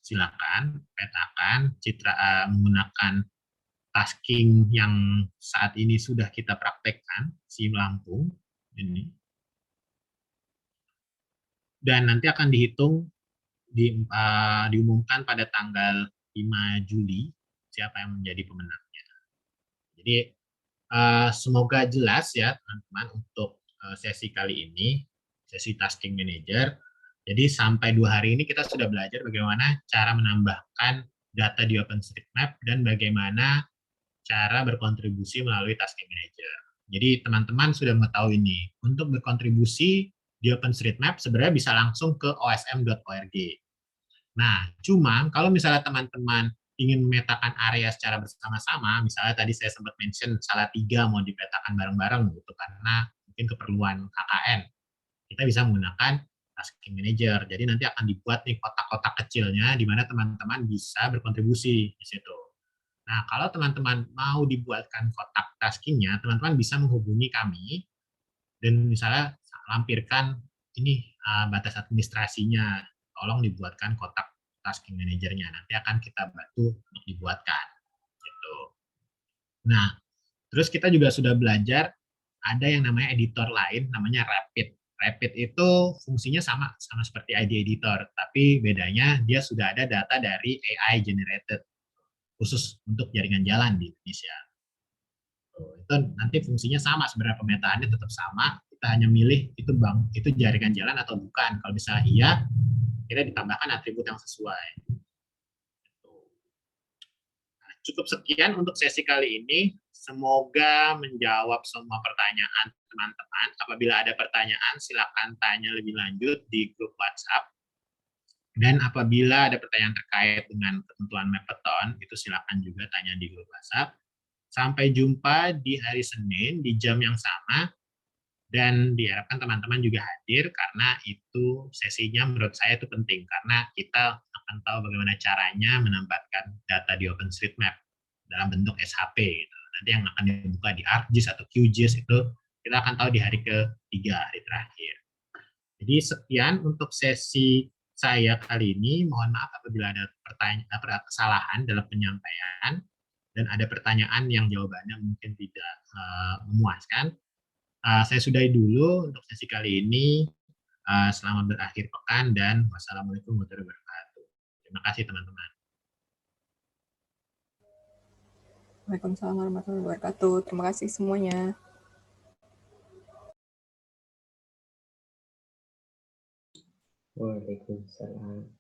Silakan petakan citra menggunakan tasking yang saat ini sudah kita praktekkan, SIM Lampung ini. Dan nanti akan dihitung diumumkan pada tanggal 5 Juli siapa yang menjadi pemenangnya. Jadi semoga jelas ya teman-teman untuk sesi kali ini, sesi tasking manager. Jadi sampai 2 hari ini kita sudah belajar bagaimana cara menambahkan data di OpenStreetMap dan bagaimana cara berkontribusi melalui tasking manager. Jadi teman-teman sudah mengetahui ini. Untuk berkontribusi di OpenStreetMap sebenarnya bisa langsung ke osm.org. Nah, cuma kalau misalnya teman-teman ingin memetakan area secara bersama-sama, misalnya tadi saya sempat mention Salatiga mau dipetakan bareng-bareng gitu karena mungkin keperluan KKN, kita bisa menggunakan tasking manager. Jadi nanti akan dibuat nih kotak-kotak kecilnya di mana teman-teman bisa berkontribusi di situ. Nah, kalau teman-teman mau dibuatkan kotak taskingnya, teman-teman bisa menghubungi kami dan misalnya lampirkan ini batas administrasinya, tolong dibuatkan kotak tasking manajernya. Nanti akan kita bantu untuk dibuatkan. Gitu. Nah, terus kita juga sudah belajar ada yang namanya editor lain, namanya Rapid. Rapid itu fungsinya sama seperti ID Editor, tapi bedanya dia sudah ada data dari AI generated, khusus untuk jaringan jalan di Indonesia. Itu nanti fungsinya sama, sebenarnya pemetaannya tetap sama, kita hanya milih itu jaringan jalan atau bukan. Kalau misalnya iya, kita ditambahkan atribut yang sesuai. Nah, cukup sekian untuk sesi kali ini. Semoga menjawab semua pertanyaan teman-teman. Apabila ada pertanyaan, silakan tanya lebih lanjut di grup WhatsApp. Dan apabila ada pertanyaan terkait dengan ketentuan Mappeton, itu silakan juga tanya di grup WhatsApp. Sampai jumpa di hari Senin di jam yang sama. Dan diharapkan teman-teman juga hadir karena itu sesinya menurut saya itu penting karena kita akan tahu bagaimana caranya menempatkan data di OpenStreetMap dalam bentuk SHP. Gitu. Nanti yang akan dibuka di ArcGIS atau QGIS itu kita akan tahu di hari ketiga, hari terakhir. Jadi sekian untuk sesi saya kali ini. Mohon maaf apabila ada kesalahan dalam penyampaian dan ada pertanyaan yang jawabannya mungkin tidak memuaskan. Saya sudahi dulu untuk sesi kali ini. Selamat berakhir pekan dan wassalamualaikum warahmatullahi wabarakatuh. Terima kasih teman-teman. Waalaikumsalam warahmatullahi wabarakatuh. Terima kasih semuanya. Waalaikumsalam.